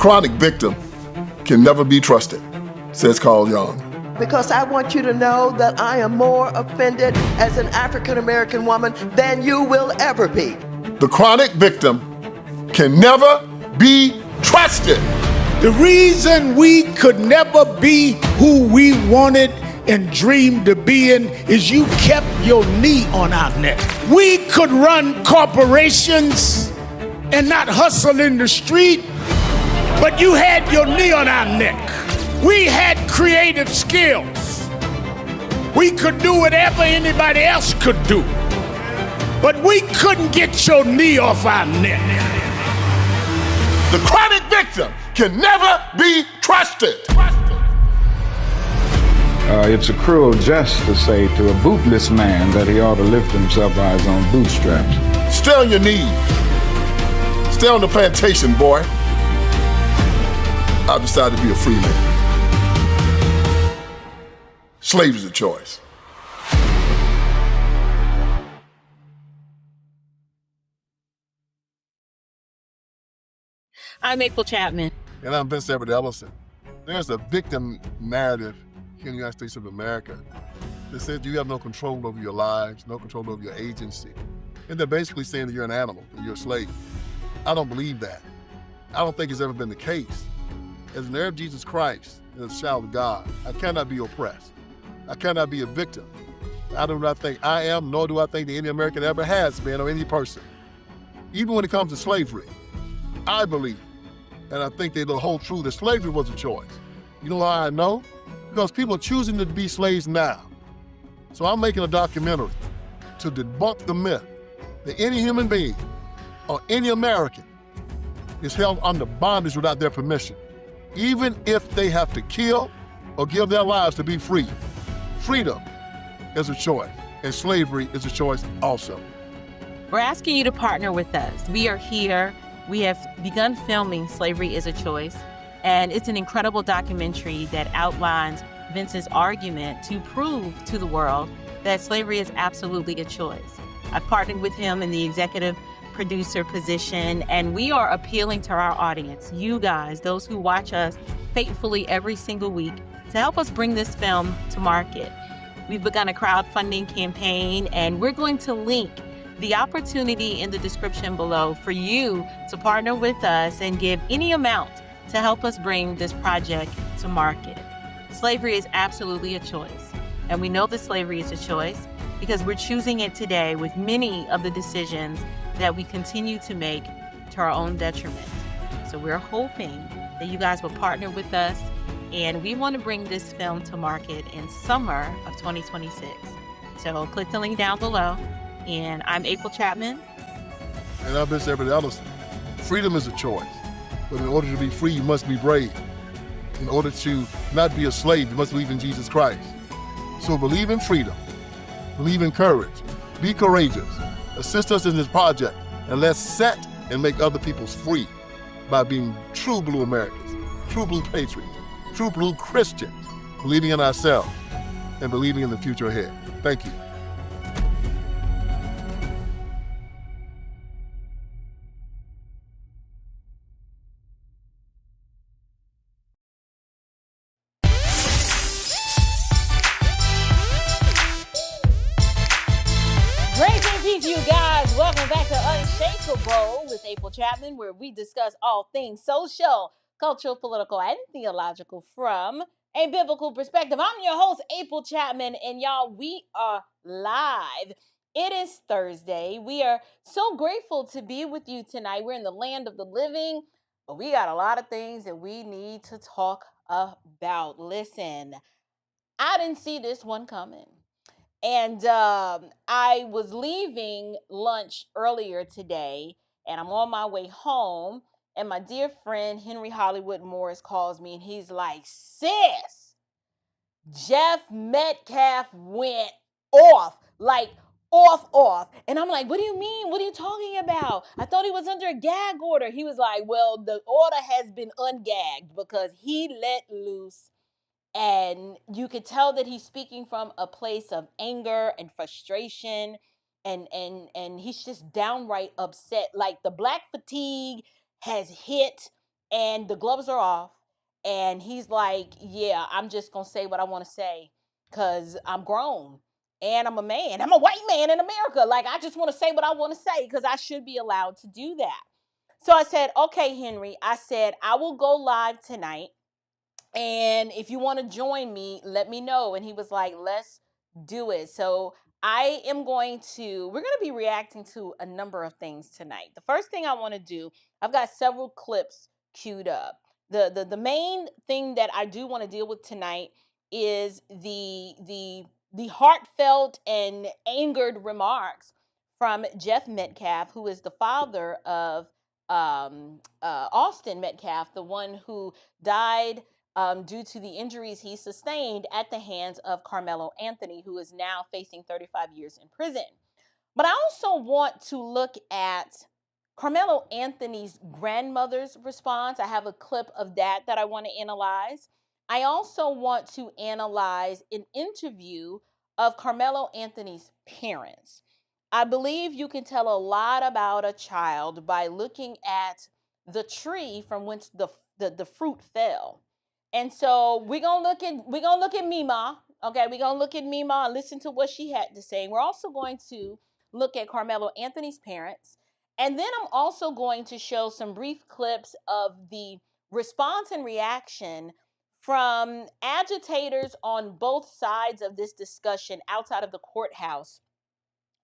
chronic victim can never be trusted, says Carl Jung. Because I want you to know that I am more offended as an African-American woman than you will ever be. The chronic victim can never be trusted. The reason we could never be who we wanted and dreamed to be in is you kept your knee on our neck. We could run corporations and not hustle in the street, but you had your knee on our neck. We had creative skills. We could do whatever anybody else could do, but we couldn't get your knee off our neck. The chronic victim can never be trusted. It's a cruel jest to say to a bootless man that he ought to lift himself by his own bootstraps. Stay on your knees. Stay on the plantation, boy. I've decided to be a free man. Slavery is a choice. I'm April Chapman. And I'm Vince Everett Ellison. There's a victim narrative here in the United States of America that says you have no control over your lives, no control over your agency. And they're basically saying that you're an animal, that you're a slave. I don't believe that. I don't think it's ever been the case. As an heir of Jesus Christ and as a child of God, I cannot be oppressed. I cannot be a victim. I do not think I am, nor do I think that any American ever has been, or any person. Even when it comes to slavery, I believe, and I think they will hold true, that slavery was a choice. You know why I know? Because people are choosing to be slaves now. So I'm making a documentary to debunk the myth that any human being or any American is held under bondage without their permission, even if they have to kill or give their lives to be free. Freedom is a choice, and slavery is a choice also. We're asking you to partner with us. We are here. We have begun filming Slavery is a Choice, and it's an incredible documentary that outlines Vince's argument to prove to the world that slavery is absolutely a choice. I've partnered with him in the executive producer position, and we are appealing to our audience, you guys, those who watch us faithfully every single week, to help us bring this film to market. We've begun a crowdfunding campaign, and we're going to link the opportunity in the description below for you to partner with us and give any amount to help us bring this project to market. Slavery is absolutely a choice, and we know that slavery is a choice because we're choosing it today with many of the decisions that we continue to make to our own detriment. So we're hoping that you guys will partner with us, and we want to bring this film to market in summer of 2026. So click the link down below. And I'm April Chapman. And I'm Vince Everett Ellison. Freedom is a choice. But in order to be free, you must be brave. In order to not be a slave, you must believe in Jesus Christ. So believe in freedom. Believe in courage. Be courageous. Assist us in this project. And let's set and make other people free by being true blue Americans, true blue patriots, true blue Christians, believing in ourselves and believing in the future ahead. Thank you. You guys, welcome back to Unshakable with April Chapman, where we discuss all things social, cultural, political, and theological from a biblical perspective. I'm your host, April Chapman, and y'all, we are live. It is Thursday. We are so grateful to be with you tonight. We're in the land of the living, but we got a lot of things that we need to talk about. Listen, I didn't see this one coming. And I was leaving lunch earlier today, and I'm on my way home, and my dear friend Henry Hollywood Morris calls me, and he's like, sis, Jeff Metcalf went off, like off. And I'm like, what do you mean? What are you talking about? I thought he was under a gag order. He was like, well, the order has been ungagged because he let loose. And you could tell that he's speaking from a place of anger and frustration, and he's just downright upset. Like the black fatigue has hit, and the gloves are off, and he's like, yeah, I'm just gonna say what I want to say because I'm grown and I'm a man. I'm a white man in America. Like, I just want to say what I want to say because I should be allowed to do that. So I said, okay, Henry, I said, I will go live tonight. And if you want to join me, let me know. And he was like, let's do it. So we're going to be reacting to a number of things tonight. The first thing I want to do, I've got several clips queued up. The main thing that I do want to deal with tonight is the heartfelt and angered remarks from Jeff Metcalf, who is the father of Austin Metcalf, the one who died due to the injuries he sustained at the hands of Karmelo Anthony, who is now facing 35 years in prison. But I also want to look at Karmelo Anthony's grandmother's response. I have a clip of that I want to analyze. I also want to analyze an interview of Karmelo Anthony's parents. I believe you can tell a lot about a child by looking at the tree from whence the fruit fell. And so we're gonna look at Mima. Okay, we're gonna look at Mima and listen to what she had to say. We're also going to look at Karmelo Anthony's parents. And then I'm also going to show some brief clips of the response and reaction from agitators on both sides of this discussion outside of the courthouse.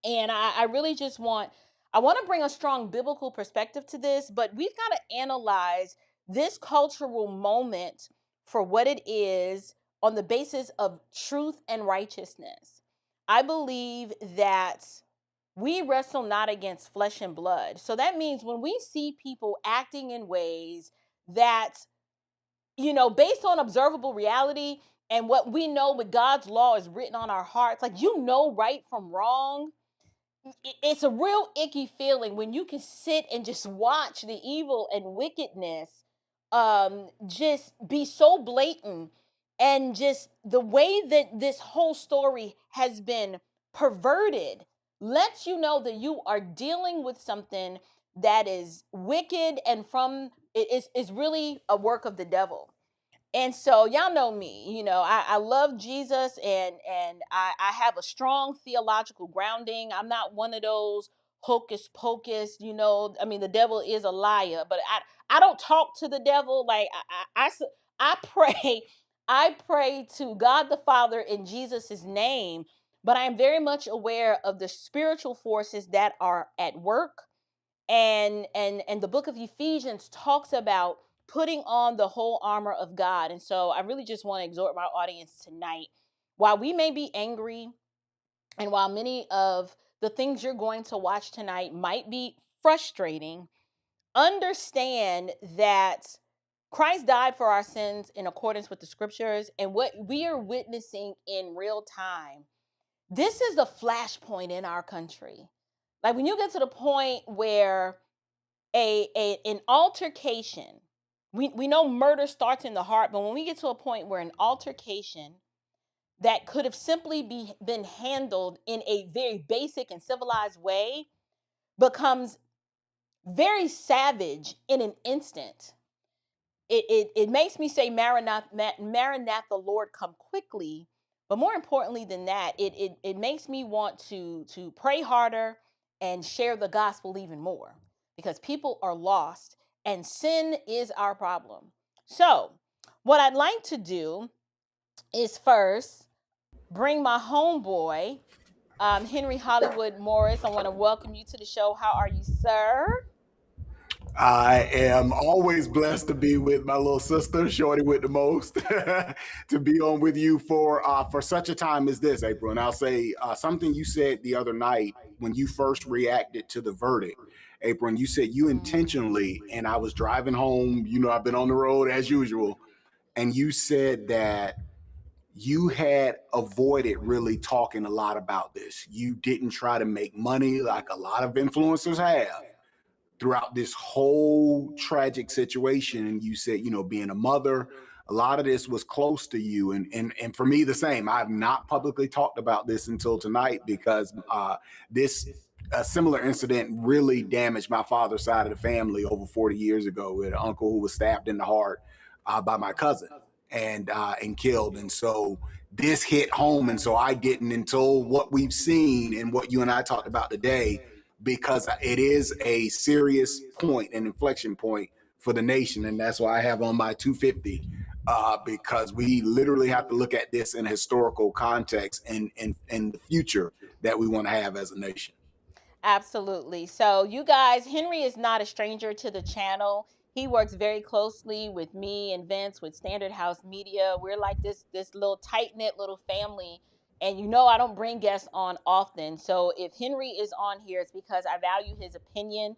And I really just want to bring a strong biblical perspective to this, but we've got to analyze this cultural moment for what it is on the basis of truth and righteousness. I believe that we wrestle not against flesh and blood. So that means when we see people acting in ways that, based on observable reality and what we know with God's law is written on our hearts, like, right from wrong. It's a real icky feeling when you can sit and just watch the evil and wickedness just be so blatant, and just the way that this whole story has been perverted lets you know that you are dealing with something that is wicked and is really a work of the devil. And so y'all know me, I love Jesus, and I have a strong theological grounding. I'm not one of those hocus pocus, I mean, the devil is a liar, but I don't talk to the devil. Like, I pray, I pray to God the Father in Jesus's name, but I am very much aware of the spiritual forces that are at work. And the book of Ephesians talks about putting on the whole armor of God. And so I really just want to exhort my audience tonight, while we may be angry, and while many of the things you're going to watch tonight might be frustrating, understand that Christ died for our sins in accordance with the scriptures, and what we are witnessing in real time. This is the flashpoint in our country. Like, when you get to the point where an altercation, we know murder starts in the heart, but when we get to a point where an altercation that could have simply been handled in a very basic and civilized way becomes very savage in an instant, it makes me say, Maranatha, Lord, come quickly. But more importantly than that, it makes me want to pray harder and share the gospel even more, because people are lost and sin is our problem. So what I'd like to do is first bring my homeboy, Henry Hollywood Morris. I want to welcome you to the show. How are you, sir? I am always blessed to be with my little sister, Shorty with the most, to be on with you for such a time as this, April. And I'll say something you said the other night when you first reacted to the verdict, April, and you said you intentionally, and I was driving home, I've been on the road as usual, and you said that you had avoided really talking a lot about this. You didn't try to make money like a lot of influencers have throughout this whole tragic situation. And you said, being a mother, a lot of this was close to you. And for me, the same. I've not publicly talked about this until tonight, because this a similar incident really damaged my father's side of the family over 40 years ago with an uncle who was stabbed in the heart by my cousin and killed. And so this hit home. And so I didn't until what we've seen and what you and I talked about today, because it is a serious point, an inflection point for the nation. And that's why I have on my 250, because we literally have to look at this in a historical context and the future that we want to have as a nation. Absolutely. So you guys, Henry is not a stranger to the channel. He works very closely with me and Vince with Standard House Media. We're like this little tight-knit little family. And you know I don't bring guests on often. So if Henry is on here, it's because I value his opinion.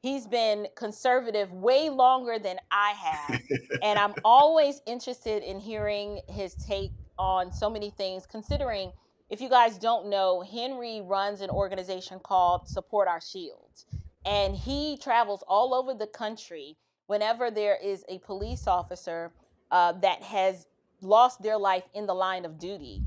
He's been conservative way longer than I have. And I'm always interested in hearing his take on so many things, considering, if you guys don't know, Henry runs an organization called Support Our Shields. And he travels all over the country whenever there is a police officer that has lost their life in the line of duty.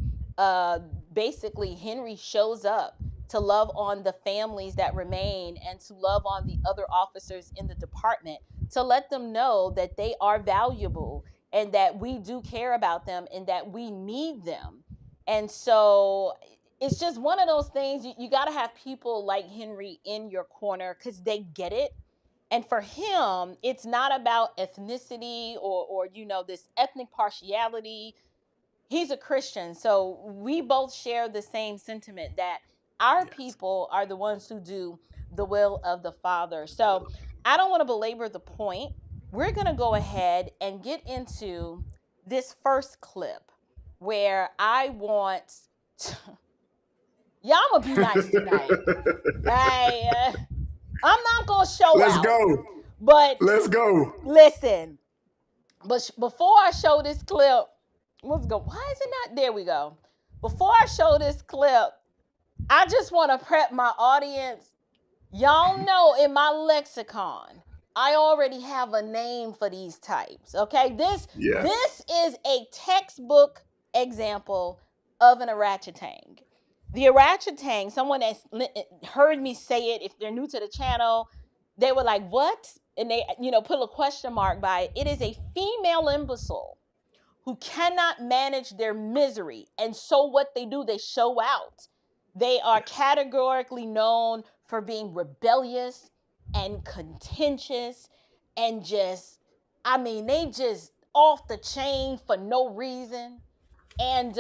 Basically, Henry shows up to love on the families that remain and to love on the other officers in the department, to let them know that they are valuable and that we do care about them and that we need them. And so it's just one of those things. You got to have people like Henry in your corner because they get it. And for him, it's not about ethnicity or this ethnic partiality. He's a Christian. So we both share the same sentiment that our people are the ones who do the will of the Father. So I don't want to belabor the point. We're going to go ahead and get into this first clip where I want y'all gonna be nice tonight. I'm not gonna show Let's out. go. But let's go. Listen, but before I show this clip, let's go. Why is it not? There we go. Before I show this clip, I just want to prep my audience. Y'all know in my lexicon, I already have a name for these types. Okay, this is a textbook example of an orangutan. The orangutan, someone that's heard me say it, if they're new to the channel, they were like, what? And they, put a question mark by it. It is a female imbecile who cannot manage their misery. And so what they do, they show out. They are categorically known for being rebellious and contentious and they just off the chain for no reason. And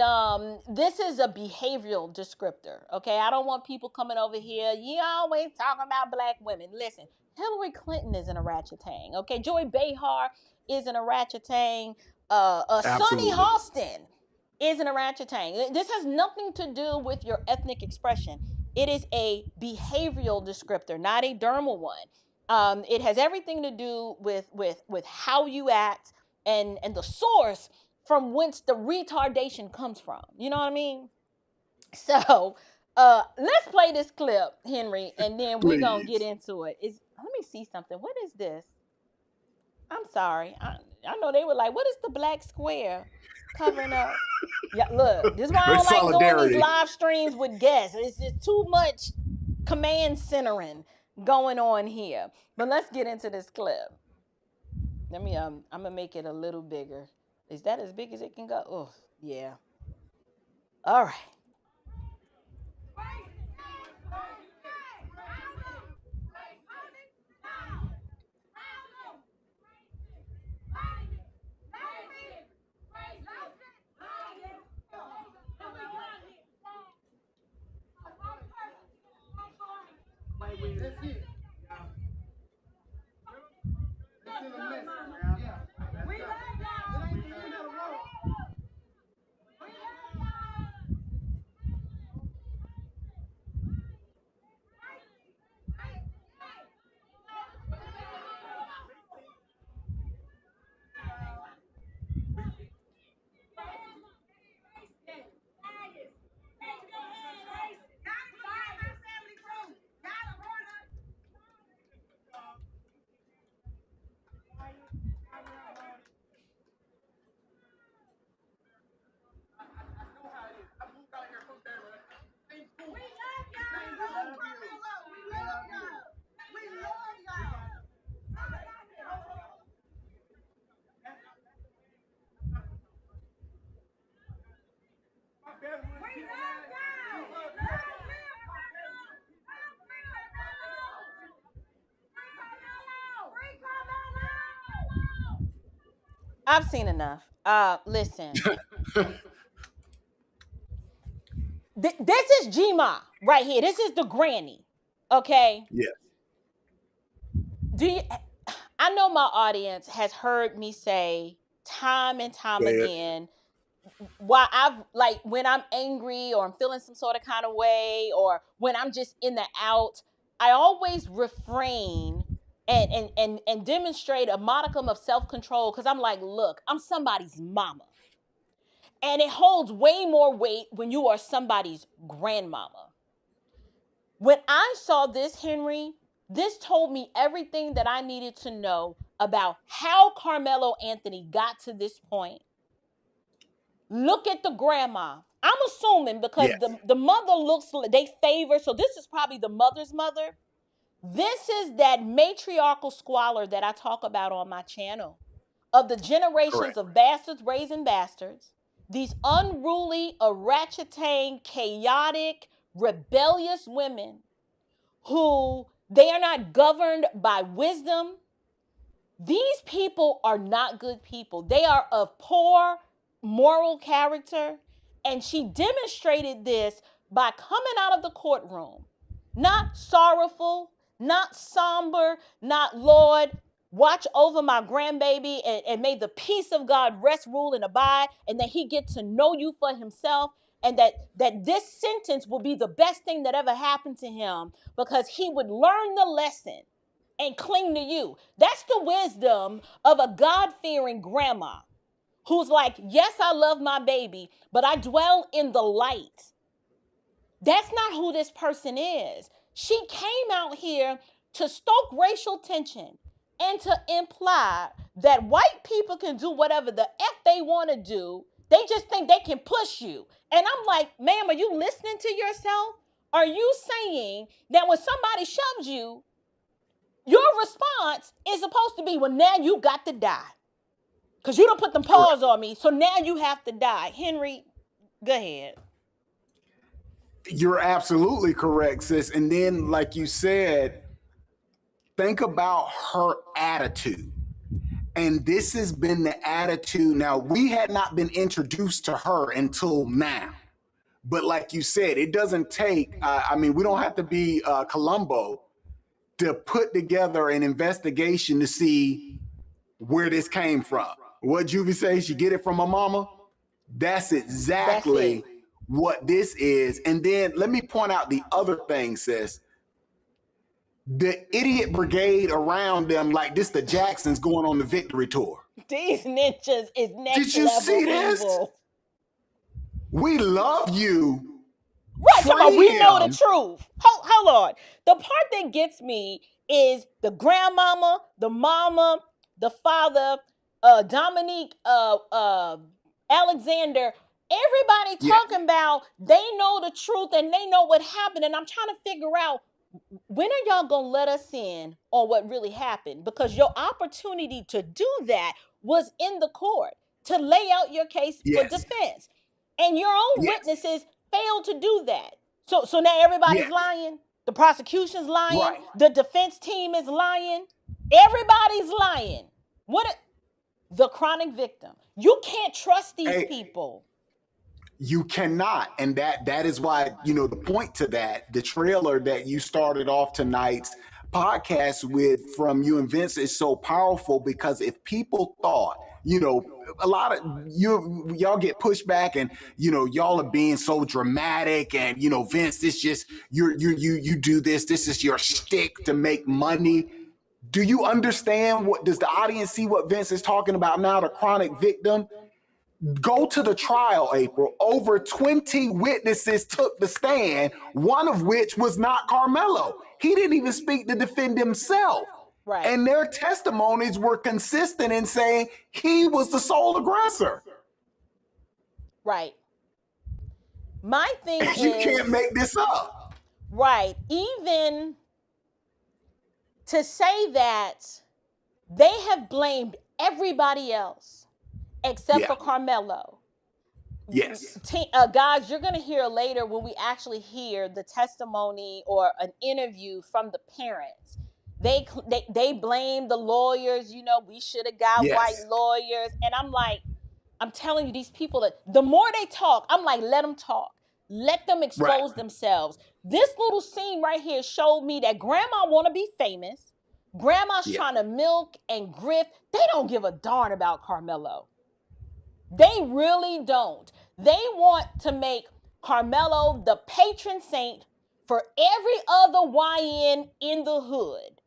this is a behavioral descriptor, okay? I don't want people coming over here, you always talking about black women. Listen, Hillary Clinton is an orangutan, okay? Joy Behar is an orangutan. Sonny Halston is an orangutan. This has nothing to do with your ethnic expression. It is a behavioral descriptor, not a dermal one. It has everything to do with how you act and the source from whence the retardation comes from. You know what I mean? So let's play this clip, Henry, and then we're going to get into it. Let me see something. What is this? I'm sorry. I know they were like, what is the black square covering up? Yeah, look, this is why I don't like doing these live streams with guests. It's just too much command centering going on here. But let's get into this clip. Let me, I'm going to make it a little bigger. Is that as big as it can go? Oh, yeah. All right. I've seen enough. Listen, this is Gma right here. This is the granny. Okay. Yes. Do you? I know my audience has heard me say time and time again, why I've like when I'm angry or I'm feeling some sort of kind of way or when I'm just in the out, I always refrain and demonstrate a modicum of self-control because I'm like, look, I'm somebody's mama. And it holds way more weight when you are somebody's grandmama. When I saw this, Henry, this told me everything that I needed to know about how Karmelo Anthony got to this point. Look at the grandma. I'm assuming because the mother looks, they favor, so this is probably the mother's mother. This is that matriarchal squalor that I talk about on my channel of the generations of bastards raising bastards. These unruly, orangutan, chaotic, rebellious women who they are not governed by wisdom. These people are not good people. They are of poor moral character. And she demonstrated this by coming out of the courtroom, not sorrowful, not somber, not Lord, watch over my grandbaby and may the peace of God rest, rule, and abide, and that he get to know you for himself, and that this sentence will be the best thing that ever happened to him because he would learn the lesson and cling to you. That's the wisdom of a God-fearing grandma who's like, yes, I love my baby, but I dwell in the light. That's not who this person is. She came out here to stoke racial tension and to imply that white people can do whatever the F they want to do. They just think they can push you. And I'm like, ma'am, are you listening to yourself? Are you saying that when somebody shoves you, your response is supposed to be, well, now you got to die. Because you don't put them paws on me, so now you have to die. Henry, go ahead. You're absolutely correct, sis. And then, like you said, think about her attitude. And this has been the attitude. Now, we had not been introduced to her until now. But like you said, it doesn't take, we don't have to be Columbo to put together an investigation to see where this came from. What Juvie says, she get it from her mama? That's exactly what this is. And then let me point out the other thing, sis. The idiot brigade around them, like this, the Jacksons going on the victory tour. These ninjas is next Did you level see this? evil. We love you. Right, come on, we know the truth. Hold on. The part that gets me is the grandmama, the mama, the father, Dominique, Alexander, everybody talking about they know the truth and they know what happened. And I'm trying to figure out, when are y'all gonna let us in on what really happened? Because your opportunity to do that was in the court to lay out your case for defense. And your own witnesses failed to do that. So now everybody's lying. The prosecution's lying. Right. The defense team is lying. Everybody's lying. The chronic victim. You can't trust these people. You cannot. And that is why, the point to that, the trailer that you started off tonight's podcast with from you and Vince is so powerful, because if people thought, a lot of y'all get pushed back and, y'all are being so dramatic and, Vince, this just, you do this is your shtick to make money. Do you understand does the audience see what Vince is talking about now, the chronic victim? Go to the trial, April. Over 20 witnesses took the stand, one of which was not Karmelo. He didn't even speak to defend himself. Right. And their testimonies were consistent in saying he was the sole aggressor. Right. My thing is, you can't make this up. Right. Even to say that they have blamed everybody else except for Karmelo. Yes. Guys, you're going to hear later when we actually hear the testimony or an interview from the parents. They blame the lawyers. You know, we should have got white Yes. lawyers. And I'm like, I'm telling you, these people, the more they talk, I'm like, let them talk. Let them expose Right. themselves. This little scene right here showed me that grandma want to be famous. Grandma's Yeah. trying to milk and grift. They don't give a darn about Karmelo. They really don't. They want to make Karmelo the patron saint for every other YN in the hood.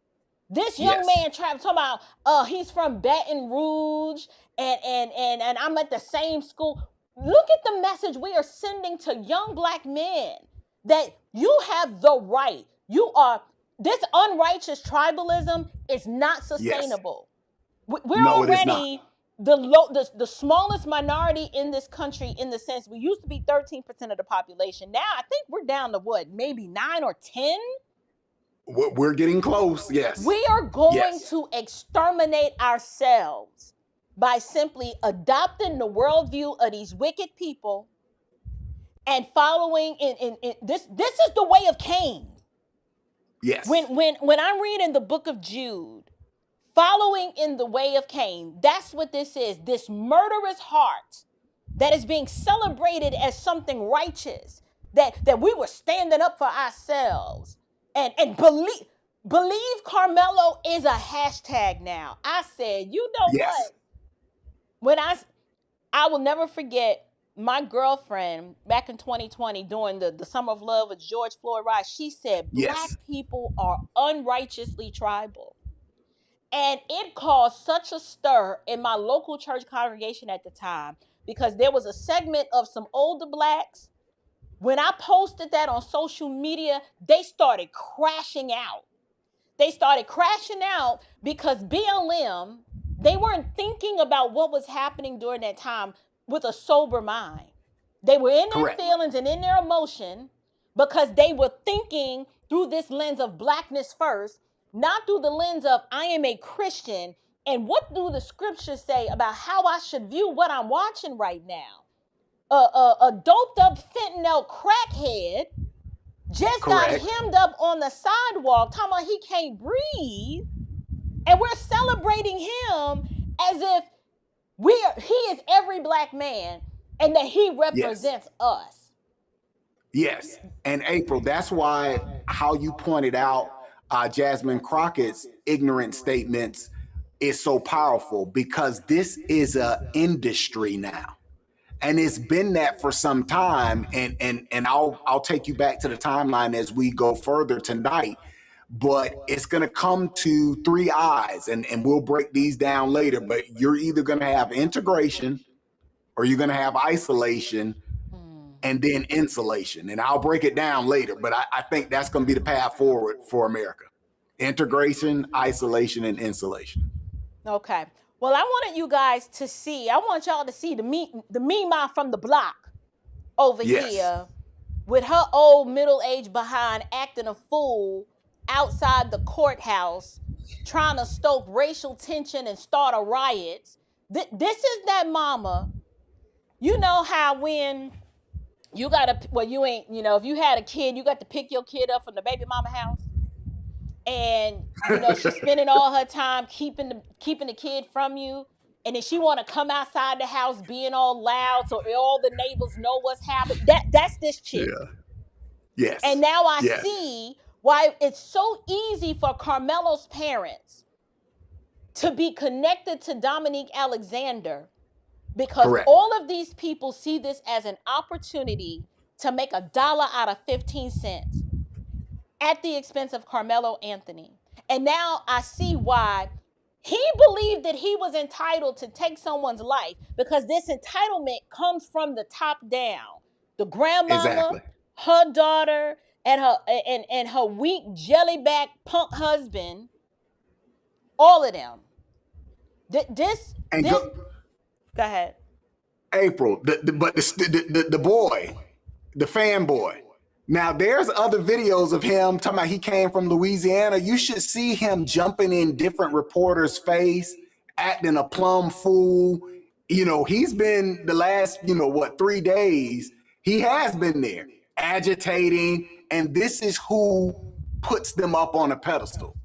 This young man Travis talking about he's from Baton Rouge and I'm at the same school. Look at the message we are sending to young black men that you have the right. This unrighteous tribalism is not sustainable. We're No, it is not. already the smallest minority in this country, in the sense we used to be 13% of the population. Now I think we're down to what, maybe 9 or 10? We're getting close. Yes. We are going to exterminate ourselves by simply adopting the worldview of these wicked people and following in this. This is the way of Cain. Yes. When I'm reading the book of Jude, following in the way of Cain, that's what this is. This murderous heart that is being celebrated as something righteous, that we were standing up for ourselves. And believe Karmelo is a hashtag now. I said, you know what? When I will never forget my girlfriend back in 2020 during the Summer of Love with George Floyd riots. She said, black people are unrighteously tribal. And it caused such a stir in my local church congregation at the time, because there was a segment of some older blacks. When I posted that on social media, they started crashing out. They started crashing out because BLM, they weren't thinking about what was happening during that time with a sober mind. They were in their feelings and in their emotion because they were thinking through this lens of blackness first, not through the lens of I am a Christian and what do the scriptures say about how I should view what I'm watching right now. A doped up fentanyl crackhead just got hemmed up on the sidewalk talking about he can't breathe, and we're celebrating him as if he is every black man and that he represents us. Yes. And April, that's why how you pointed out Jasmine Crockett's ignorant statements is so powerful, because this is an industry now. And it's been that for some time. And I'll take you back to the timeline as we go further tonight. But it's going to come to three eyes, and we'll break these down later. But you're either going to have integration or you're going to have isolation and then insulation. And I'll break it down later. But I think that's going to be the path forward for America. Integration, isolation, and insulation. Okay. Well, I wanted you guys to see, I want y'all to see the Mima from the block over here with her old middle-aged behind acting a fool outside the courthouse, trying to stoke racial tension and start a riot. This is that mama. You know how when you gotta, well, you ain't, you know, if you had a kid, you got to pick your kid up from the baby mama house. And, you know, she's spending all her time keeping the kid from you. And then she want to come outside the house being all loud so all the neighbors know what's happening. That's this chick. Yeah. Yes. And now I see why it's so easy for Karmelo's parents to be connected to Dominique Alexander, because all of these people see this as an opportunity to make $1 out of 15 cents at the expense of Karmelo Anthony. And now I see why he believed that he was entitled to take someone's life, because this entitlement comes from the top down. The grandmama, her daughter, and her weak jellyback punk husband, all of them. Go ahead. April, the boy, the fanboy. Now, there's other videos of him talking about he came from Louisiana. You should see him jumping in different reporters' face, acting a plumb fool, He's been the last, 3 days, he has been there agitating, and this is who puts them up on a pedestal.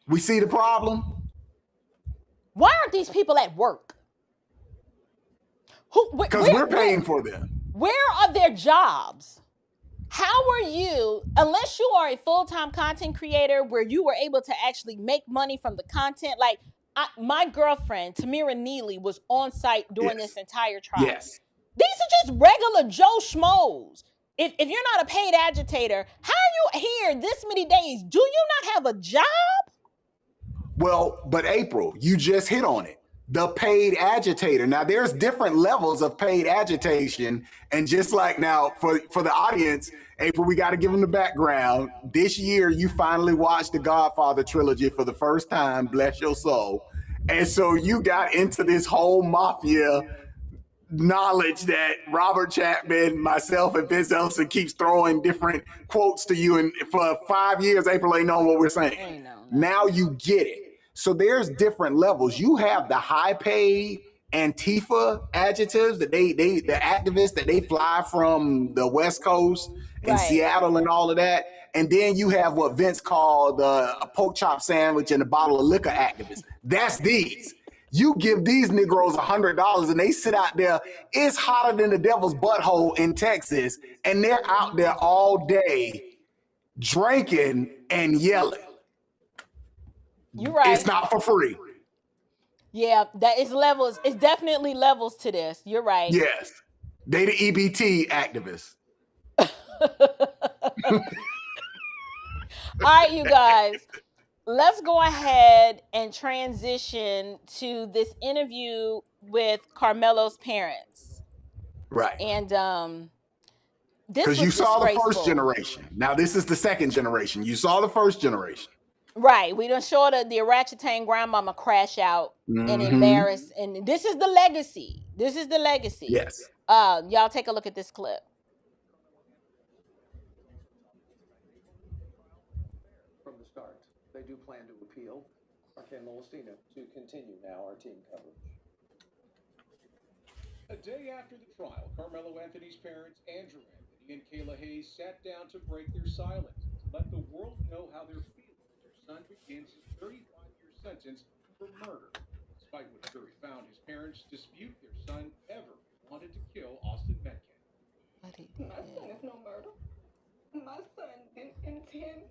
We see the problem? Why aren't these people at work? Because we're paying for them. Where are their jobs? How are you, unless you are a full-time content creator where you were able to actually make money from the content? Like my girlfriend, Tamira Neely, was on site during this entire trial. Yes. These are just regular Joe Schmoes. If you're not a paid agitator, how are you here this many days? Do you not have a job? Well, but April, you just hit on it. The paid agitator. Now, there's different levels of paid agitation. And just like now, for the audience, April, we got to give them the background. This year, you finally watched the Godfather trilogy for the first time. Bless your soul. And so you got into this whole mafia knowledge that Robert Chapman, myself, and Vince Ellison keeps throwing different quotes to you. And for 5 years, April ain't known what we're saying. Now you get it. So there's different levels. You have the high paid Antifa adjectives that the activists that they fly from the West Coast and Seattle and all of that. And then you have what Vince called a pork chop sandwich and a bottle of liquor activists. That's these. You give these Negroes $100 and they sit out there. It's hotter than the devil's butthole in Texas. And they're out there all day drinking and yelling. You're right. It's not for free. Yeah, that is levels. It's definitely levels to this. You're right. Yes. They the EBT activists. All right, you guys. Let's go ahead and transition to this interview with Karmelo's parents. Right. And this because was you saw the disgraceful. first generation. Now this is the second generation. You saw the first generation. Right. We done showed the orangutan grandmama crash out and embarrass. And this is the legacy. This is the legacy. Yes. Y'all take a look at this clip. From the start, they do plan to appeal. Arcane Molestina to continue now our team coverage. A day after the trial, Karmelo Anthony's parents, Andrew Anthony and Kayla Hayes, sat down to break their silence, to let the world know how they're feeling. Their son begins his 35-year sentence for murder. Despite what the jury found, his parents dispute their son ever wanted to kill Austin Metcalf. My son is no murder. My son didn't intend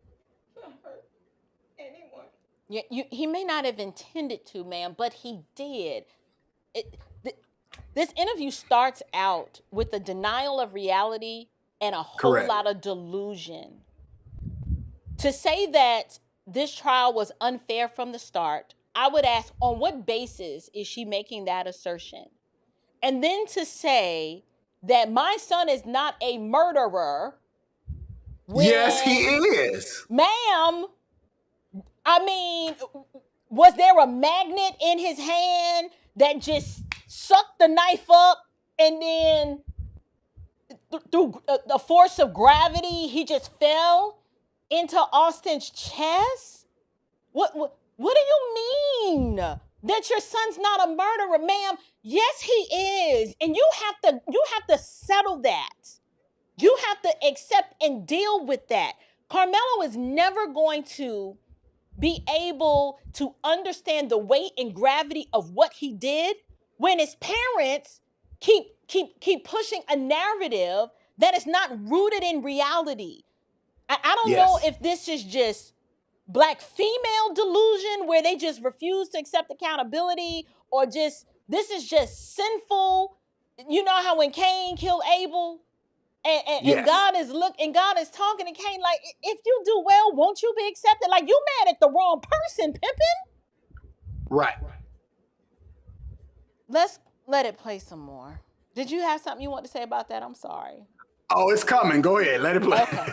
to hurt anyone. Yeah, he may not have intended to, ma'am, but he did. This interview starts out with a denial of reality and a whole lot of delusion. To say that this trial was unfair from the start, I would ask, on what basis is she making that assertion? And then to say that my son is not a murderer. Yes, he is. Ma'am, I mean, was there a magnet in his hand that just sucked the knife up and then through the force of gravity, he just fell into Austin's chest? What do you mean that your son's not a murderer, ma'am? Yes, he is. And you have to settle that. You have to accept and deal with that. Karmelo is never going to be able to understand the weight and gravity of what he did when his parents keep pushing a narrative that is not rooted in reality. I don't know if this is just Black female delusion where they just refuse to accept accountability, or just this is just sinful. You know how when Cain killed Abel and God is God is talking to Cain like, if you do well, won't you be accepted? Like, you mad at the wrong person, pimpin'. Right. Let's let it play some more. Did you have something you want to say about that? I'm sorry. Oh, it's coming. Go ahead. Let it play. Okay.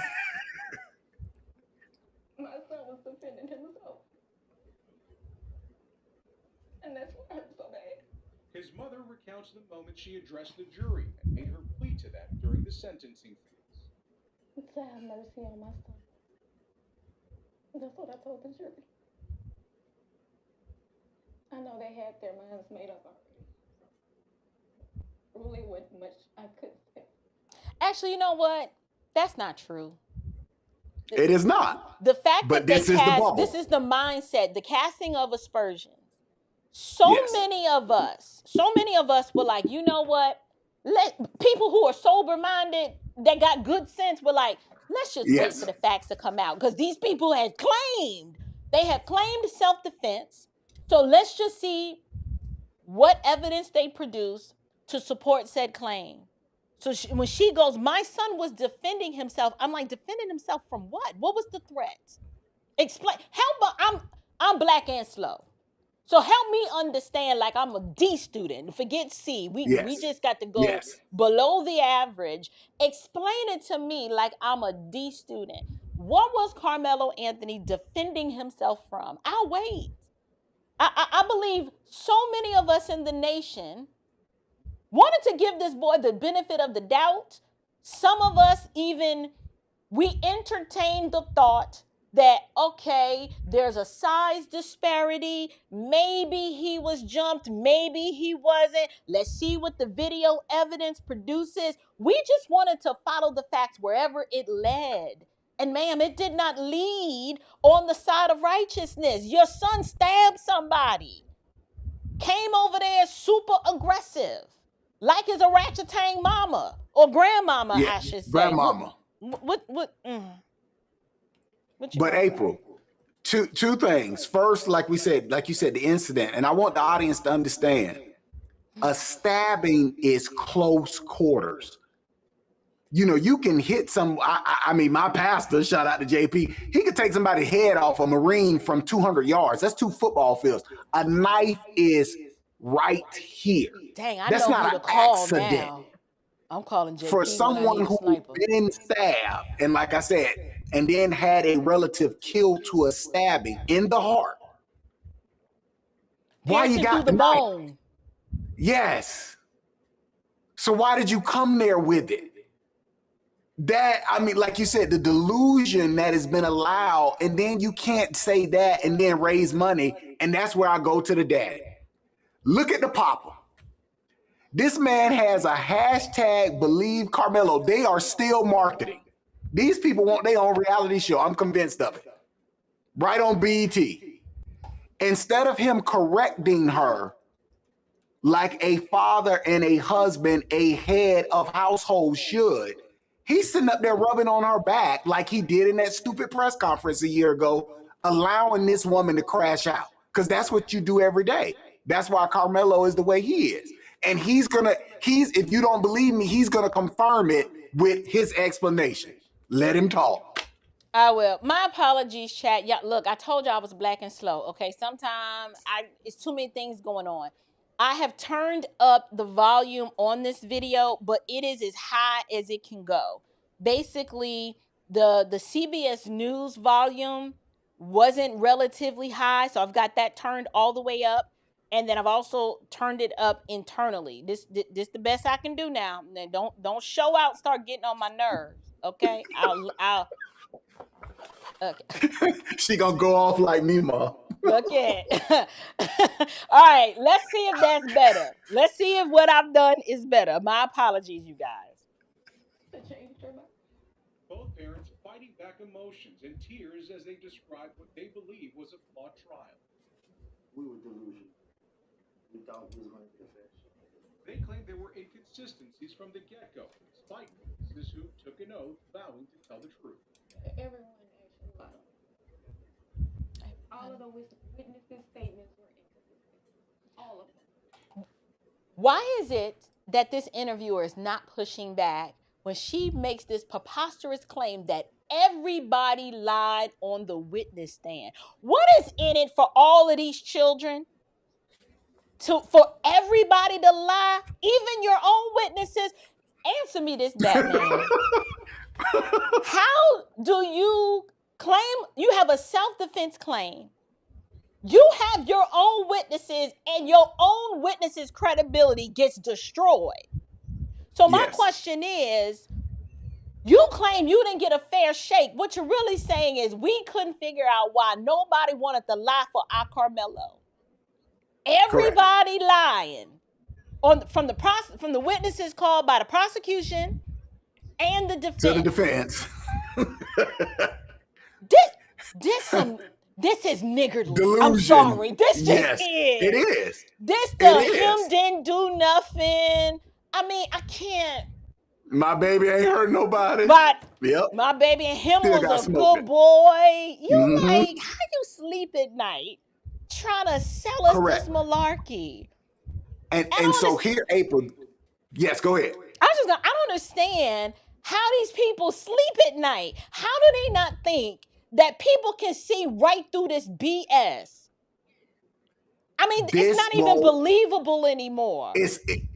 My son was defending himself. And that's what hurt so bad. His mother recounts the moment she addressed the jury and made her plea to them during the sentencing phase. To have mercy on my son. That's what I told the jury. I know they had their minds made up already. really wasn't much I could say. Actually, you know what? That's not true. It is not. The fact But that they this is the cast, bubble. this is the mindset, the casting of aspersions. So Yes. many of us were like, you know what? People who are sober minded, that got good sense, were like, let's just wait Yes. for the facts to come out, because these people have claimed self-defense. So let's just see what evidence they produce to support said claim. So when she goes, my son was defending himself. I'm like, defending himself from what? What was the threat? Explain. I'm black and slow. So help me understand, like I'm a D student. Forget C. We just got to go below the average. Explain it to me like I'm a D student. What was Karmelo Anthony defending himself from? I'll wait. I believe so many of us in the nation wanted to give this boy the benefit of the doubt. Some of us even, we entertained the thought that, okay, there's a size disparity. Maybe he was jumped, maybe he wasn't. Let's see what the video evidence produces. We just wanted to follow the facts wherever it led. And ma'am, it did not lead on the side of righteousness. Your son stabbed somebody, came over there super aggressive, like his orangutan mama or grandmama, I should say. Grandmama. But April, two things. First, like you said, the incident, and I want the audience to understand, a stabbing is close quarters. You know, you can hit I mean, my pastor, shout out to JP, he could take somebody's head off a Marine from 200 yards. That's 2 football fields. A knife is right here. Dang, I That's know not who to an call accident. now. I'm calling JP For someone who's been stabbed, and like I said, and then had a relative killed to a stabbing in the heart. Why you got the bone? Yes. So why did you come there with it? That, I mean, like you said, the delusion that has been allowed, and then you can't say that and then raise money, and that's where I go to the daddy. Look at the papa. This man has a hashtag believe Karmelo. They are still marketing. These people want their own reality show. I'm convinced of it. Right on BET. Instead of him correcting her like a father and a husband, a head of household should, he's sitting up there rubbing on her back like he did in that stupid press conference a year ago, allowing this woman to crash out. Because that's what you do every day. That's why Karmelo is the way he is. And if you don't believe me, he's gonna confirm it with his explanation. Let him talk. I will. My apologies, chat. Yeah, look, I told you I was black and slow. Okay, sometimes it's too many things going on. I have turned up the volume on this video, but it is as high as it can go. Basically, the CBS News volume wasn't relatively high, so I've got that turned all the way up. And then I've also turned it up internally. This the best I can do now. Then don't show out, start getting on my nerves. Okay, I'll. Okay. She gonna go off like me, Ma. Okay. All right. Let's see if that's better. Let's see if what I've done is better. My apologies, you guys. Both parents fighting back emotions and tears as they described what they believe was a flawed trial. We were delusional. We thought we was going to get fish. They claimed there were inconsistencies from the get-go, despite witnesses who took an oath vowing to tell the truth. Everyone actually lied. All of the witnesses' statements were inconsistent. All of them. Why is it that this interviewer is not pushing back when she makes this preposterous claim that everybody lied on the witness stand? What is in it for all of these children? For everybody to lie, even your own witnesses? Answer me this, Batman. How do you claim you have a self-defense claim? You have your own witnesses, and your own witnesses' credibility gets destroyed. So my question is, you claim you didn't get a fair shake. What you're really saying is we couldn't figure out why nobody wanted to lie for our Karmelo. Everybody lying. from the witnesses called by the prosecution and the To the defense. defense. This is niggardly. Delusion. I'm sorry. This just Yes, is. it is. This It him is. didn't do nothing. I mean, I can't. My baby ain't hurt nobody. But Yep. my baby and him Still got was a smoking. good boy. You Mhm. like, how you sleep at night trying to sell us Correct. this malarkey? And so here, April. Yes, go ahead. I don't understand how these people sleep at night. How do they not think that people can see right through this BS? I mean, it's not even believable anymore.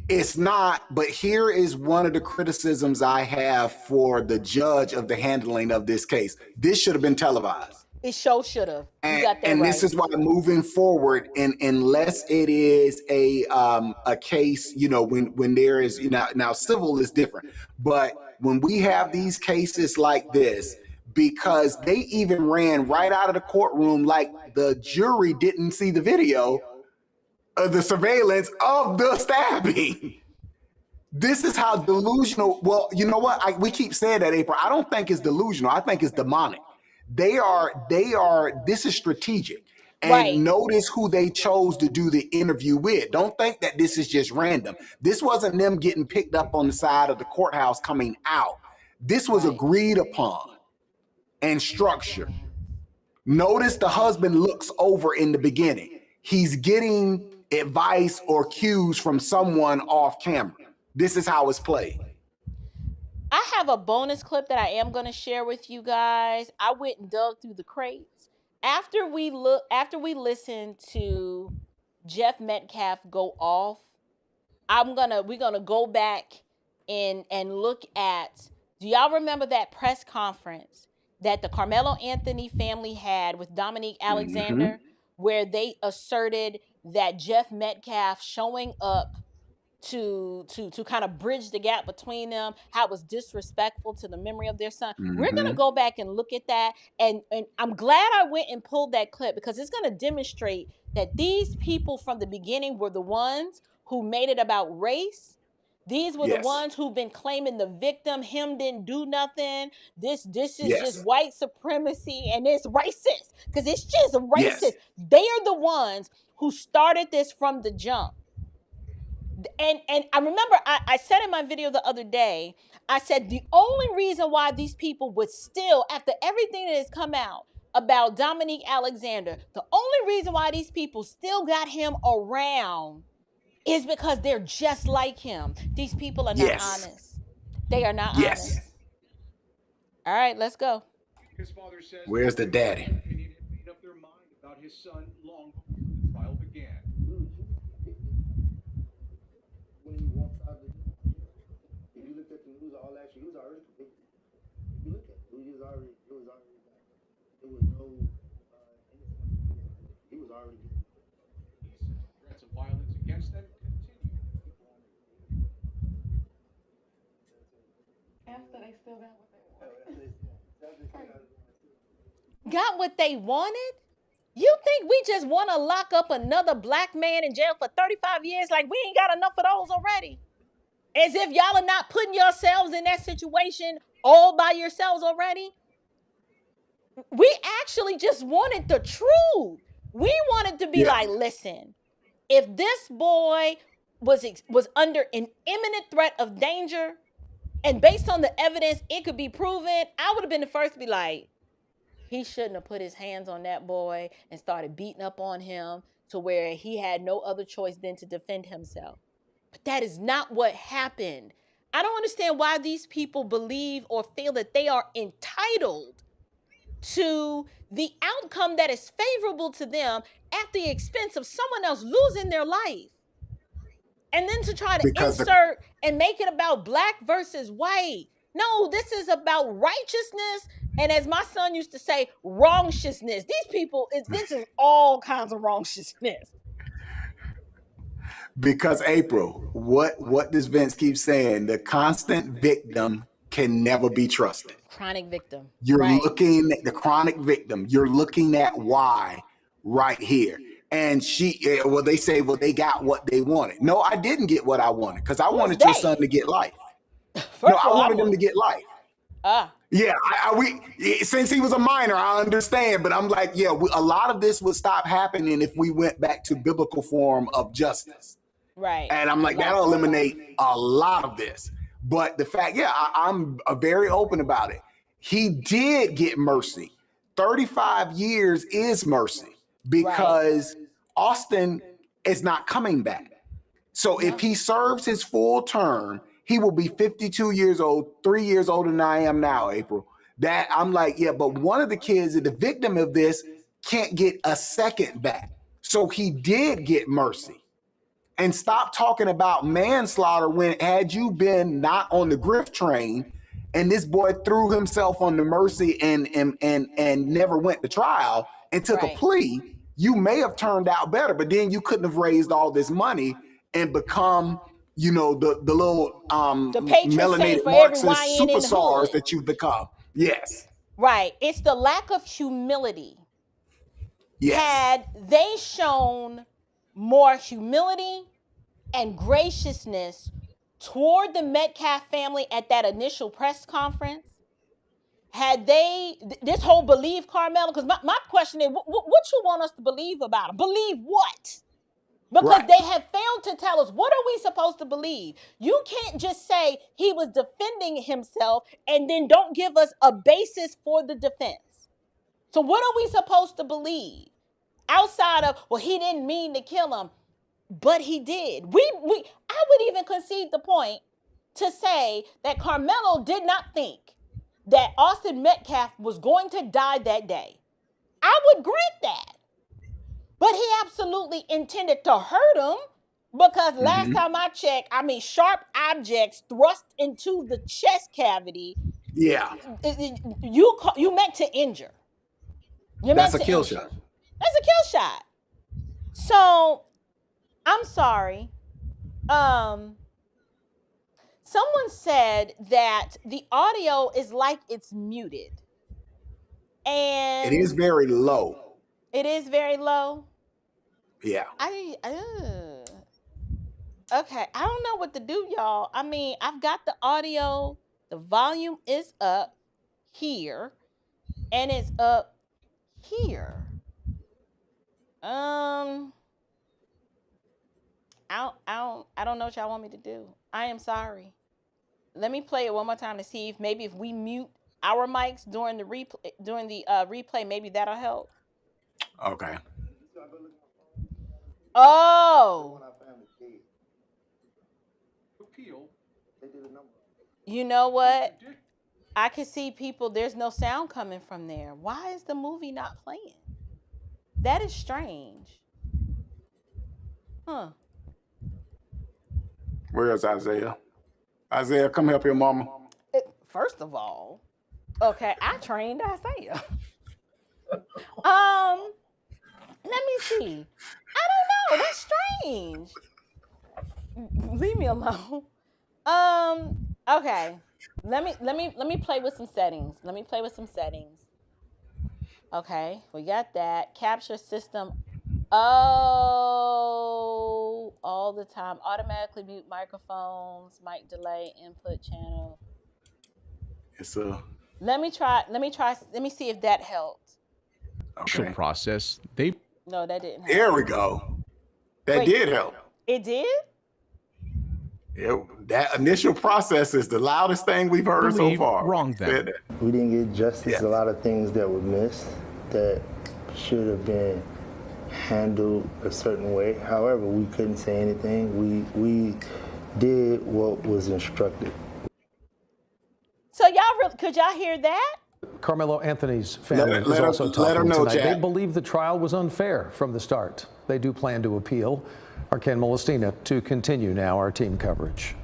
It's not, but here is one of the criticisms I have for the judge of the handling of this case. This should have been televised. It sure should have. You got that And right. this is why moving forward, and unless it is a case, you know, when there is, you know, now civil is different, but when we have these cases like this, because they even ran right out of the courtroom like the jury didn't see the video of the surveillance of the stabbing. This is how delusional. Well, you know what? We keep saying that, April. I don't think it's delusional. I think it's demonic. They are, this is strategic. And Right. Notice who they chose to do the interview with. Don't think that this is just random. This wasn't them getting picked up on the side of the courthouse coming out. This was agreed upon and structured. Notice the husband looks over in the beginning. He's getting advice or cues from someone off camera. This is how it's played. I have a bonus clip that I am going to share with you guys. I went and dug through the crates. After we listened to Jeff Metcalf go off, we're gonna go back and look at, do y'all remember that press conference that the Karmelo Anthony family had with Dominique Alexander, where they asserted that Jeff Metcalf showing up to kind of bridge the gap between them, how it was disrespectful to the memory of their son. We're going to go back and look at that. And I'm glad I went and pulled that clip, because it's going to demonstrate that these people from the beginning were the ones who made it about race. These were the ones who've been claiming the victim, him didn't do nothing. This is just white supremacy, and it's racist, because it's just racist. They are the ones who started this from the jump. And I remember I said in my video the other day, I said the only reason why these people would still, after everything that has come out about Dominique Alexander, the only reason why these people still got him around is because they're just like him. These people are not honest. They are not honest. All right, let's go. His father says, where's the daddy? He had made up their mind about his son long before the trial began. When he walked out of the, if you look at the news, all that shit, he was already convicted. If you look at it, it was already done. There was no he was already. Threats of violence against them continue. After they still got what they wanted. Got what they wanted? You think we just want to lock up another black man in jail for 35 years? Like, we ain't got enough of those already. As if y'all are not putting yourselves in that situation all by yourselves already. We actually just wanted the truth. We wanted to be like, listen, if this boy was under an imminent threat of danger, and based on the evidence, it could be proven, I would have been the first to be like, he shouldn't have put his hands on that boy and started beating up on him to where he had no other choice than to defend himself. But that is not what happened. I don't understand why these people believe or feel that they are entitled to the outcome that is favorable to them at the expense of someone else losing their life. And then to try to insert and make it about black versus white. No, this is about righteousness. And as my son used to say, wrongshiousness. These people, this is all kinds of wrongshiousness. Because April, what does Vince keep saying? The constant victim can never be trusted. Chronic victim. You're looking at the chronic victim. You're looking at why right here. And they say, well, they got what they wanted. No, I didn't get what I wanted, because I wanted your son to get life. No, I wanted him to get life. Yeah, since he was a minor, I understand, but I'm like, yeah, a lot of this would stop happening if we went back to biblical form of justice. Right. And I'm like, that'll eliminate a lot of this. But the fact, I'm very open about it. He did get mercy. 35 years is mercy, because Austin is not coming back. So if he serves his full term, he will be 52 years old, 3 years older than I am now, April. That I'm like, yeah, but one of the kids, the victim of this, can't get a second back. So he did get mercy. And stop talking about manslaughter when, had you been not on the grift train and this boy threw himself on the mercy and never went to trial and took a plea, you may have turned out better, but then you couldn't have raised all this money and become, the little melanated Marxist superstars that you've become. Yes. Right. It's the lack of humility. Yes. Had they shown more humility and graciousness toward the Metcalf family at that initial press conference, had they, this whole believe Karmelo, because my question is, what you want us to believe about him? Believe what? Because they have failed to tell us, what are we supposed to believe? You can't just say he was defending himself and then don't give us a basis for the defense. So what are we supposed to believe? Outside of, well, he didn't mean to kill him, but he did. I would even concede the point to say that Karmelo did not think that Austin Metcalf was going to die that day. I would grant that. But he absolutely intended to hurt him, because last time I checked, sharp objects thrust into the chest cavity. Yeah. You meant to injure. That's a kill shot. That's a kill shot. So, I'm sorry. Someone said that the audio is like it's muted. And it is very low. It is very low? Yeah. Okay, I don't know what to do, y'all. I've got the audio. The volume is up here, and it's up here. I don't know what y'all want me to do. I am sorry. Let me play it one more time to see if we mute our mics during the replay, maybe that'll help. Okay. Oh. You know what? I can see people, there's no sound coming from there. Why is the movie not playing? That is strange. Huh. Where is Isaiah? Isaiah, come help your mama. First of all, okay, I trained Isaiah. Let me see. I don't know. That's strange. Leave me alone. Okay. Let me play with some settings. Okay, we got that. Capture system. Oh, all the time. Automatically mute microphones, mic delay, input channel. It's Let me see if that helped. Okay. Process. No, that didn't help. There we go. That did help. It did? That initial process is the loudest thing we've heard so far. Wrong then. We didn't get justice. A lot of things that were missed that should have been handled a certain way. However, we couldn't say anything. We did what was instructed. So could y'all hear that? Carmelo Anthony's family is also talking tonight. They believe the trial was unfair from the start. They do plan to appeal. Our Ken Molestina to continue now our team coverage.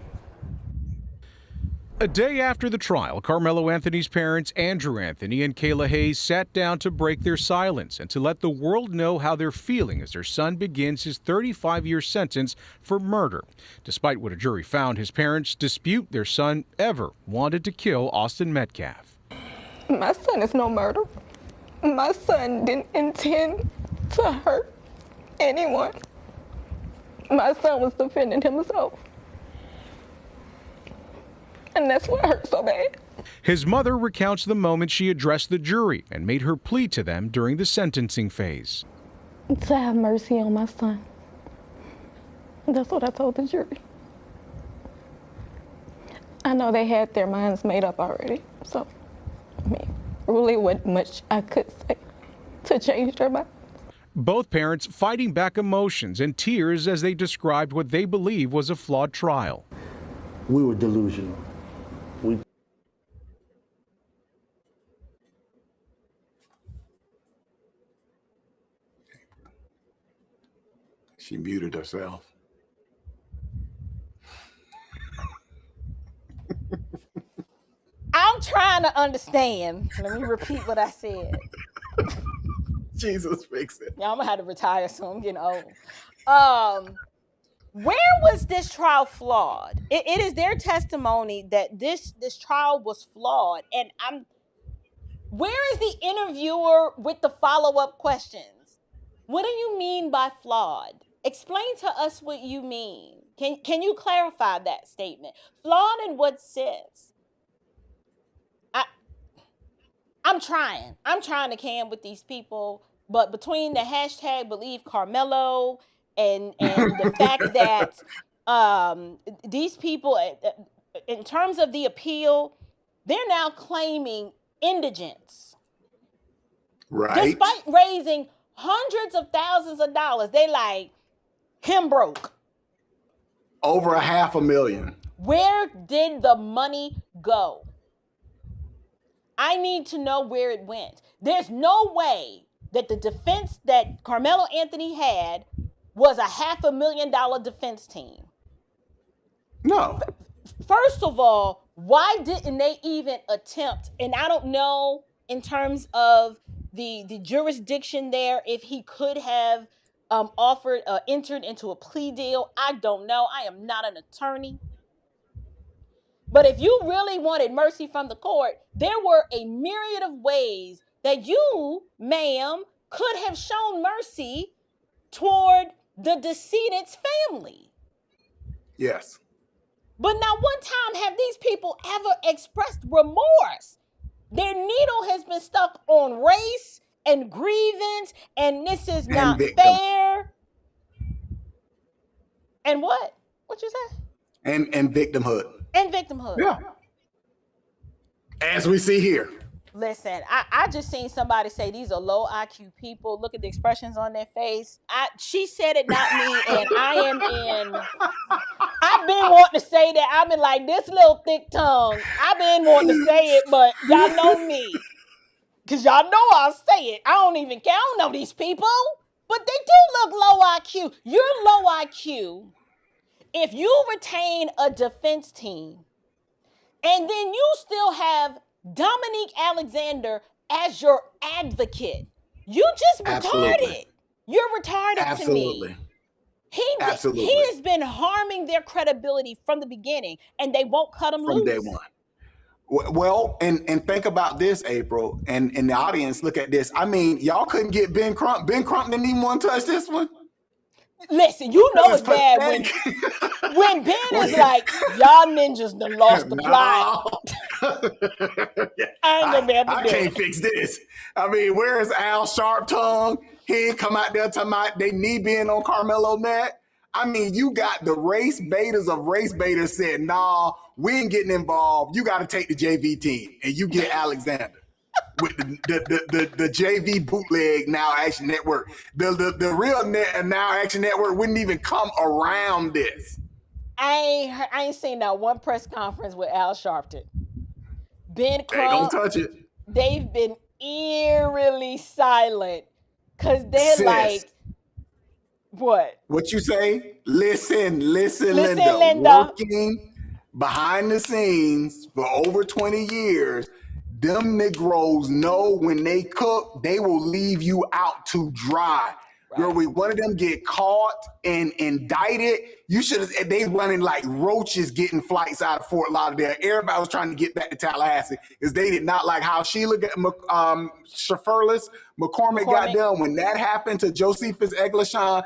A day after the trial, Carmelo Anthony's parents, Andrew Anthony and Kayla Hayes, sat down to break their silence and to let the world know how they're feeling as their son begins his 35-year sentence for murder. Despite what a jury found, his parents dispute their son ever wanted to kill Austin Metcalf. My son is no murder. My son didn't intend to hurt anyone. My son was defending himself. And that's what hurt so bad. His mother recounts the moment she addressed the jury and made her plea to them during the sentencing phase. To have mercy on my son. That's what I told the jury. I know they had their minds made up already, so I mean, really wasn't much I could say to change their mind. Both parents fighting back emotions and tears as they described what they believe was a flawed trial. We were delusional. She muted herself. I'm trying to understand. Let me repeat what I said. Jesus, fix it. Yeah, I'm gonna have to retire soon. I'm getting old. Where was this trial flawed? It is their testimony that this trial was flawed, and where is the interviewer with the follow-up questions? What do you mean by flawed? Explain to us what you mean. Can you clarify that statement? Flawed in what sense? I'm trying to can with these people, but between the hashtag believe Karmelo and the fact that these people, in terms of the appeal, they're now claiming indigence. Right. Despite raising hundreds of thousands of dollars, they like him broke. Over $500,000. Where did the money go? I need to know where it went. There's no way that the defense that Karmelo Anthony had was a $500,000 defense team. No. First of all, why didn't they even attempt? And I don't know in terms of the jurisdiction there, if he could have entered into a plea deal. I don't know. I am not an attorney. But if you really wanted mercy from the court, there were a myriad of ways that you, ma'am, could have shown mercy toward the decedent's family. Yes. But not one time have these people ever expressed remorse. Their needle has been stuck on race and grievance, and this is not fair. And what? What you say? And victimhood. And victimhood. Yeah. As we see here. Listen, I just seen somebody say these are low IQ people. Look at the expressions on their face. She said it, not me, and I've been wanting to say that. I've been like, this little thick tongue. I've been wanting to say it, but y'all know me. Because y'all know I'll say it. I don't even care. I don't know these people. But they do look low IQ. You're low IQ if you retain a defense team and then you still have Dominique Alexander as your advocate. You just retarded. Absolutely. You're retarded Absolutely. to me. Absolutely. He has been harming their credibility from the beginning, and they won't cut him loose. From day one. Well, and think about this, April, and the audience, look at this. I mean, y'all couldn't get Ben Crump. Ben Crump didn't even want to touch this one. Listen, you know it's bad when Ben is like, y'all ninjas done lost the plot. I ain't gonna be able to do can't fix this. I mean, where is Al Sharp Tongue? He ain't come out there talking about they knee being on Karmelo neck. I mean, you got the race baiters of race baiters said, nah, we ain't getting involved. You got to take the JV team, and you get Alexander. With the JV bootleg Now Action Network. The real Now Action Network wouldn't even come around this. I ain't seen that one press conference with Al Sharpton. Ben Crump. Hey, don't touch it. They've been eerily silent because they're like, what? What you say? Listen, Linda. Working behind the scenes for over 20 years. Them Negroes know when they cook, they will leave you out to dry. where one of them get caught and indicted. You should have. They running like roaches getting flights out of Fort Lauderdale. Everybody was trying to get back to Tallahassee because they did not like how Sheila McCormick got done. When that happened to Josephus Eglishon,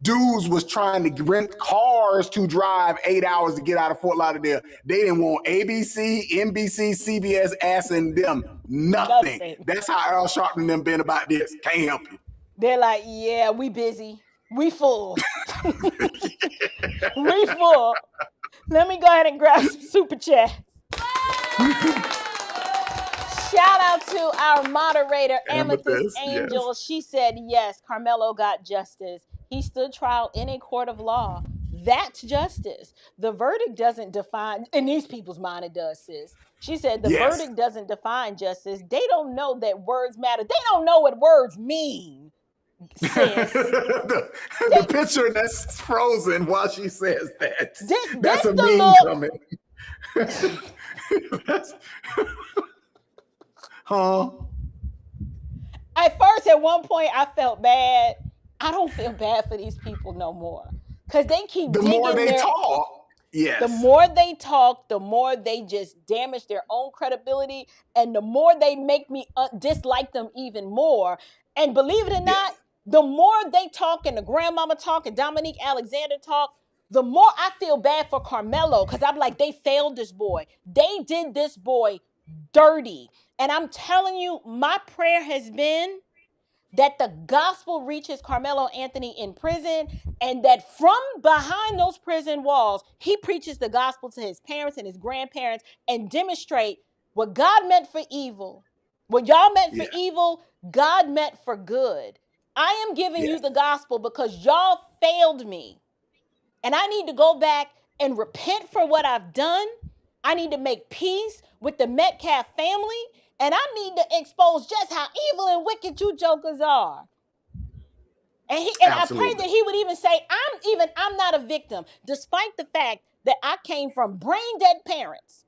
dudes was trying to rent cars to drive 8 hours to get out of Fort Lauderdale. They didn't want ABC, NBC, CBS asking them nothing. That's how Earl Sharpton and them been about this. Can't help you. They're like, yeah, we busy. We full. We full. Let me go ahead and grab some super chats. Shout out to our moderator, Amethyst Angel. Yes. She said, yes, Karmelo got justice. He stood trial in a court of law. That's justice. The verdict doesn't define, in these people's mind it does, sis. She said the verdict doesn't define justice. They don't know that words matter. They don't know what words mean, sis. the picture that's frozen while she says that. That's a meme coming. At first, at one point, I felt bad. I don't feel bad for these people no more. Because they keep digging the more they talk. Yes. The more they talk, the more they just damage their own credibility. And the more they make me dislike them even more. And believe it or not, the more they talk and the grandmama talk and Dominique Alexander talk, the more I feel bad for Karmelo. Because I'm like, they failed this boy. They did this boy dirty. And I'm telling you, my prayer has been that the gospel reaches Karmelo Anthony in prison and that from behind those prison walls, he preaches the gospel to his parents and his grandparents and demonstrate what God meant for evil. What y'all meant for evil, God meant for good. I am giving you the gospel because y'all failed me. And I need to go back and repent for what I've done. I need to make peace with the Metcalf family. And I need to expose just how evil and wicked you jokers are. And I pray that he would even say, I'm not a victim, despite the fact that I came from brain dead parents.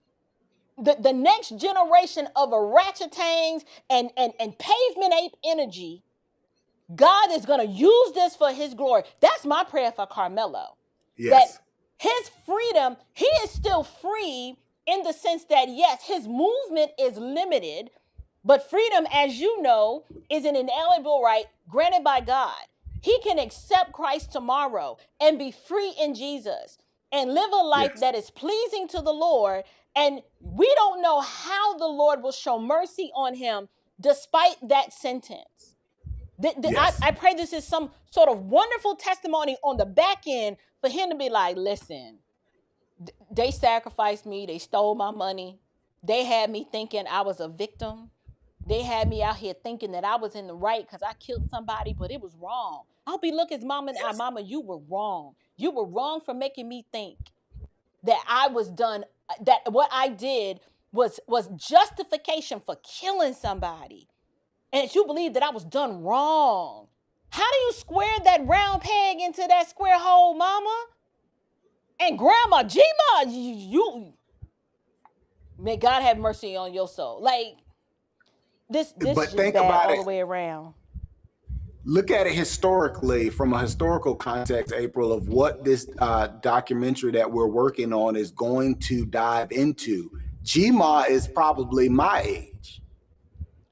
The next generation of orangutans and pavement ape energy, God is going to use this for his glory. That's my prayer for Karmelo. Yes. That his freedom, he is still free in the sense that, yes, his movement is limited, but freedom, as you know, is an inalienable right granted by God. He can accept Christ tomorrow and be free in Jesus and live a life that is pleasing to the Lord. And we don't know how the Lord will show mercy on him despite that sentence. I pray this is some sort of wonderful testimony on the back end for him to be like, listen, they sacrificed me. They stole my money. They had me thinking I was a victim. They had me out here thinking that I was in the right because I killed somebody, but it was wrong. I'll be looking at mama, mama, you were wrong. You were wrong for making me think that I was done, that what I did was justification for killing somebody. And you believe that I was done wrong. How do you square that round peg into that square hole, mama? And grandma, G-Ma, you may God have mercy on your soul. Like, this is just bad all the way around. Look at it historically, from a historical context, April, of what this documentary that we're working on is going to dive into. G-Ma is probably my age.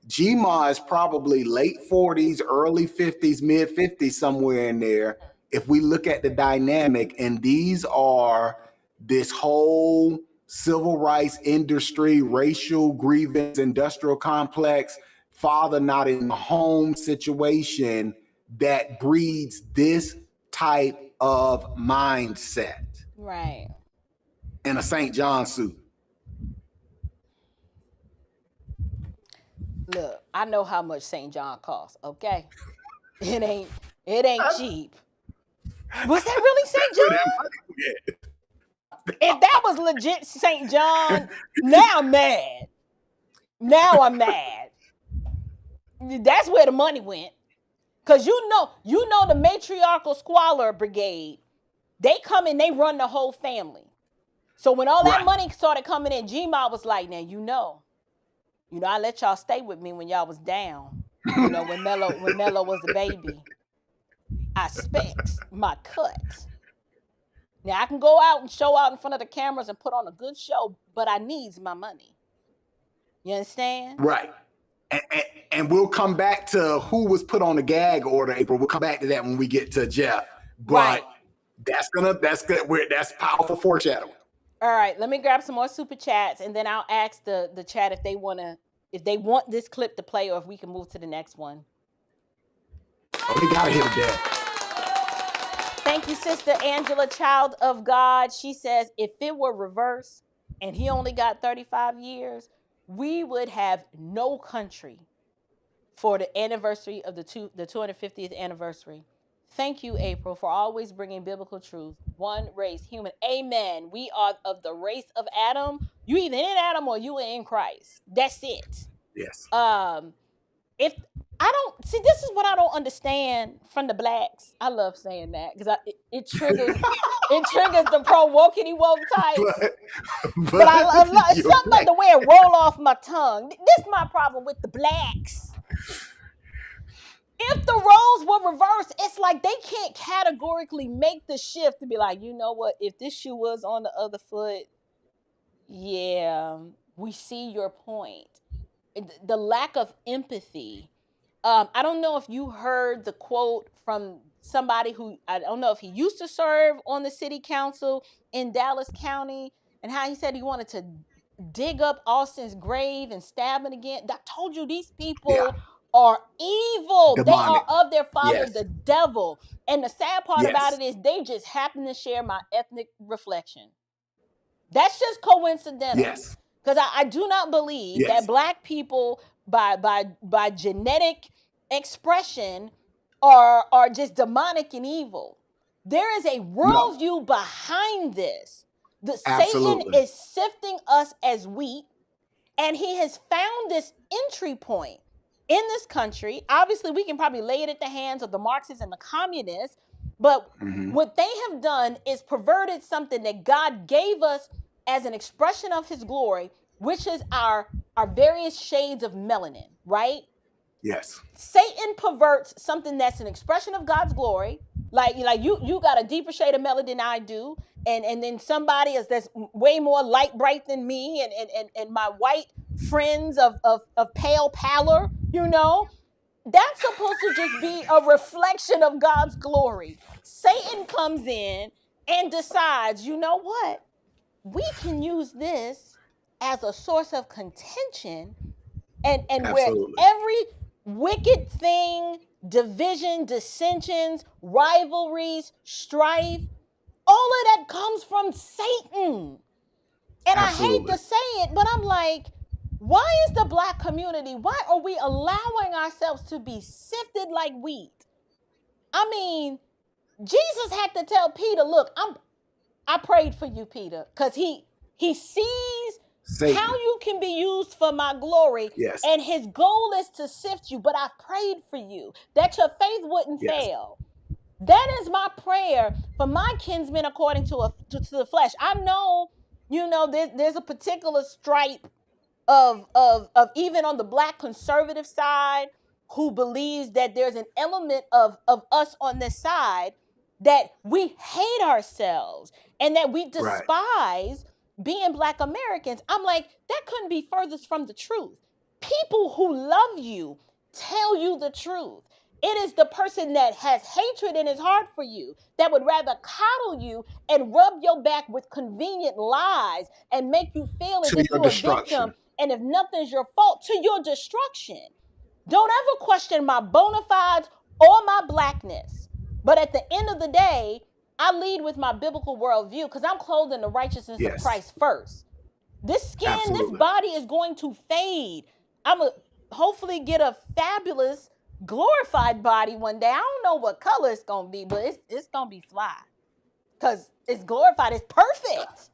G-Ma is probably late 40s, early 50s, mid 50s, somewhere in there. If we look at the dynamic, and these are this whole civil rights industry, racial grievance, industrial complex, father not in the home situation that breeds this type of mindset. Right. In a St. John suit. Look, I know how much St. John costs, okay? It ain't cheap. Was that really St. John? If that was legit St. John, now I'm mad. Now I'm mad. That's where the money went. Because you know the matriarchal squalor brigade, they come in, they run the whole family. So when all that money started coming in, G-Ma was like, now you know, I let y'all stay with me when y'all was down. When Mello was the baby. I specs my cut. Now I can go out and show out in front of the cameras and put on a good show, but I needs my money. You understand? Right. And we'll come back to who was put on the gag order, April. We'll come back to that when we get to Jeff. But that's good. That's powerful foreshadowing. All right, let me grab some more super chats, and then I'll ask the chat if they want this clip to play, or if we can move to the next one. Oh, we gotta hit it there. Thank you, Sister Angela, child of God. She says, if it were reversed and he only got 35 years, we would have no country for the anniversary of the 250th anniversary. Thank you, April, for always bringing biblical truth. One race, human. Amen. We are of the race of Adam. You either in Adam or you are in Christ. That's it. Yes. If I don't see, this is what I don't understand from the blacks. I love saying that because it triggers the pro wokey woke type. But I love something about the way it roll off my tongue. This is my problem with the blacks. If the roles were reversed, it's like they can't categorically make the shift to be like, you know what? If this shoe was on the other foot, yeah, we see your point. The lack of empathy. I don't know if you heard the quote from somebody who, I don't know if he used to serve on the city council in Dallas County, and how he said he wanted to dig up Austin's grave and stab him again. I told you these people are evil. Demonic. They are of their father, the devil. And the sad part about it is they just happen to share my ethnic reflection. That's just coincidental. Yes. Because I do not believe that black people by genetic expression are just demonic and evil. There is a worldview behind this. Satan is sifting us as wheat, and he has found this entry point in this country. Obviously, we can probably lay it at the hands of the Marxists and the communists, but what they have done is perverted something that God gave us as an expression of his glory, which is our various shades of melanin, right? Yes. Satan perverts something that's an expression of God's glory. Like you got a deeper shade of melanin than I do, and then somebody that's way more light bright than me, and my white friends of pale pallor, you know, that's supposed to just be a reflection of God's glory. Satan comes in and decides, you know what? We can use this as a source of contention, and where every wicked thing, division, dissensions, rivalries, strife, all of that comes from Satan. And I hate to say it, but I'm like, why is the black community, why are we allowing ourselves to be sifted like wheat? I mean, Jesus had to tell Peter, look, I prayed for you, Peter, because he sees Satan. How you can be used for my glory. Yes. And his goal is to sift you, but I prayed for you that your faith wouldn't fail. That is my prayer for my kinsmen according to the flesh. I know, you know, there's a particular stripe of even on the black conservative side who believes that there's an element of us on this side that we hate ourselves and that we despise being black Americans. I'm like, that couldn't be furthest from the truth. People who love you tell you the truth. It is the person that has hatred in his heart for you that would rather coddle you and rub your back with convenient lies and make you feel as if you're a victim and if nothing's your fault, to your destruction. Don't ever question my bona fides or my blackness. But at the end of the day, I lead with my biblical worldview because I'm clothed in the righteousness of Christ first. This skin, this body is going to fade. I'm going to hopefully get a fabulous, glorified body one day. I don't know what color it's going to be, but it's going to be fly because it's glorified. It's perfect.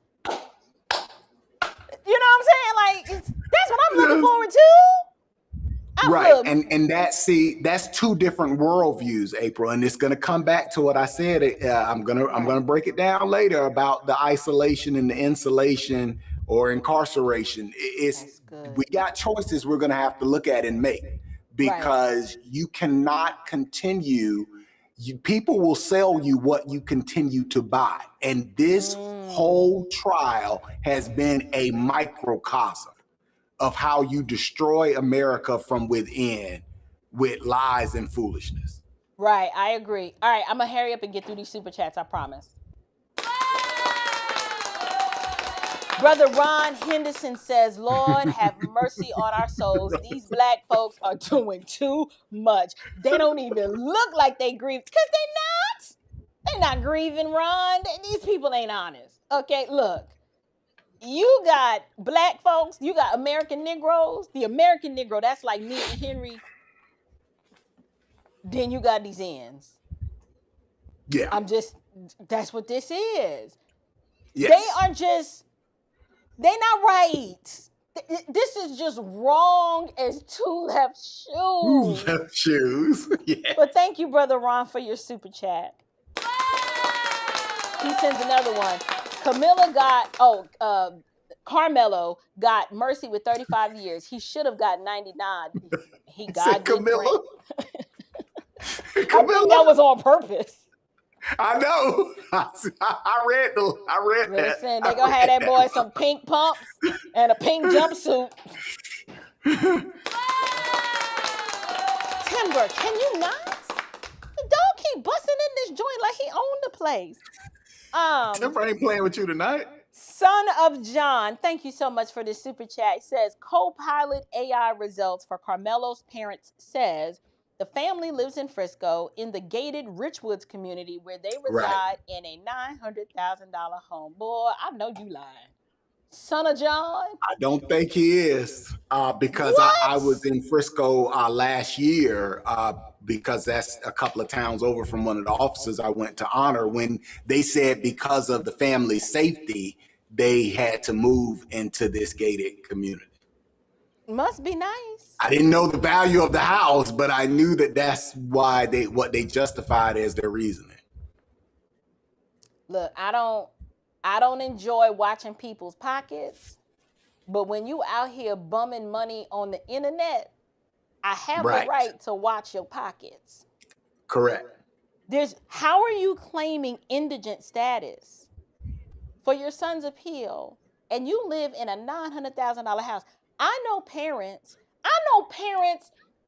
You know what I'm saying? Like, that's what I'm looking forward to. And that's two different worldviews, April, and it's going to come back to what I said. I'm gonna break it down later about the isolation and the insulation or incarceration. We got choices we're going to have to look at and make because you cannot continue people will sell you what you continue to buy. And this whole trial has been a microcosm of how you destroy America from within with lies and foolishness. Right, I agree. All right, I'm gonna hurry up and get through these super chats, I promise. Brother Ron Henderson says, Lord, have mercy on our souls. These black folks are doing too much. They don't even look like they grieve, because they're not grieving, Ron. These people ain't honest. Okay, look. You got black folks, you got American Negroes. The American Negro, that's like me and Henry. Then you got these ends. Yeah. That's what this is. Yes. They're not right. This is just wrong as two left shoes. Two left shoes. Yeah. But thank you, Brother Ron, for your super chat. He sends another one. Karmelo got mercy with 35 years. He should have got 99. He got Karmelo. I think that was on purpose. I know. I read that. Listen, they gonna have that boy some pink pumps and a pink jumpsuit. Timber, can you not? The dog keep busting in this joint like he owned the place. Timber ain't playing with you tonight. Son of John, thank you so much for this super chat. It says, co-pilot AI results for Karmelo's parents says, the family lives in Frisco in the gated Richwoods community where they reside in a $900,000 home. Boy, I know you lying. Son of John? I don't think he is because I was in Frisco last year because that's a couple of towns over from one of the officers I went to honor when they said because of the family safety, they had to move into this gated community. Must be nice. I didn't know the value of the house, but I knew that that's why what they justified as their reasoning. Look, I don't enjoy watching people's pockets, but when you out here bumming money on the internet, I have the right to watch your pockets. Correct. How are you claiming indigent status for your son's appeal and you live in a $900,000 house? I know parents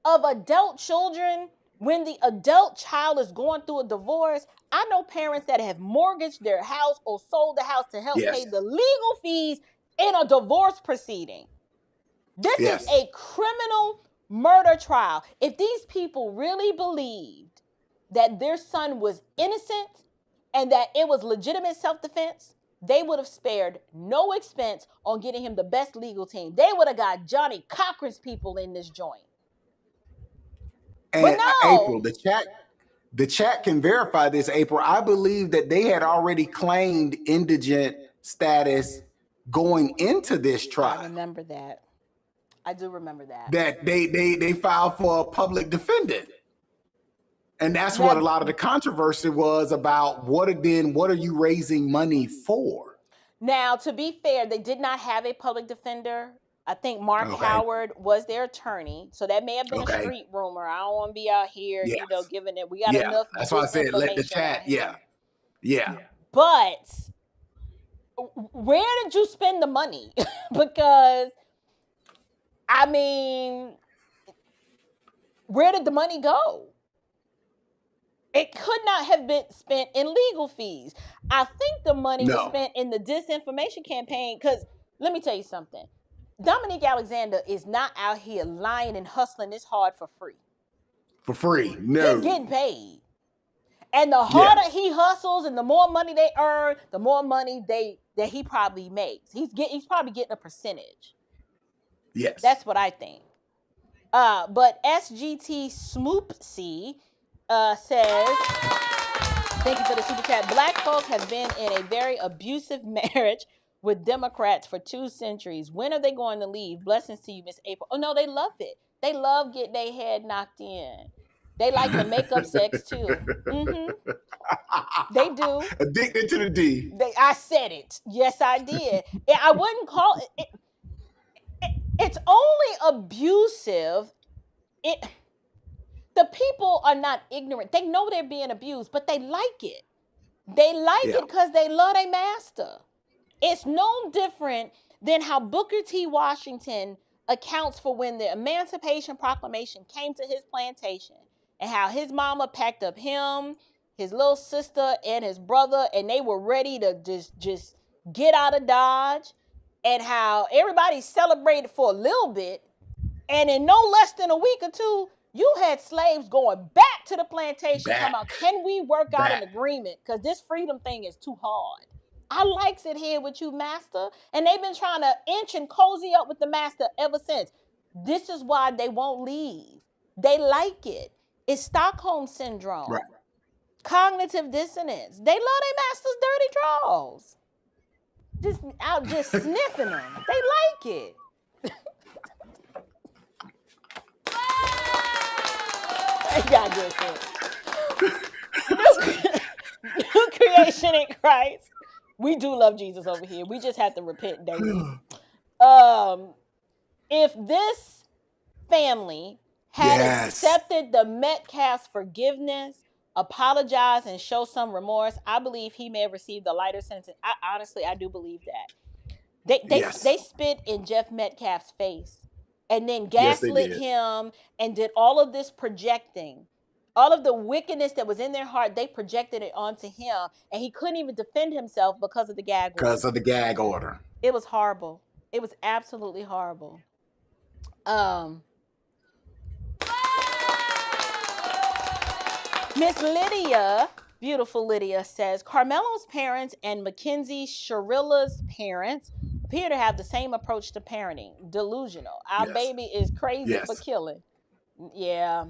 of adult children when the adult child is going through a divorce. I know parents that have mortgaged their house or sold the house to help pay the legal fees in a divorce proceeding. This is a criminal murder trial. If these people really believed that their son was innocent and that it was legitimate self-defense, they would have spared no expense on getting him the best legal team. They would have got Johnny Cochran's people in this joint. And but no. April, the chat can verify this, April. I believe that they had already claimed indigent status going into this trial. I remember that. I do remember that. That they filed for a public defendant. And that's what a lot of the controversy was about. What are you raising money for? Now, to be fair, they did not have a public defender. I think Mark Howard was their attorney. So that may have been a street rumor. I don't want to be out here, giving it. We got enough. That's why I said let the chat. Yeah. But where did you spend the money? Because, I mean, where did the money go? It could not have been spent in legal fees. I think the money was spent in the disinformation campaign because let me tell you something. Dominique Alexander is not out here lying and hustling this hard for free. For free, no. He's getting paid. And the harder he hustles and the more money they earn, the more money that he probably makes. He's probably getting a percentage. Yes. That's what I think. But SGT Smoopsy says, thank you for the super chat. Black folk have been in a very abusive marriage with Democrats for 2 centuries. When are they going to leave? Blessings to you, Miss April. Oh, no, they love it. They love getting their head knocked in. They like the makeup sex, too. They do. Addicted to the D. I said it. Yes, I did. I wouldn't call it. It's only abusive. the people are not ignorant. They know they're being abused, but they like it. They like it because they love their master. It's no different than how Booker T. Washington accounts for when the Emancipation Proclamation came to his plantation and how his mama packed up him, his little sister, and his brother, and they were ready to just get out of Dodge, and how everybody celebrated for a little bit, and in no less than a week or two, you had slaves going back to the plantation talking about, can we work out an agreement? Because this freedom thing is too hard. I likes it here with you, master. And they've been trying to inch and cozy up with the master ever since. This is why they won't leave. They like it. It's Stockholm Syndrome. Right. Cognitive dissonance. They love their master's dirty draws. Out just sniffing them. They like it. New creation in Christ. We do love Jesus over here. We just have to repent daily. If this family had accepted the Metcalf's forgiveness, apologize, and show some remorse, I believe he may have received a lighter sentence. I do believe that. They spit in Jeff Metcalf's face and then gaslit him and did all of this projecting. All of the wickedness that was in their heart, they projected it onto him, and he couldn't even defend himself because of the gag order. Because of the gag order. It was horrible. It was absolutely horrible. Miss Lydia, beautiful Lydia, says, Karmelo's parents and Mackenzie Sharilla's parents appear to have the same approach to parenting. Delusional. Our baby is crazy for killing. Yeah.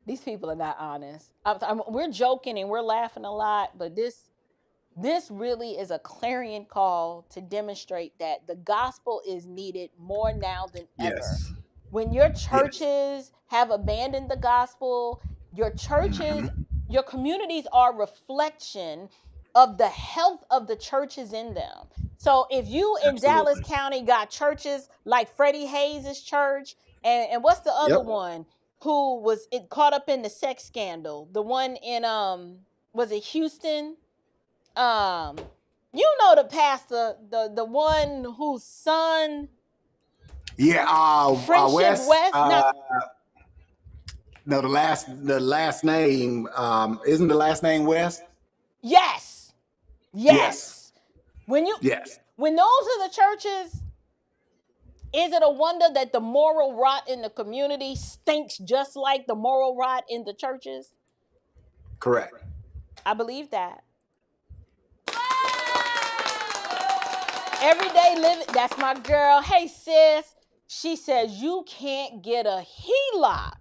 These people are not honest. We're joking and we're laughing a lot, but this really is a clarion call to demonstrate that the gospel is needed more now than ever. When your churches have abandoned the gospel, your churches, your communities are a reflection of the health of the churches in them. So if you in Dallas County got churches like Freddie Hayes' church, and what's the other one who was caught up in the sex scandal? The one in was it Houston? You know the pastor, the one whose son. Friendship West. No, the last name isn't the last name West. Yes. When those are the churches. Is it a wonder that the moral rot in the community stinks just like the moral rot in the churches? Correct. I believe that. Everyday living, that's my girl. Hey, sis. She says you can't get a HELOC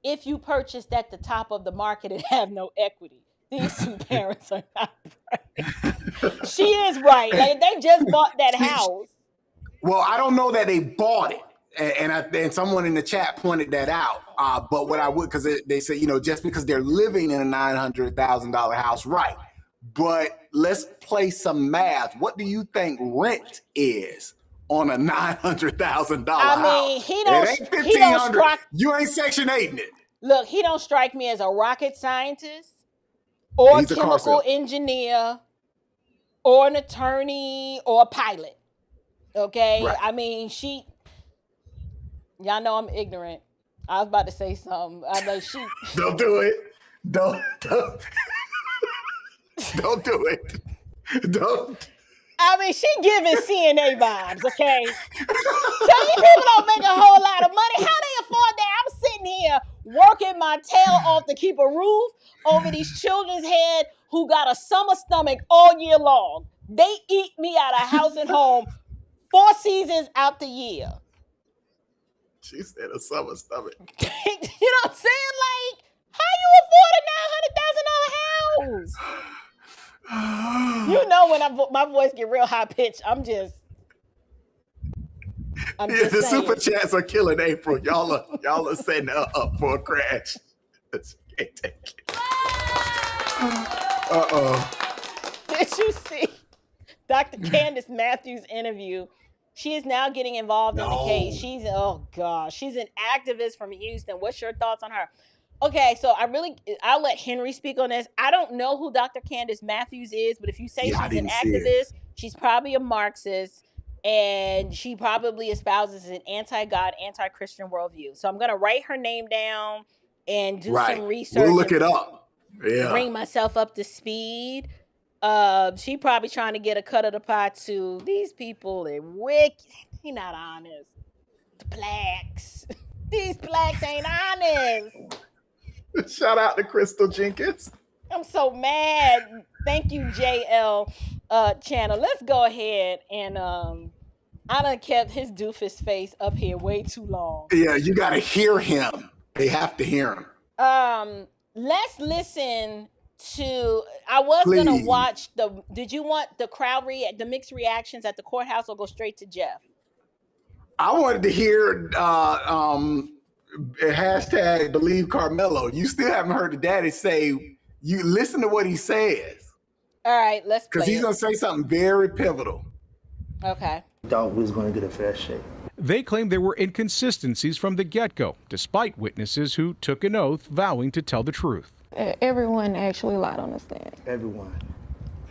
if you purchased at the top of the market and have no equity. These two parents are not right. She is right. Like, they just bought that house. Well, I don't know that they bought it, and someone in the chat pointed that out. But what I would, because they say, just because they're living in a $900,000 house, right? But let's play some math. What do you think rent is on a $900,000 house? I mean, he don't strike. You ain't Section 8 in it. Look, he don't strike me as a rocket scientist or a chemical engineer or an attorney or a pilot. Okay, right. I mean, y'all know I'm ignorant. I was about to say something. I know she. Don't do it. Don't do it. Don't. I mean, she giving CNA vibes, okay? So these people don't make a whole lot of money. How they afford that? I'm sitting here working my tail off to keep a roof over these children's head who got a summer stomach all year long. They eat me out of house and home 4 seasons out the year. She said a summer stomach. You know what I'm saying? Like, how you afford a $900,000 house? You know when my voice get real high pitched, I'm just the saying. Super chats are killing April. Y'all are setting her up for a crash. Can't take it. Did you see Dr. Candace Matthews' interview? She is now getting involved in the case. No. She's she's an activist from Houston. What's your thoughts on her? Okay, so I'll let Henry speak on this. I don't know who Dr. Candace Matthews is, but if you say Yeah, I she's an didn't see it. activist, she's probably a Marxist, and she probably espouses an anti-God, anti-Christian worldview. So I'm gonna write her name down and do some research. We'll look it up. Yeah. Bring myself up to speed. She probably trying to get a cut of the pie too. These people are wicked. He not honest. The blacks. These blacks ain't honest. Shout out to Crystal Jenkins. I'm so mad. Thank you, JL channel. Let's go ahead and I done kept his doofus face up here way too long. Yeah, you gotta hear him. They have to hear him. Let's listen to. I was gonna watch the. Did you want the crowd the mixed reactions at the courthouse, or go straight to Jeff? I wanted to hear hashtag believe Karmelo. You still haven't heard the daddy say. You listen to what he says. All right, let's play. Because he's gonna say something very pivotal. Okay. Thought we was gonna get a fair shake. They claim there were inconsistencies from the get-go, despite witnesses who took an oath vowing to tell the truth. Everyone actually lied on the stand. Everyone.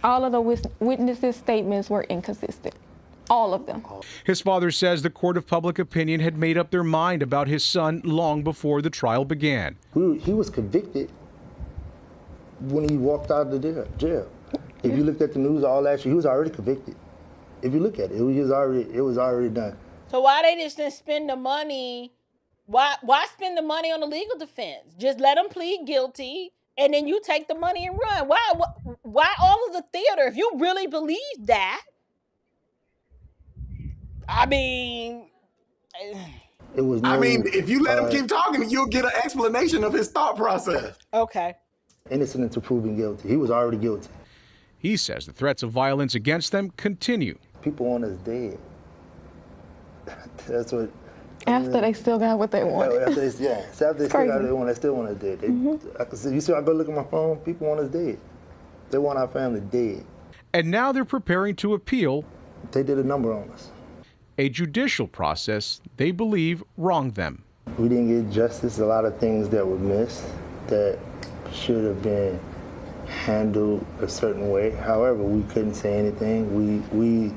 All of the witnesses' statements were inconsistent. All of them. His father says the court of public opinion had made up their mind about his son long before the trial began. He was convicted when he walked out of the jail. If you looked at the news all last year, he was already convicted. If you look at it, it was already done. So why they just didn't spend the money? Why spend the money on the legal defense? Just let them plead guilty, and then you take the money and run. Why all of the theater? If you really believe that, I mean, it was. I mean, if you let him keep talking, you'll get an explanation of his thought process. Okay. Innocent until proven guilty. He was already guilty. He says the threats of violence against them continue. People want us dead. That's what. After they still got what they wanted. After they still got what they want, they still want us dead. I can see. You see, I go look at my phone. People want us dead. They want our family dead. And now they're preparing to appeal. They did a number on us. A judicial process they believe wronged them. We didn't get justice. A lot of things that were missed that should have been handled a certain way. However, we couldn't say anything. We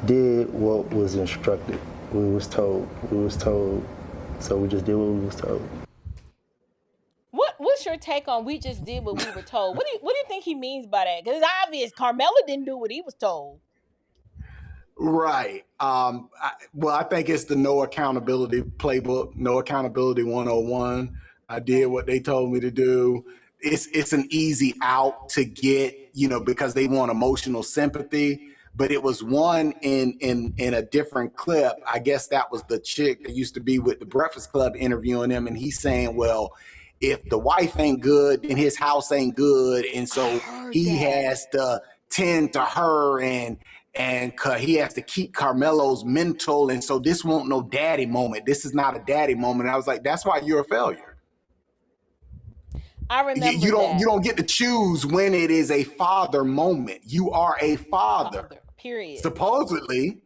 did what was instructed. We was told, so we just did what we was told. What's your take on we just did what we were told? What do you think he means by that? Because it's obvious Karmelo didn't do what he was told. Right. I think it's the no accountability playbook, no accountability 101. I did what they told me to do. It's an easy out to get, because they want emotional sympathy. But it was one in a different clip. I guess that was the chick that used to be with the Breakfast Club interviewing him, and he's saying, well, if the wife ain't good, then his house ain't good, and so he has to tend to her, and he has to keep Karmelo's mental, and so this won't no daddy moment. This is not a daddy moment. And I was like, that's why you're a failure. I remember you don't get to choose when it is a father moment. You are a father. Period. Supposedly,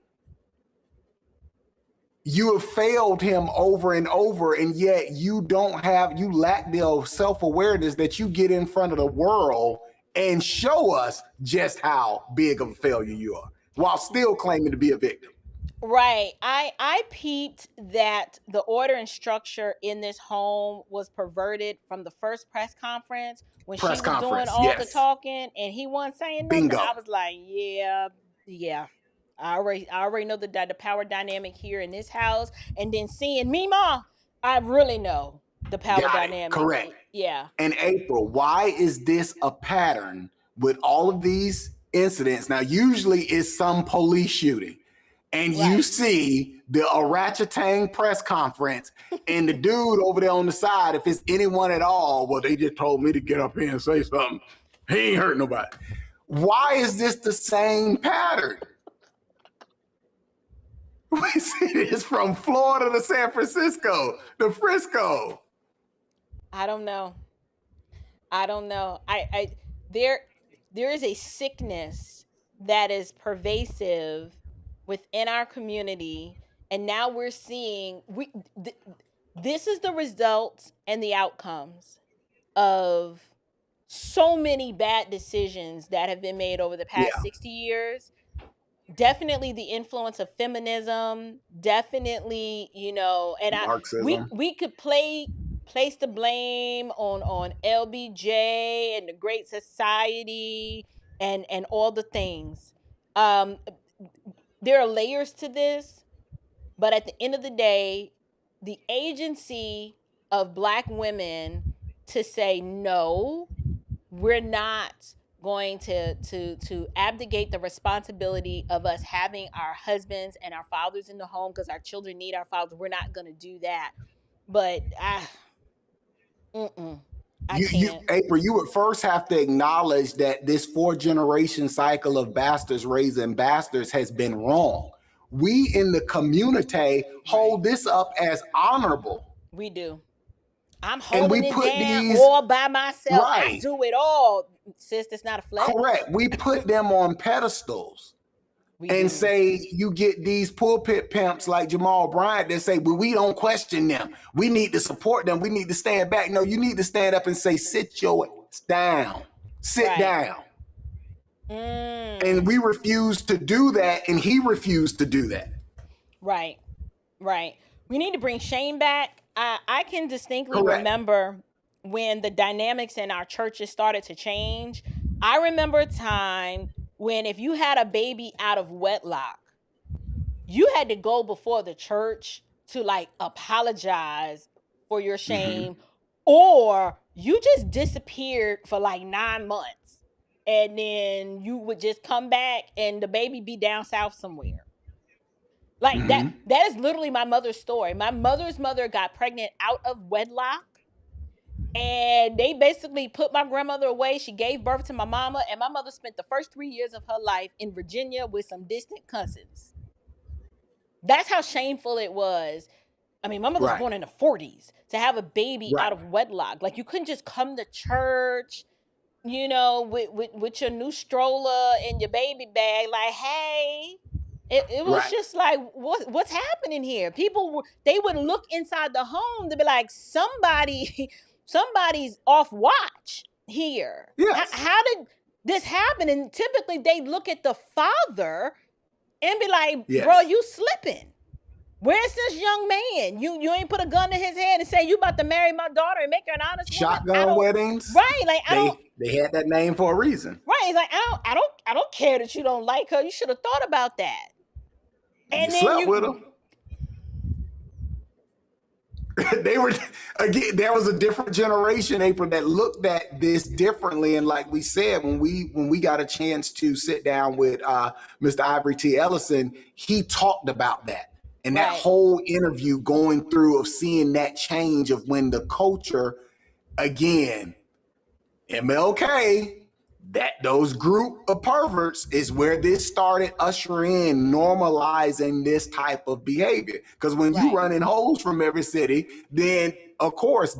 you have failed him over and over, and yet you lack the self-awareness that you get in front of the world and show us just how big of a failure you are, while still claiming to be a victim. Right. I peeped that the order and structure in this home was perverted from the first press conference when she was doing all the talking and he wasn't saying nothing. Bingo. I was like, yeah. I already know the power dynamic here in this house. And then seeing Mima, I really know the power dynamic. Correct. Yeah. And April, why is this a pattern with all of these incidents? Now, usually it's some police shooting. And you see the orangutan press conference and the dude over there on the side, if it's anyone at all, well, they just told me to get up here and say something. He ain't hurt nobody. Why is this the same pattern? We see this from Florida to San Francisco to Frisco. I don't know. There is a sickness that is pervasive within our community, and now we're seeing this is the results and the outcomes of so many bad decisions that have been made over the past 60 years. Definitely the influence of feminism, definitely, and we could place the blame on LBJ and the Great Society and all the things. There are layers to this, but at the end of the day, the agency of Black women to say no, we're not going to abdicate the responsibility of us having our husbands and our fathers in the home because our children need our fathers. We're not going to do that. But I can't. April, you would first have to acknowledge that this 4-generation cycle of bastards raising bastards has been wrong. We in the community hold this up as honorable. We do. I'm holding it down all by myself. Right. I do it all. Sis, it's not a flex. Correct. We put them on pedestals and say you get these pulpit pimps like Jamal Bryant that say, but we don't question them. We need to support them. We need to stand back. No, you need to stand up and say, sit your ass down. Sit down. And we refuse to do that, and he refused to do that. Right. We need to bring shame back. I can distinctly remember when the dynamics in our churches started to change. I remember a time when if you had a baby out of wedlock, you had to go before the church to apologize for your shame, or you just disappeared for 9 months, and then you would just come back and the baby be down south somewhere. That is literally my mother's story. My mother's mother got pregnant out of wedlock, and they basically put my grandmother away. She gave birth to my mama, and my mother spent the first 3 years of her life in Virginia with some distant cousins. That's how shameful it was. I mean, my mother was born in the 40s. To have a baby out of wedlock, you couldn't just come to church, with your new stroller and your baby bag, hey. It was just what's happening here? People, they would look inside the home to be like, somebody's off watch here. Yes. How did this happen? And typically they look at the father and be like, bro, you slipping. Where's this young man? You ain't put a gun to his head and say, you about to marry my daughter and make her an honest shotgun weddings. Right. They had that name for a reason. Right. It's I don't care that you don't like her. You should have thought about that. And you slept with them. They were, again, there was a different generation, April, that looked at this differently. And like we said, when we got a chance to sit down with Mr. Ivory T. Ellison, he talked about that. And that whole interview going through of seeing that change of when the culture, again, MLK, that those group of perverts is where this started ushering in normalizing this type of behavior. Because when you run in holes from every city, then of course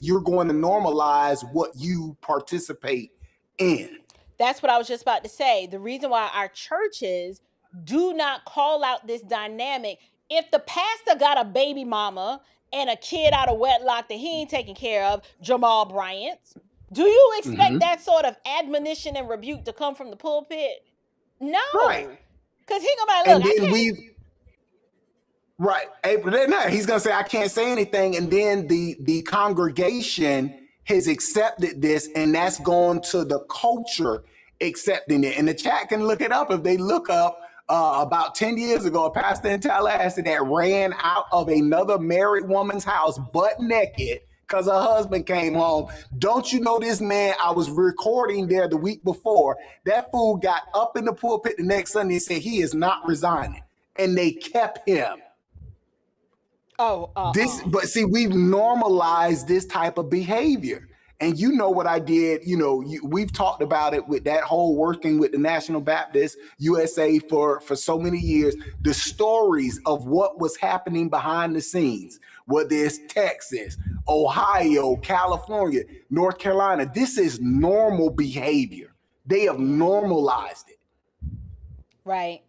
you're going to normalize what you participate in. That's what I was just about to say. The reason why our churches do not call out this dynamic, if the pastor got a baby mama and a kid out of wedlock that he ain't taking care of, Jamal Bryant, do you expect that sort of admonition and rebuke to come from the pulpit? No. Right. Because he gonna be like, look, April, he's gonna say, I can't say anything. And then the congregation has accepted this, and that's gone to the culture accepting it. And the chat can look it up if they look up about 10 years ago, a pastor in Tallahassee that ran out of another married woman's house butt naked because her husband came home. Don't you know this man? I was recording there the week before. That fool got up in the pulpit the next Sunday and said he is not resigning. And they kept him. But see, we've normalized this type of behavior. And you know what I did, we've talked about it with that whole working with the National Baptist USA for so many years, the stories of what was happening behind the scenes, whether it's Texas, Ohio, California, North Carolina. This is normal behavior. They have normalized it. Right.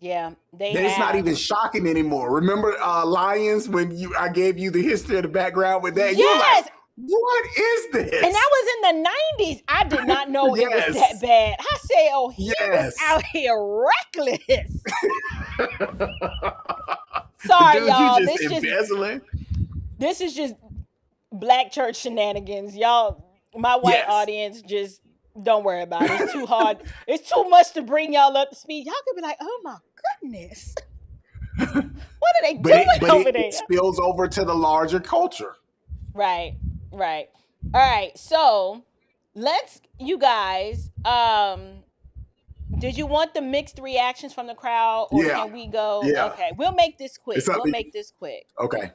Yeah, It's not even shocking anymore. Remember Lions when I gave you the history of the background with that? Yes. You're like, what is this? And that was in the 90s. I did not know it was that bad. I said, oh, he was out here reckless. Sorry, dude, y'all. This is just black church shenanigans. Y'all, my white audience, just don't worry about it. It's too hard. It's too much to bring y'all up to speed. Y'all could be like, oh my goodness. What are they doing over there? It spills over to the larger culture. Right. All right. So you guys, did you want the mixed reactions from the crowd, or can we go? Yeah. Okay, we'll make this quick. Okay.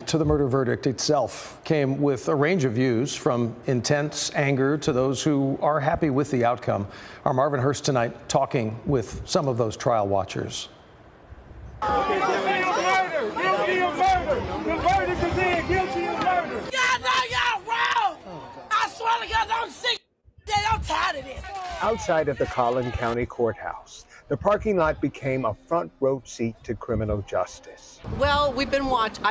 To the murder verdict itself came with a range of views, from intense anger to those who are happy with the outcome. Our Marvin Hurst tonight talking with some of those trial watchers. Guilty of murder. The verdict is in. Guilty of murder. Y'all know y'all wrong. I swear to God, I'm sick. I'm tired of this. Outside of the Collin County Courthouse, the parking lot became a front row seat to criminal justice. Well, I've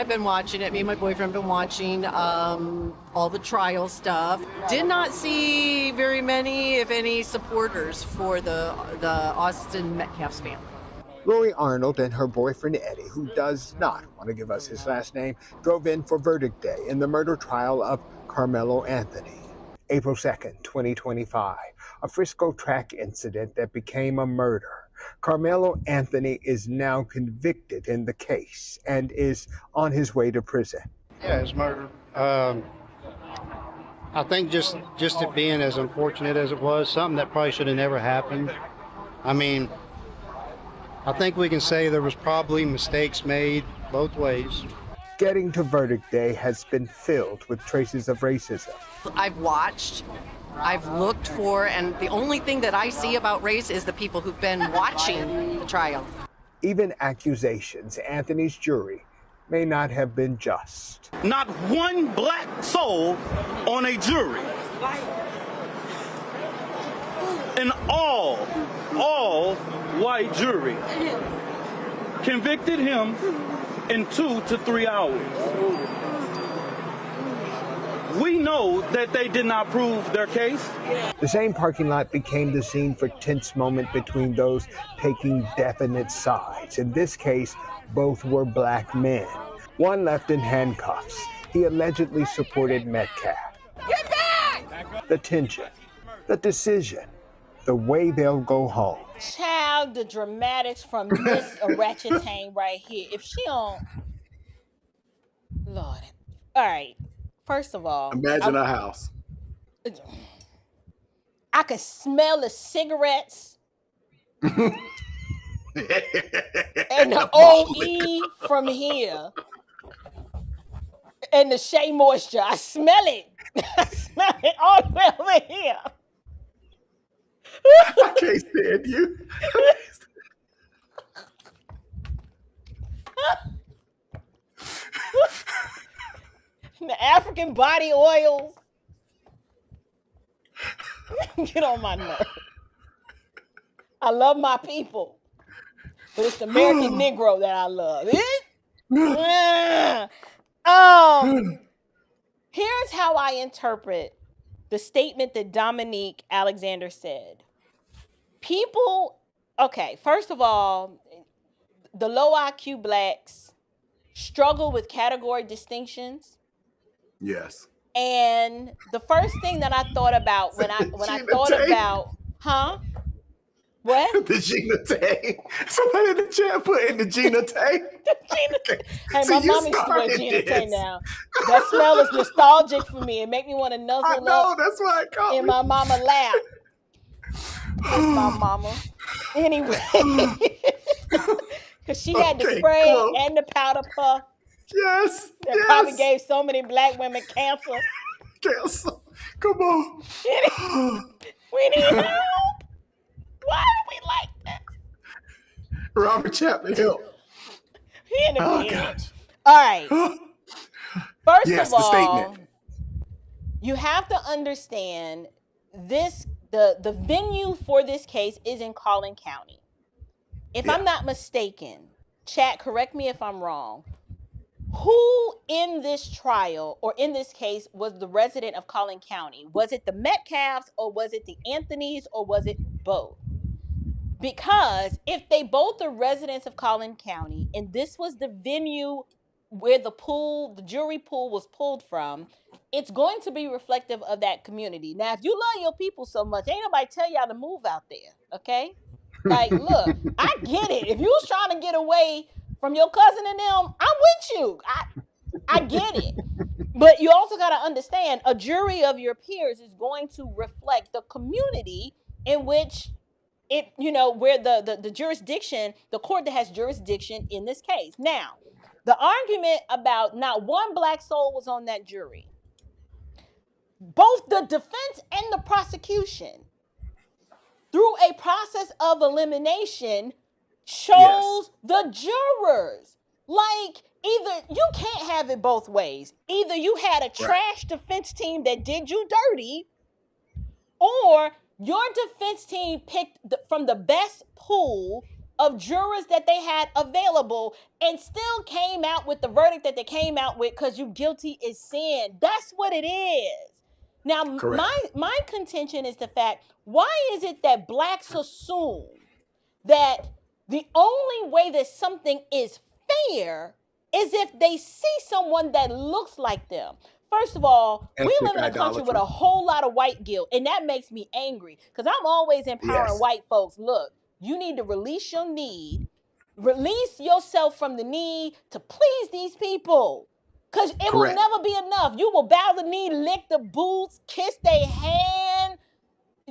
been watching it. Me and my boyfriend have been watching all the trial stuff. Did not see very many, if any, supporters for the Austin Metcalf's family. Lori Arnold and her boyfriend Eddie, who does not want to give us his last name, drove in for verdict day in the murder trial of Karmelo Anthony. April 2nd, 2025, a Frisco track incident that became a murder. Karmelo Anthony is now convicted in the case and is on his way to prison. Yeah, it's murder. I think just it being as unfortunate as it was, something that probably should have never happened. I mean, I think we can say there was probably mistakes made both ways. Getting to verdict day has been filled with traces of racism. I've watched, I've looked for, and the only thing that I see about race is the people who've been watching the trial. Even accusations Anthony's jury may not have been just. Not one black soul on a jury. An all white jury convicted him in 2 to 3 hours. We know that they did not prove their case. The same parking lot became the scene for tense moment between those taking definite sides. In this case, both were black men. One left in handcuffs. He allegedly supported Metcalf. Get back! The tension, the decision, the way they'll go home. Child, the dramatics from Miss Oratchitane right here. If she don't, Lord. All right. First of all, imagine a house. I could smell the cigarettes and the OE from here and the Shea Moisture. I smell it. I smell it all the way over here. I can't stand you. The African body oils. Get on my nerve. I love my people, but it's the American Negro that I love. Here's how I interpret the statement that Dominique Alexander said. People, okay, first of all, the low IQ blacks struggle with category distinctions. Yes. And the first thing that I thought about when I thought about, what? The Gina Tay. Somebody in the chat put in the Gina Tay. Hey, my mom used to wear Gina Tay now. That smell is nostalgic for me. It make me want to nuzzle I know, up that's why I call in my mama lap. That's my mama. Anyway, because she had the spray and the powder puff. Yes. That probably gave so many black women cancer. Cancer. Come on. We need help. Why are we like that? Robert Chapman, help. He in the bed. God. All right. First yes, of all, the statement. You have to understand this. the venue for this case is in Collin County. If I'm not mistaken, chat, correct me if I'm wrong, who in this trial or in this case was the resident of Collin County? Was it the Metcalfs or was it the Anthonys or was it both? Because if they both are residents of Collin County and this was the venue where the jury pool was pulled from, it's going to be reflective of that community. Now, if you love your people so much, ain't nobody tell y'all to move out there, okay? Like, look, I get it. If you was trying to get away from your cousin and them, I'm with you. I get it. But you also got to understand, a jury of your peers is going to reflect the community in which it, where the jurisdiction, the court that has jurisdiction in this case. Now, the argument about not one black soul was on that jury. Both the defense and the prosecution, through a process of elimination, chose the jurors. Like, either you can't have it both ways. Either you had a trash defense team that did you dirty, or your defense team picked from the best pool of jurors that they had available and still came out with the verdict that they came out with because you guilty is sin. That's what it is. Now, my contention is the fact, why is it that blacks assume that the only way that something is fair is if they see someone that looks like them? First of all, we live in a country with a whole lot of white guilt, and that makes me angry because I'm always empowering white folks. Look, you need to release your need, release yourself from the need to please these people, because it will never be enough. You will bow the knee, lick the boots, kiss their hand,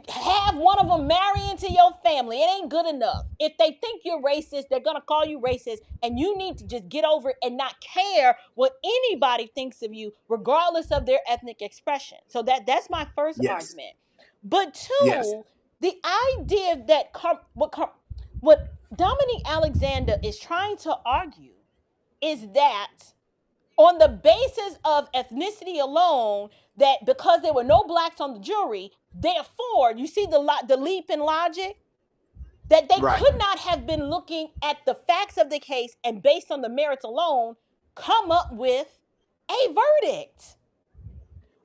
have one of them marry into your family. It ain't good enough. If they think you're racist, they're going to call you racist, and you need to just get over it and not care what anybody thinks of you, regardless of their ethnic expression. So that's my first argument. But two, the idea that what Dominique Alexander is trying to argue is that on the basis of ethnicity alone, that because there were no blacks on the jury, therefore, you see the leap in logic, that they could not have been looking at the facts of the case and based on the merits alone, come up with a verdict.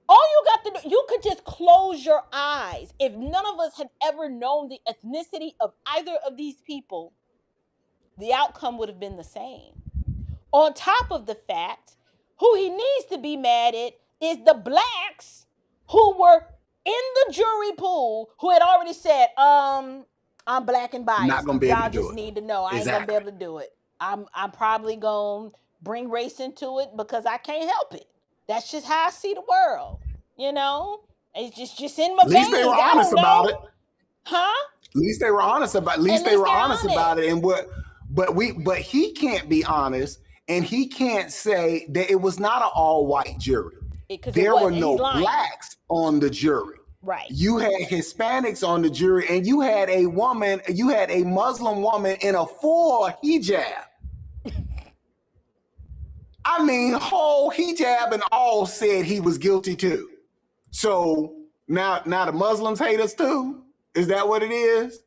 All you got to do, you could just close your eyes. If none of us had ever known the ethnicity of either of these people, the outcome would have been the same. On top of the fact, who he needs to be mad at is the blacks who were in the jury pool who had already said, I'm black and biased. Not gonna be able to do Y'all just need to know I ain't gonna be able to do it. I'm probably gonna bring race into it because I can't help it. That's just how I see the world. It's just in my veins. At least they were honest about it. Huh? At least they were honest about it. And but he can't be honest, and he can't say that it was not an all-white jury. There were no blacks on the jury. Right. You had Hispanics on the jury, and you had a Muslim woman in a full hijab. I mean, whole hijab and all said he was guilty too. So now the Muslims hate us too? Is that what it is?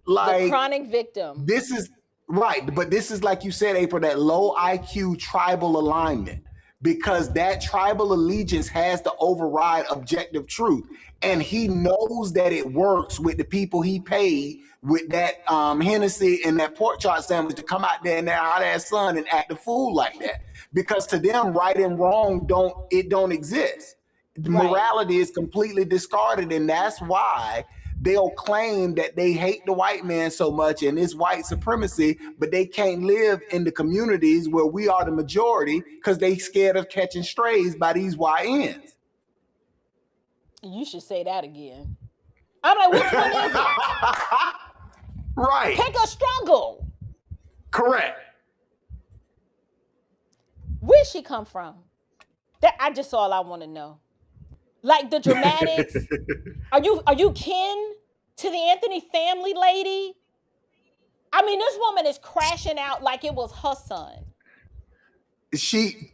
Like, the chronic victim. This is right, but this is, like you said, April, that low IQ tribal alignment, because that tribal allegiance has to override objective truth. And he knows that it works with the people he paid with that Hennessy and that pork chop sandwich to come out there in their hot-ass sun and act a fool like that. Because to them, right and wrong don't exist. Morality is completely discarded, and that's why they'll claim that they hate the white man so much and it's white supremacy, but they can't live in the communities where we are the majority because they scared of catching strays by these YNs. You should say that again. I'm like, which one is it? Right. Pick a struggle. Correct. Where'd she come from? I just all I want to know. Like the dramatics. Are you kin to the Anthony family lady? I mean, this woman is crashing out like it was her son.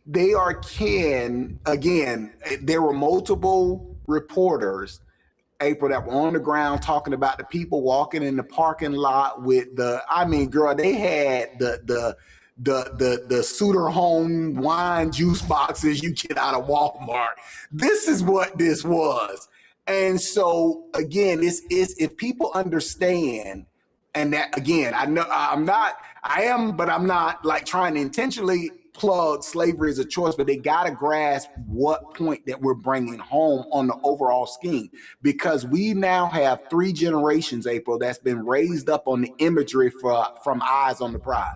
They are kin. Again, there were multiple reporters April, that were on the ground talking about the people walking in the parking lot with the, I mean, girl, they had the Sutter Home wine juice boxes you get out of Walmart. This is what this was. And so again, this is, if people understand, and that again, I know I am, but I'm not like trying to intentionally plug slavery as a choice, but they got to grasp what point that we're bringing home on the overall scheme, because we now have 3 generations, April, that's been raised up on the imagery from Eyes on the Prize.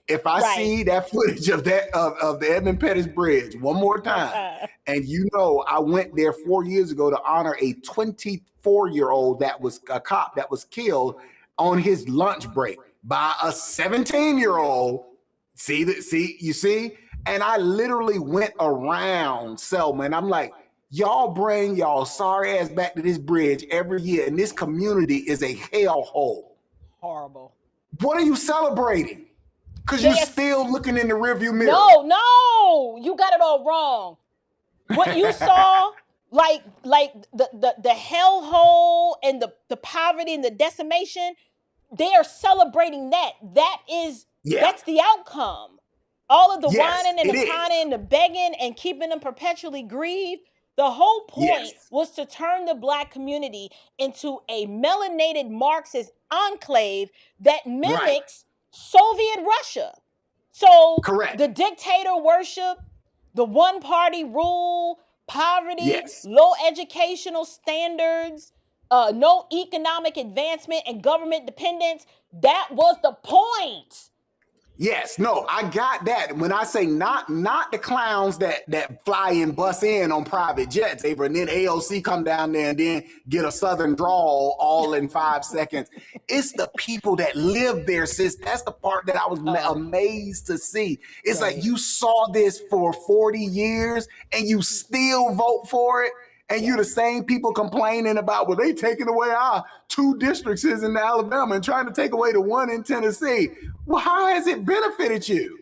If I see that footage of that of the Edmund Pettus Bridge one more time, and you know I went there 4 years ago to honor a 24-year-old that was a cop that was killed on his lunch break by a 17-year-old. You see? And I literally went around Selma, and I'm like, y'all bring y'all sorry ass back to this bridge every year, and this community is a hellhole. Horrible. What are you celebrating? Because you're still looking in the rearview mirror. No, you got it all wrong. What you saw, like the hellhole and the poverty and the decimation, they are celebrating that. That's the outcome. All of the whining and the crying and the begging and keeping them perpetually grieved. The whole point was to turn the Black community into a melanated Marxist enclave that mimics Soviet Russia. So the dictator worship, the one party rule, poverty, low educational standards, no economic advancement and government dependence. That was the point. Yes, no, I got that. When I say not the clowns that fly and bus in on private jets, April, and then AOC come down there and then get a Southern drawl all in 5 seconds. It's the people that live there, sis. That's the part that I was amazed to see. It's like you saw this for 40 years and you still vote for it. And you're the same people complaining about, well, they taking away our 2 districts in Alabama and trying to take away the 1 in Tennessee. Well, how has it benefited you?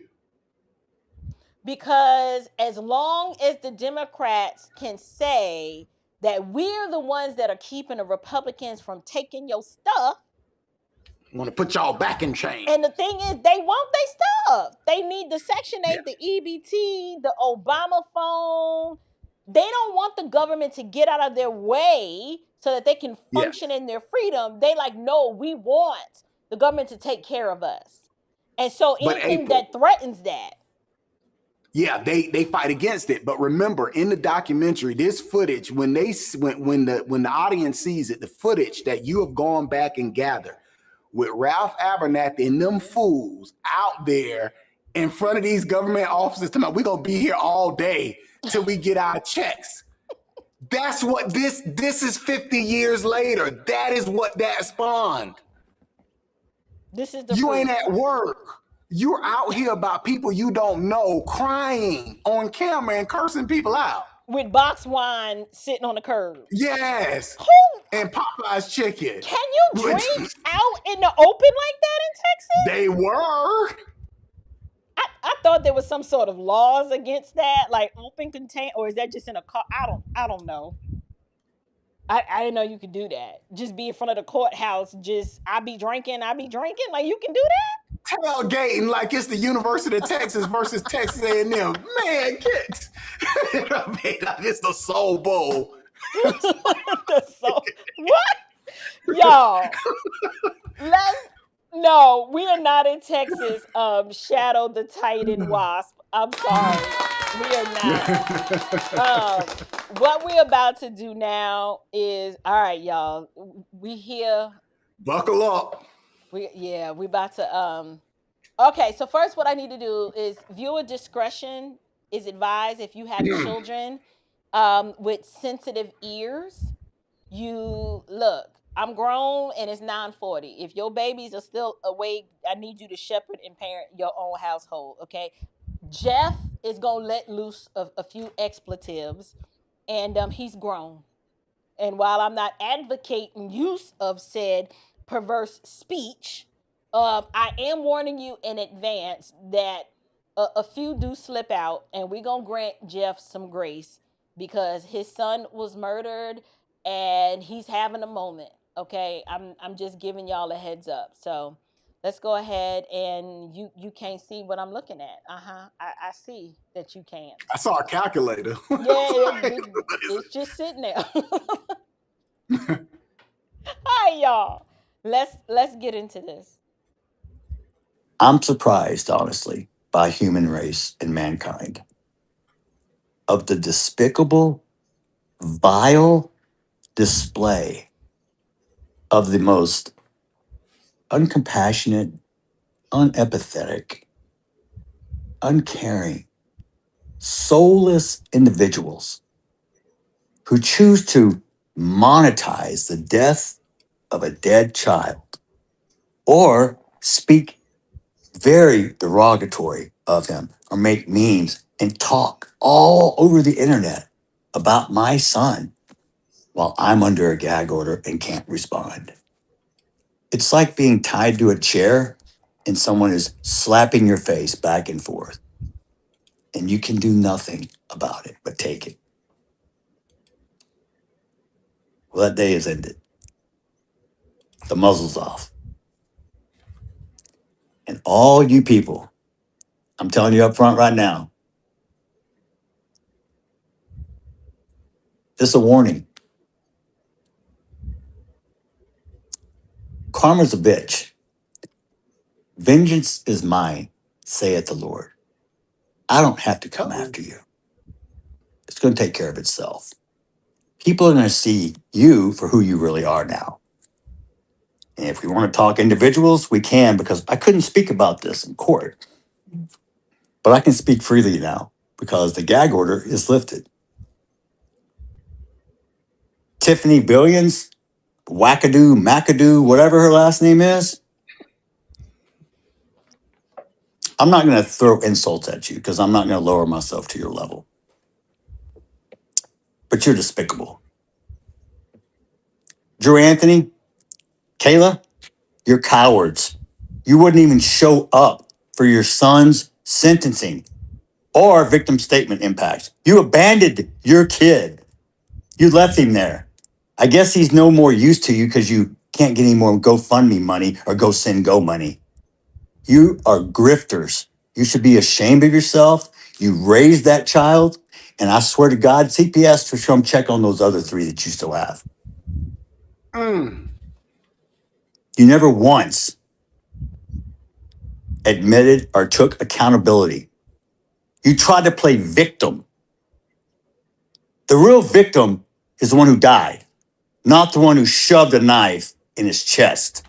Because as long as the Democrats can say that we're the ones that are keeping the Republicans from taking your stuff, want to put y'all back in chains. And the thing is, they want their stuff. They need the Section 8, the EBT, the Obama phone. They don't want the government to get out of their way so that they can function in their freedom. They like, no, we want the government to take care of us. And so anything that threatens that. Yeah, they fight against it. But remember, in the documentary, this footage, when the audience sees it, the footage that you have gone back and gathered with Ralph Abernathy and them fools out there in front of these government offices, talking about, we're going to be here all day till we get our checks. That's what this is 50 years later. That is what that spawned. This is the You ain't at work. You're out here about people you don't know crying on camera and cursing people out. With box wine sitting on the curb. Yes. And Popeye's chicken. Can you drink out in the open like that in Texas? They were. I thought there was some sort of laws against that, like open contain, or is that just in a car? I don't know. I didn't know you could do that. Just be in front of the courthouse. I be drinking. Like you can do that. Tailgating like it's the University of Texas versus Texas A&M. Man, get. It's the Soul Bowl. What? Y'all. No, we are not in Texas. Shadow the Titan Wasp. I'm sorry. We are not. What we're about to do now is, all right, y'all. We here. Buckle up. We about to. Okay, so first, what I need to do is viewer discretion is advised if you have children with sensitive ears. You look. I'm grown and it's 9:40. If your babies are still awake, I need you to shepherd and parent your own household, okay? Jeff is going to let loose a few expletives, and he's grown. And while I'm not advocating use of said perverse speech, I am warning you in advance that a few do slip out, and we're going to grant Jeff some grace because his son was murdered and he's having a moment. Okay, I'm just giving y'all a heads up. So let's go ahead, and you can't see what I'm looking at. I see that you can't. I saw a calculator. It's just sitting there. Hi, y'all. Let's get into this. I'm surprised, honestly, by human race and mankind of the despicable, vile display of the most uncompassionate, unempathetic, uncaring, soulless individuals who choose to monetize the death of a dead child or speak very derogatory of him or make memes and talk all over the internet about my son while I'm under a gag order and can't respond. It's like being tied to a chair and someone is slapping your face back and forth, and you can do nothing about it but take it. Well, that day is ended. The muzzle's off. And all you people, I'm telling you up front right now, this is a warning. Karma's a bitch. Vengeance is mine, saith the Lord. I don't have to come after you. It's going to take care of itself. People are going to see you for who you really are now. And if we want to talk individuals, we can, because I couldn't speak about this in court. But I can speak freely now because the gag order is lifted. Tiffany Billions, Wackadoo, McAdoo, whatever her last name is, I'm not going to throw insults at you because I'm not going to lower myself to your level. But you're despicable. Drew Anthony, Kayla, you're cowards. You wouldn't even show up for your son's sentencing or victim statement impact. You abandoned your kid. You left him there. I guess he's no more use to you because you can't get any more GoFundMe money or GoSendGo money. You are grifters. You should be ashamed of yourself. You raised that child. And I swear to God, CPS should come check on those other 3 that you still have. You never once admitted or took accountability. You tried to play victim. The real victim is the one who died, not the one who shoved a knife in his chest.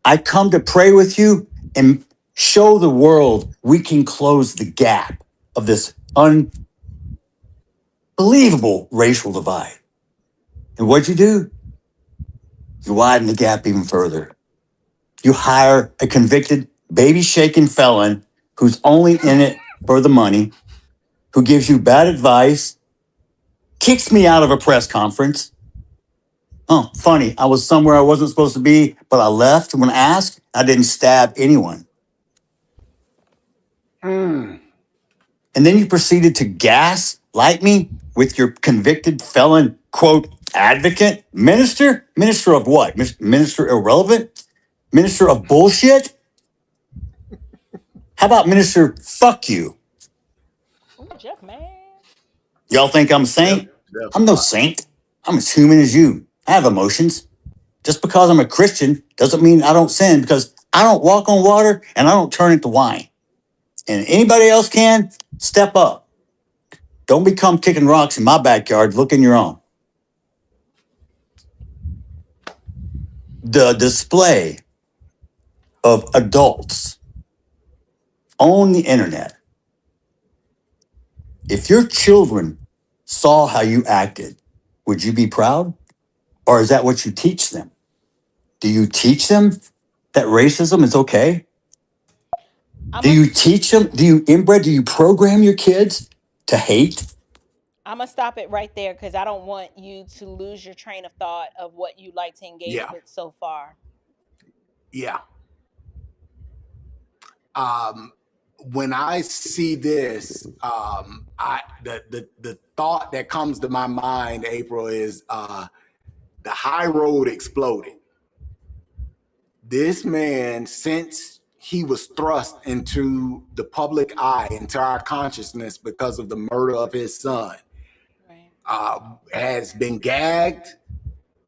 I come to pray with you and show the world we can close the gap of this unbelievable racial divide. And what'd you do? You widen the gap even further. You hire a convicted baby shaking felon who's only in it for the money, who gives you bad advice, kicks me out of a press conference. Oh, funny. I was somewhere I wasn't supposed to be, but I left when asked. I didn't stab anyone. And then you proceeded to gaslight me with your convicted felon, quote, advocate, minister? Minister of what? Minister irrelevant? Minister of bullshit? How about minister fuck you? Ooh, Jeff, man. Y'all think I'm a saint? I'm no saint. I'm as human as you. I have emotions. Just because I'm a Christian doesn't mean I don't sin, because I don't walk on water and I don't turn into wine. And anybody else can, step up. Don't become kicking rocks in my backyard. Look in your own. The display of adults on the internet. If your children saw how you acted, would you be proud? Or is that what you teach them? Do you teach them that racism is okay? Do you teach them? Do you inbred? Do you program your kids to hate? I'm gonna stop it right there because I don't want you to lose your train of thought of what you'd like to engage with so far. Yeah. when I see this, the thought that comes to my mind, April, is the high road exploded. This man, since he was thrust into the public eye, into our consciousness because of the murder of his son, has been gagged.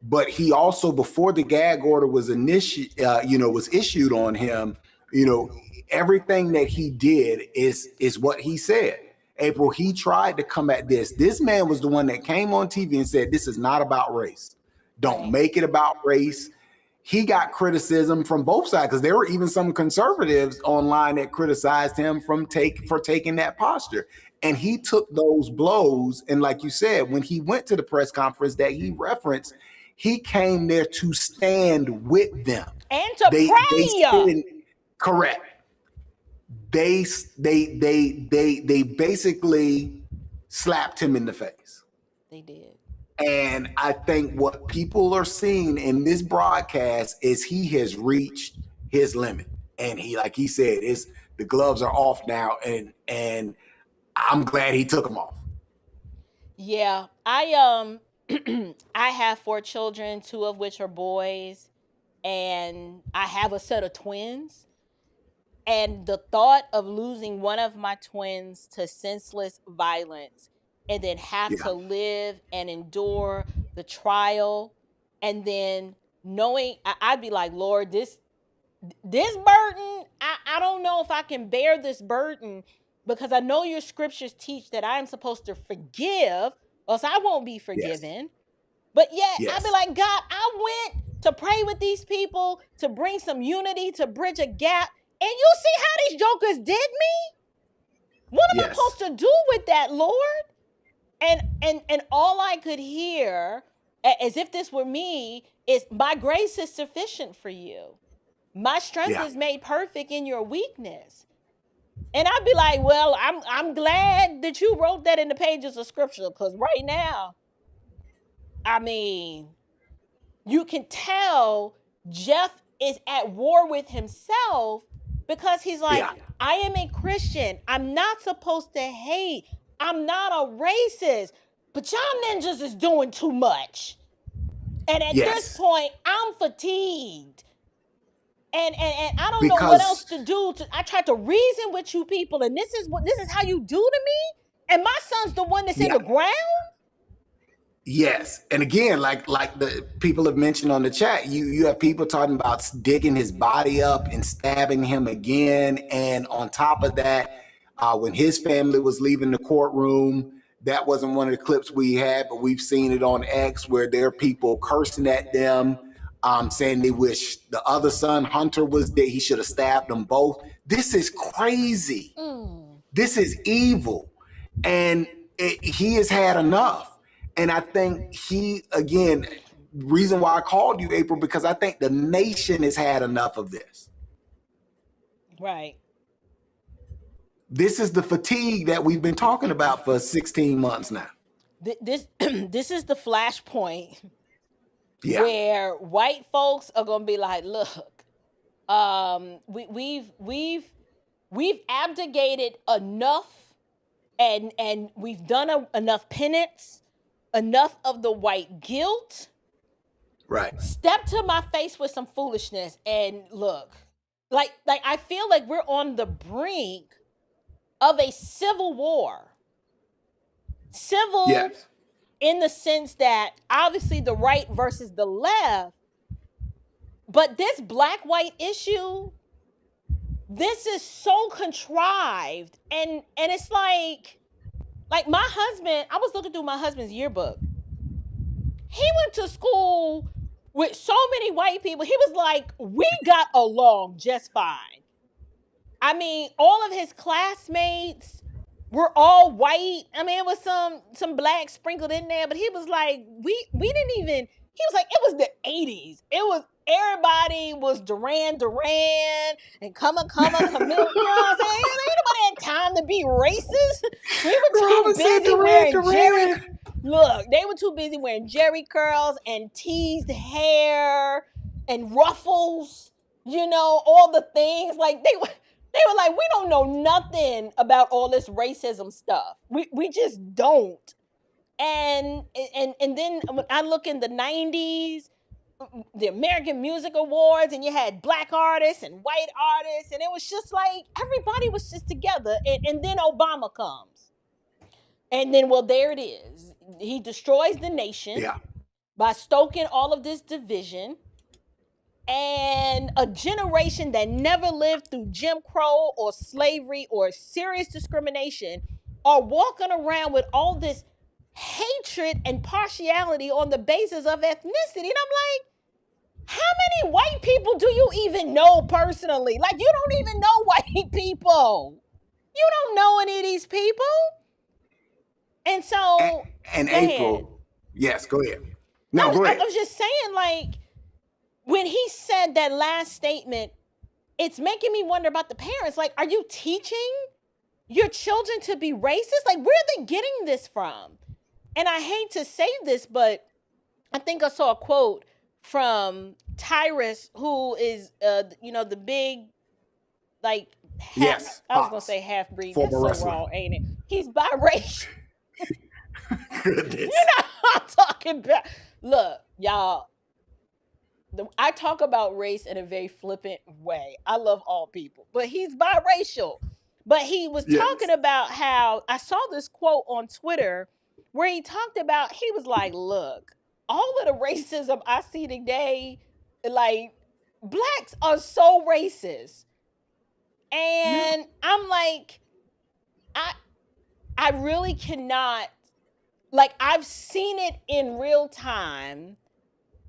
But he also, before the gag order was was issued on him, everything that he did is what he said. April, he tried to come at this. This man was the one that came on TV and said, "This is not about race. Don't make it about race." He got criticism from both sides, because there were even some conservatives online that criticized him for taking that posture. And he took those blows. And like you said, when he went to the press conference that he referenced, he came there to stand with them and to pray. Correct. They basically slapped him in the face. They did. And I think what people are seeing in this broadcast is he has reached his limit. And he, like he said, the gloves are off now, and I'm glad he took them off. Yeah, I I have 4 children, 2 of which are boys, and I have a set of twins. And the thought of losing one of my twins to senseless violence, and then have to live and endure the trial, and then knowing, I'd be like, Lord, this burden, I don't know if I can bear this burden, because I know your scriptures teach that I'm supposed to forgive, or else I won't be forgiven. Yes. But yet, I'd be like, God, I went to pray with these people, to bring some unity, to bridge a gap, and you see how these jokers did me? What am I supposed to do with that, Lord? And all I could hear, as if this were me, is my grace is sufficient for you. My strength is made perfect in your weakness. And I'd be like, well, I'm glad that you wrote that in the pages of scripture, because right now, I mean, you can tell Jeff is at war with himself, because he's like, I am a Christian. I'm not supposed to hate. I'm not a racist. But y'all ninjas is doing too much. And at this point, I'm fatigued. And I don't know what else to do. I tried to reason with you people, and this is how you do to me? And my son's the one that's in the ground? Yes. And again, like the people have mentioned on the chat, you have people talking about digging his body up and stabbing him again. And on top of that, when his family was leaving the courtroom, that wasn't one of the clips we had, but we've seen it on X, where there are people cursing at them, saying they wish the other son, Hunter, was there. He should have stabbed them both. This is crazy. This is evil. And he has had enough. And I think reason why I called you, April, because I think the nation has had enough of this. Right. This is the fatigue that we've been talking about for 16 months now. This is the flashpoint where white folks are gonna be like, look, we've abdicated enough, and we've done enough penance, enough of the white guilt. Right. Step to my face with some foolishness, and look, like I feel like we're on the brink of a civil war. Civil in the sense that obviously the right versus the left, but this black-white issue, this is so contrived, and it's like my husband, I was looking through my husband's yearbook. He went to school with so many white people. He was like, we got along just fine. I mean, all of his classmates were all white. I mean, it was some black sprinkled in there, but he was like, we didn't even, he was like, it was the 80s. It was, everybody was Duran and Camille. You know what I'm saying? Ain't nobody had time to be racist. We were too busy wearing Jerry. Look, they were too busy wearing Jerry curls and teased hair and ruffles. You know, all the things, like they They were like, we don't know nothing about all this racism stuff. We just don't. And then when I look in the 90s, the American Music Awards, and you had black artists and white artists, and it was just like everybody was just together. And then Obama comes. And then, well, there it is. He destroys the nation by stoking all of this division. And a generation that never lived through Jim Crow or slavery or serious discrimination are walking around with all this hatred and partiality on the basis of ethnicity. And I'm like, how many white people do you even know personally? Like, you don't even know white people. You don't know any of these people. And so, and go April, ahead. yes, go ahead. No, go ahead. I was just saying, like, when he said that last statement, it's making me wonder about the parents. Like, are you teaching your children to be racist? Like, where are they getting this from? And I hate to say this, but I think I saw a quote from Tyrus, who is, the big, like, Yes. I was going to say half-breed. That's so wrestler. wrong, ain't it? He's biracial. Goodness. You know what I'm talking about. Look, y'all, I talk about race in a very flippant way. I love all people, but he's biracial. But he was talking about how, I saw this quote on Twitter where he talked about, he was like, look, all of the racism I see today, like, blacks are so racist. And I'm like, I really cannot, like, I've seen it in real time,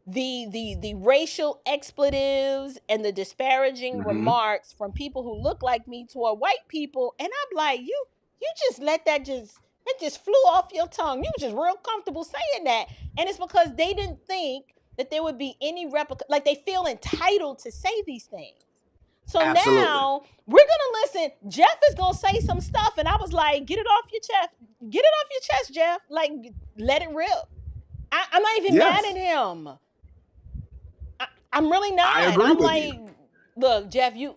the racial expletives and the disparaging remarks from people who look like me toward white people, and I'm like, you just let that just flew off your tongue. You were just real comfortable saying that, and it's because they didn't think that there would be any like, they feel entitled to say these things. So now we're gonna listen. Jeff is gonna say some stuff, and I was like, get it off your chest, Jeff. Like, let it rip. I'm not even mad at him. I'm really not. I agree I'm with like, you. Look, Jeff, you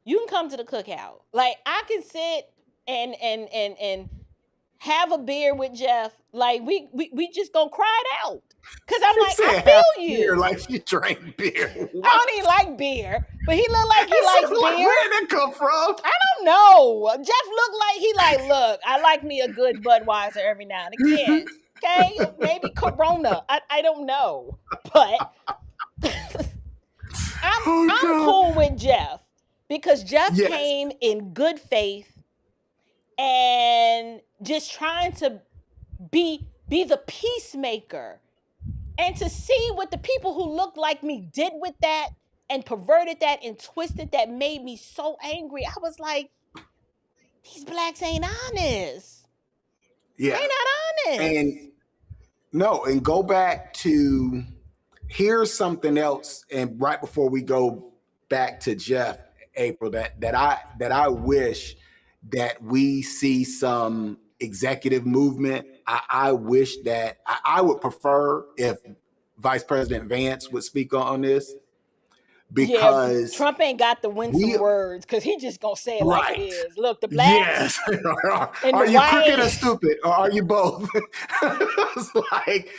can come to the cookout. Like, I can sit and have a beer with Jeff. Like, we just gonna cry it out. Cause I'm like, I feel you. Beer, like she drank beer. I don't even like beer, but he looked like he likes beer. Where did it come from? I don't know. Jeff looked like he like, look, I like me a good Budweiser every now and again. Okay, maybe Corona. I don't know, but I'm cool with Jeff because Jeff came in good faith and just trying to be the peacemaker. And to see what the people who look like me did with that and perverted that and twisted that made me so angry. I was like, these blacks ain't honest. Yeah. They not honest. And go back to, here's something else. And right before we go back to Jeff, April, that I wish that we see some executive movement. I wish that I would prefer if Vice President Vance would speak on this, because Trump ain't got the winsome words, because he just gonna say it like it is. Look, the blacks. Yes. And are the you white. crooked or stupid, or are you both? It's like,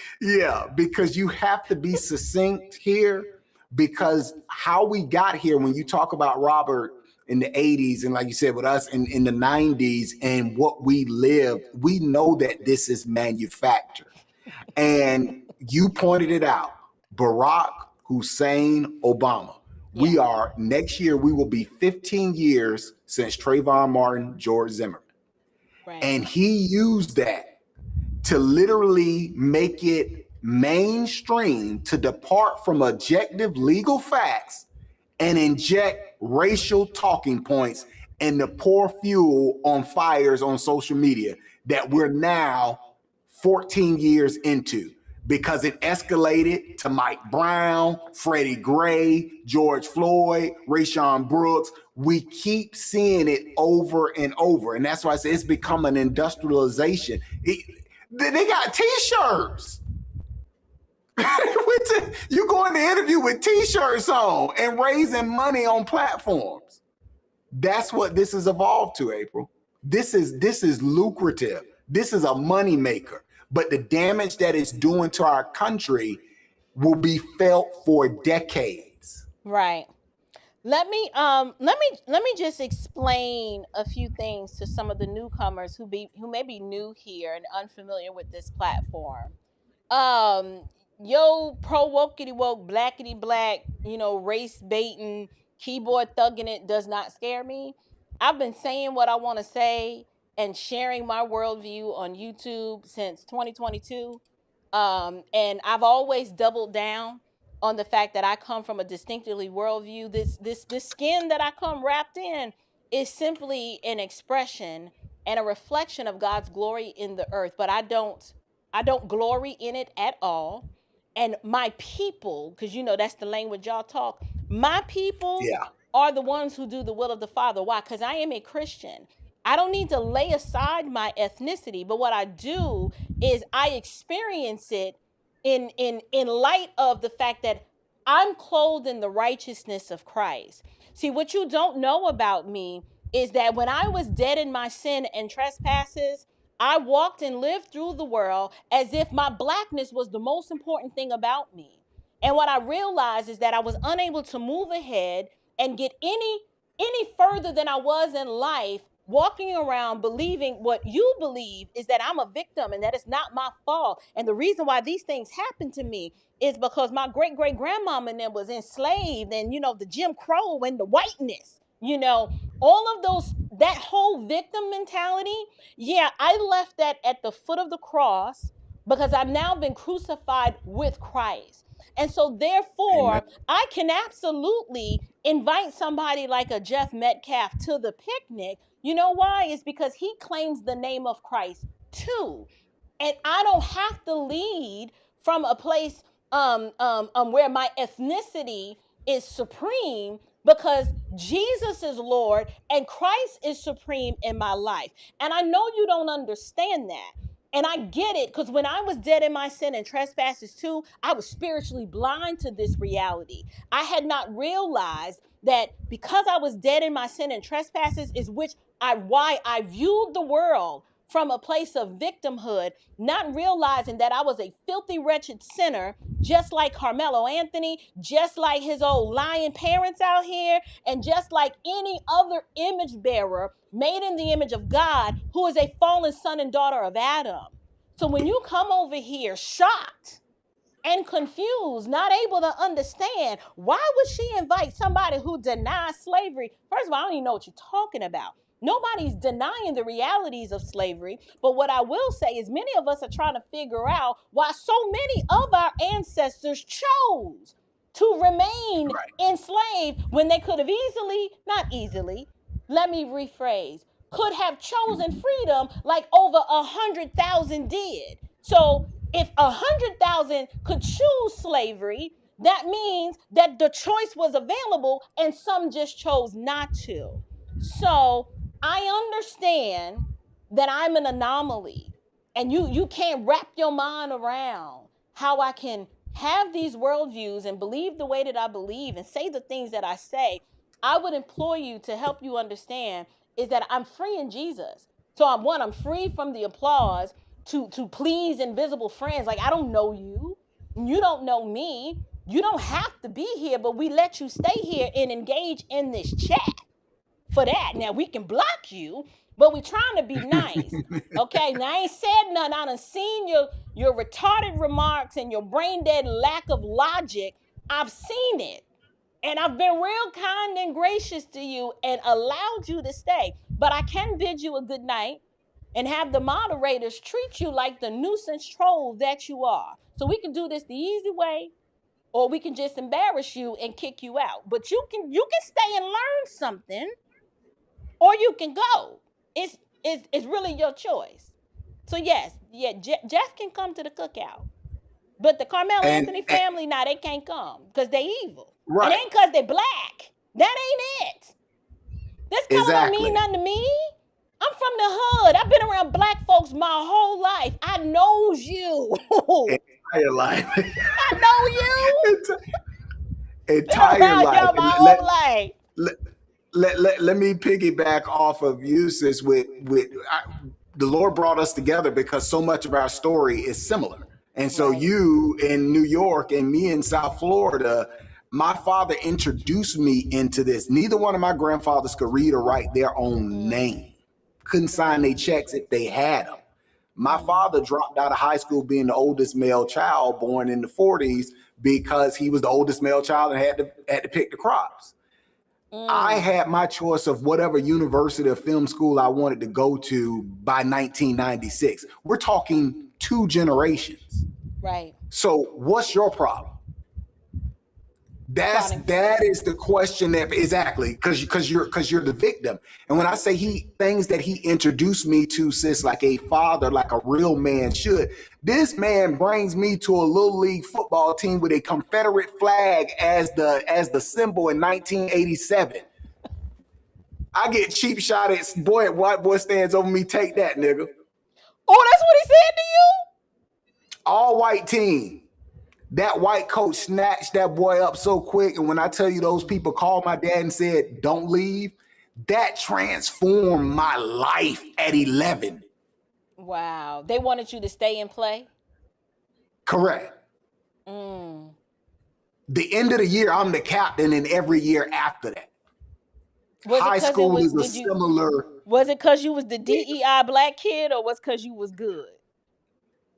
because you have to be succinct here, because how we got here, when you talk about Robert in the 80s, and like you said, with us in the 90s and what we lived, we know that this is manufactured. And you pointed it out, Barack Hussein Obama. We are, next year, we will be 15 years since Trayvon Martin, George Zimmerman. Right. And he used that to literally make it mainstream, to depart from objective legal facts and inject racial talking points and to pour fuel on fires on social media that we're now 14 years into, because it escalated to Mike Brown, Freddie Gray, George Floyd, Rayshon Brooks. We keep seeing it over and over. And that's why I say it's become an industrialization. They got T-shirts. You go in the interview with T-shirts on and raising money on platforms. That's what this has evolved to, April. This is lucrative. This is a money maker. But the damage that it's doing to our country will be felt for decades. Right. Let me just explain a few things to some of the newcomers who may be new here and unfamiliar with this platform. Yo, pro wokey woke, blackety black, race baiting, keyboard thugging it does not scare me. I've been saying what I want to say and sharing my worldview on YouTube since 2022. And I've always doubled down on the fact that I come from a distinctively worldview. This skin that I come wrapped in is simply an expression and a reflection of God's glory in the earth. But I don't glory in it at all. And my people, because that's the language y'all talk, my people are the ones who do the will of the Father. Why? Because I am a Christian. I don't need to lay aside my ethnicity, but what I do is I experience it in light of the fact that I'm clothed in the righteousness of Christ. See, what you don't know about me is that when I was dead in my sin and trespasses, I walked and lived through the world as if my blackness was the most important thing about me. And what I realized is that I was unable to move ahead and get any further than I was in life, walking around believing what you believe is that I'm a victim and that it's not my fault. And the reason why these things happen to me is because my great-great-grandmama and them was enslaved, and the Jim Crow and the whiteness, all of those, that whole victim mentality. Yeah, I left that at the foot of the cross because I've now been crucified with Christ. And so therefore, amen, I can absolutely invite somebody like a Jeff Metcalf to the picnic. You know why? It's because he claims the name of Christ too. And I don't have to lead from a place where my ethnicity is supreme, because Jesus is Lord and Christ is supreme in my life. And I know you don't understand that. And I get it, because when I was dead in my sin and trespasses too, I was spiritually blind to this reality. I had not realized that because I was dead in my sin and trespasses is why I viewed the world from a place of victimhood, not realizing that I was a filthy, wretched sinner, just like Karmelo Anthony, just like his old lying parents out here, and just like any other image bearer made in the image of God who is a fallen son and daughter of Adam. So when you come over here shocked and confused, not able to understand, why would she invite somebody who denies slavery? First of all, I don't even know what you're talking about. Nobody's denying the realities of slavery. But what I will say is many of us are trying to figure out why so many of our ancestors chose to remain enslaved when they could have let me rephrase, could have chosen freedom like over 100,000 did. So if 100,000 could choose slavery, that means that the choice was available and some just chose not to. So I understand that I'm an anomaly, and you can't wrap your mind around how I can have these worldviews and believe the way that I believe and say the things that I say. I would implore you to help you understand is that I'm free in Jesus. So I'm free from the applause to please invisible friends. Like, I don't know you. You don't know me. You don't have to be here, but we let you stay here and engage in this chat for that. Now, we can block you, but we trying to be nice. Okay, now I ain't said nothing. I done seen your retarded remarks and your brain dead lack of logic. I've seen it. And I've been real kind and gracious to you and allowed you to stay. But I can bid you a good night and have the moderators treat you like the nuisance troll that you are. So we can do this the easy way, or we can just embarrass you and kick you out. But you can stay and learn something, or you can go. It's really your choice. So yes, Jeff can come to the cookout. But the Karmelo Anthony family, they can't come because they evil. Right. It ain't because they black. That ain't it. This color don't mean nothing to me. I'm from the hood. I've been around black folks my whole life. I knows you. Entire life. I know you. Entire life. My whole life. let me piggyback off of you, sis. The Lord brought us together because so much of our story is similar. And so you in New York and me in South Florida, my father introduced me into this. Neither one of my grandfathers could read or write their own name. Couldn't sign their checks if they had them. My father dropped out of high school being the oldest male child born in the 40s because he was the oldest male child and had to pick the crops. I had my choice of whatever university or film school I wanted to go to by 1996. We're talking 2 generations. Right. So what's your problem? That is the question that exactly because you're the victim. And when I say things that he introduced me to, sis, like a father, like a real man should, this man brings me to a little league football team with a Confederate flag as the symbol in 1987. I get cheap shot at white boy stands over me. Take that, nigga. Oh, that's what he said to you? All white team. That white coach snatched that boy up so quick. And when I tell you those people called my dad and said, don't leave, that transformed my life at 11. Wow. They wanted you to stay and play? Correct. The end of the year, I'm the captain, and every year after that. High school is a similar. Was it because you was the DEI black kid, or was it because you was good?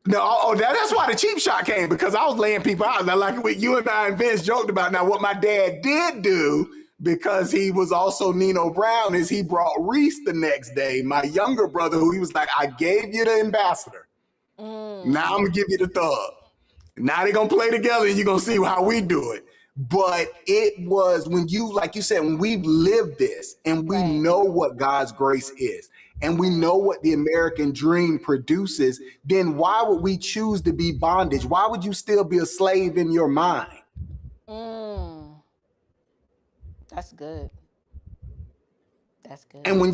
No, that's why the cheap shot came, because I was laying people out. Now, like what you and I and Vince joked about. Now, what my dad did do, because he was also Nino Brown, is he brought Reese the next day, my younger brother, who he was like, I gave you the ambassador. Now I'm going to give you the thug. Now they're going to play together and you're going to see how we do it. But it was when you, like you said, when we've lived this and we know what God's grace is, and we know what the American dream produces, then why would we choose to be bondage? Why would you still be a slave in your mind? That's good. That's good. And when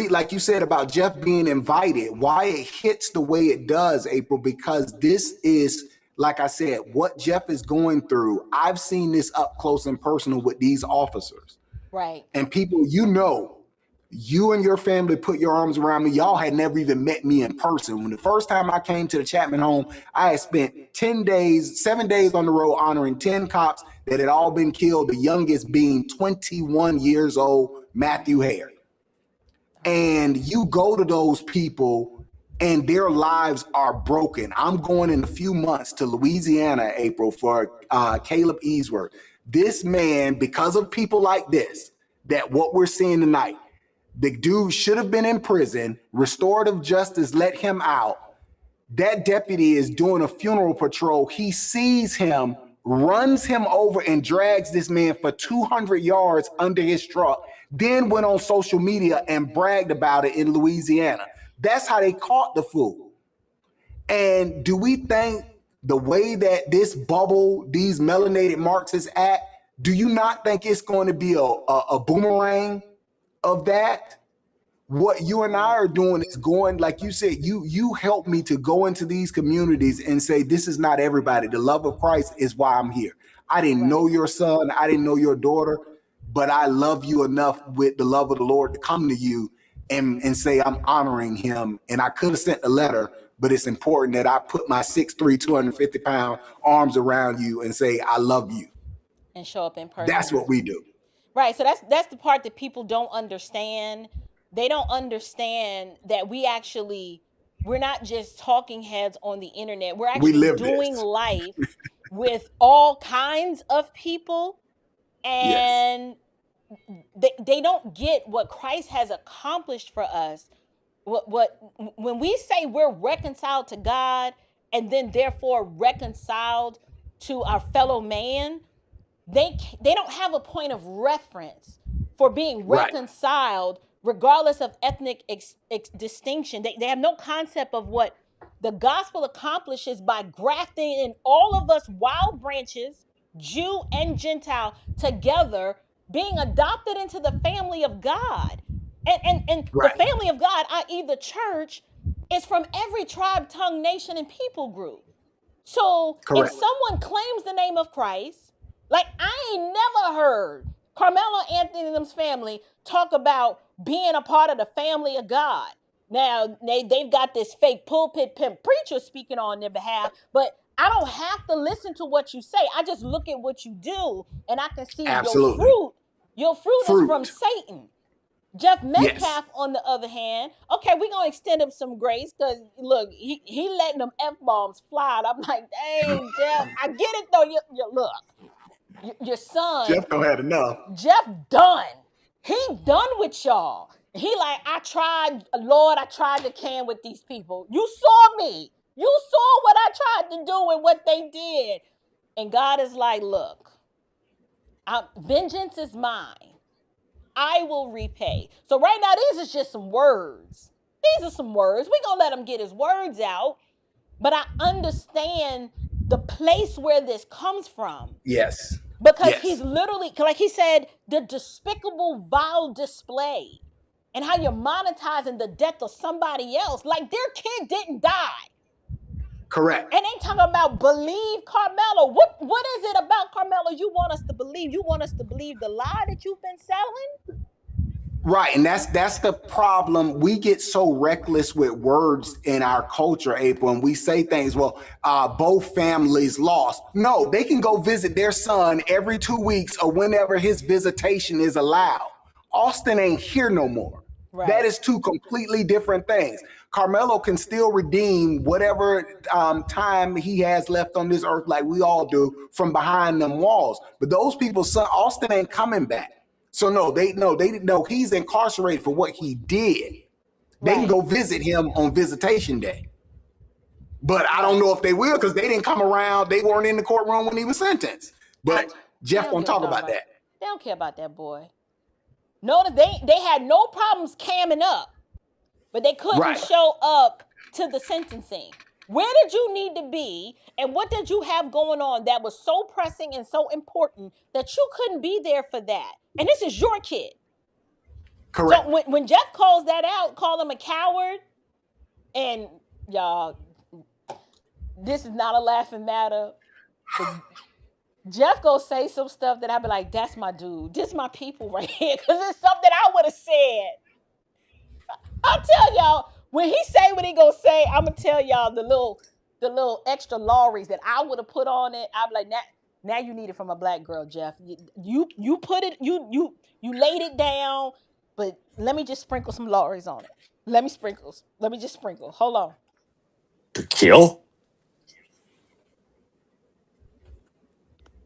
like you said about Jeff being invited, why it hits the way it does, April, because this is, like I said, what Jeff is going through. I've seen this up close and personal with these officers. Right. And people, you and your family put your arms around me. Y'all had never even met me in person. When the first time I came to the Chapman home, I had spent 7 days on the road honoring 10 cops that had all been killed, the youngest being 21 years old, Matthew Hare. And you go to those people and their lives are broken. I'm going in a few months to Louisiana, April, for Caleb Easworth. This man, because of people like this, that what we're seeing tonight, the dude should have been in prison. Restorative justice let him out. That deputy is doing a funeral patrol. He sees him, runs him over, and drags this man for 200 yards under his truck, then went on social media and bragged about it in Louisiana. That's how they caught the fool. And do we think the way that this bubble, these melanated Marxists act, do you not think it's going to be a boomerang of that? What you and I are doing is going, like you said, you help me to go into these communities and say, this is not everybody. The love of Christ is why I'm here. I didn't know your son. I didn't know your daughter, but I love you enough with the love of the Lord to come to you and say, I'm honoring him. And I could have sent a letter, but it's important that I put my 6'3", 250-pound arms around you and say, I love you. And show up in person. That's what we do. Right. So that's the part that people don't understand. They don't understand that we're not just talking heads on the internet. We're actually doing life with all kinds of people. And they don't get what Christ has accomplished for us. When we say we're reconciled to God and then therefore reconciled to our fellow man, they don't have a point of reference for being reconciled regardless of ethnic distinction. They have no concept of what the gospel accomplishes by grafting in all of us wild branches, Jew and Gentile, together, being adopted into the family of God. And the family of God, i.e. the church, is from every tribe, tongue, nation, and people group. So if someone claims the name of Christ, like I ain't never heard Carmelo Anthony and them's family talk about being a part of the family of God. Now, they've got this fake pulpit pimp preacher speaking on their behalf, but I don't have to listen to what you say. I just look at what you do, and I can see Absolutely. your fruit is from Satan. Jeff Metcalf, on the other hand, okay, we're going to extend him some grace because, look, he letting them F-bombs fly. And I'm like, dang, Jeff, I get it, though. Look, your son. Jeff don't have enough. Jeff done. He done with y'all. He like, I tried the can with these people. You saw me. You saw what I tried to do and what they did. And God is like, look, vengeance is mine. I will repay. So right now, these are just some words. These are some words. We're going to let him get his words out. But I understand the place where this comes from. Yes. Because he's literally, like he said, the despicable, vile display. And how you're monetizing the death of somebody else. Like their kid didn't die. Correct. And they talking about believe Karmelo. What is it about Karmelo you want us to believe? You want us to believe the lie that you've been selling? Right, and that's the problem. We get so reckless with words in our culture, April, and we say things, well, both families lost. No, they can go visit their son every 2 weeks or whenever his visitation is allowed. Austin ain't here no more. Right. That is two completely different things. Karmelo can still redeem whatever time he has left on this earth, like we all do, from behind them walls. But those people's son, Austin ain't coming back. So no, they didn't know he's incarcerated for what he did. They can go visit him on visitation day. But I don't know if they will because they didn't come around. They weren't in the courtroom when he was sentenced. But Jeff won't talk about that. They don't care about that boy. Notice they had no problems camming up, but they couldn't show up to the sentencing. Where did you need to be, and what did you have going on that was so pressing and so important that you couldn't be there for that? And this is your kid. Correct. So when Jeff calls that out, call him a coward, and y'all, this is not a laughing matter. Jeff go say some stuff that I be like, that's my dude. This my people right here. Because it's something I would have said. I'll tell y'all, when he say what he gonna say, I'm going to tell y'all the little extra lorries that I would have put on it. I'm like, now you need it from a black girl, Jeff. You put it, you laid it down, but let me just sprinkle some lorries on it. Let me just sprinkle. Hold on. To kill?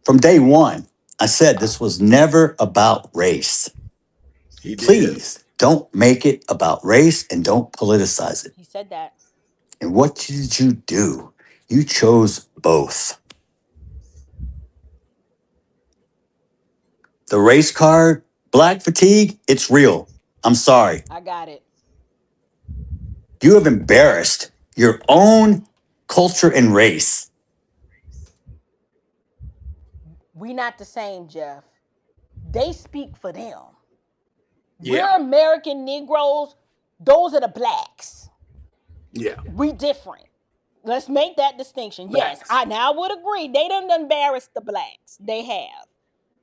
From day one, I said this was never about race. Please don't make it about race and don't politicize it. He said that. And what did you do? You chose both. The race card, black fatigue, it's real. I'm sorry. I got it. You have embarrassed your own culture and race. We not the same, Jeff. They speak for them. Yeah. We're American Negroes. Those are the blacks. Yeah. We different. Let's make that distinction. Blacks. Yes, I would agree. They done embarrassed the blacks. They have.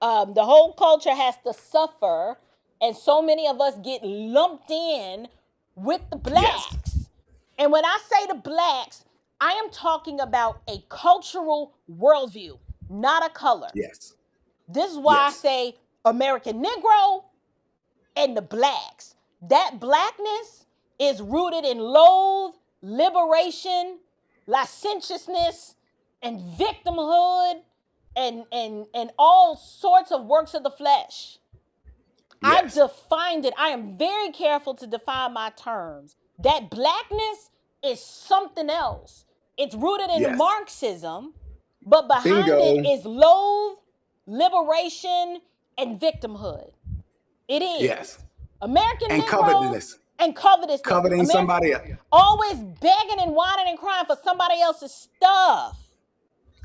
The whole culture has to suffer, and so many of us get lumped in with the blacks. Yes. And when I say the blacks, I am talking about a cultural worldview, not a color. Yes. This is why I say American Negro and the blacks. That blackness is rooted in loathe, liberation, licentiousness, and victimhood, and all sorts of works of the flesh. I've defined it. I am very careful to define my terms. That blackness is something else. It's rooted in Marxism, but behind it is loathe, liberation, and victimhood. It is. Yes. American and Negro covetousness. And covetousness. Coveting somebody else. Always begging and whining and crying for somebody else's stuff.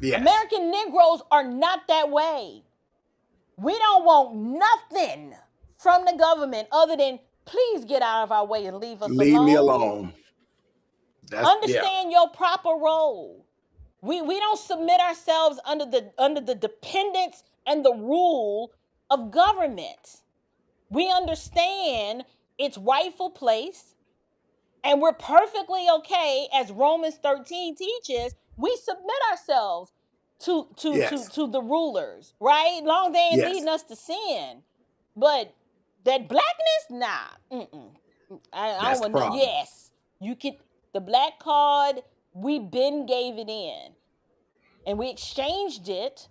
Yes. American Negroes are not that way. We don't want nothing from the government other than please get out of our way and leave us alone. Leave me alone. Understand your proper role. We don't submit ourselves under the dependence and the rule of government. We understand its rightful place, and we're perfectly okay, as Romans 13 teaches, we submit ourselves to the rulers, right? Long as they ain't leading us to sin. But that blackness, nah. I don't want no. Yes, you could. The black card, we been gave it in, and we exchanged it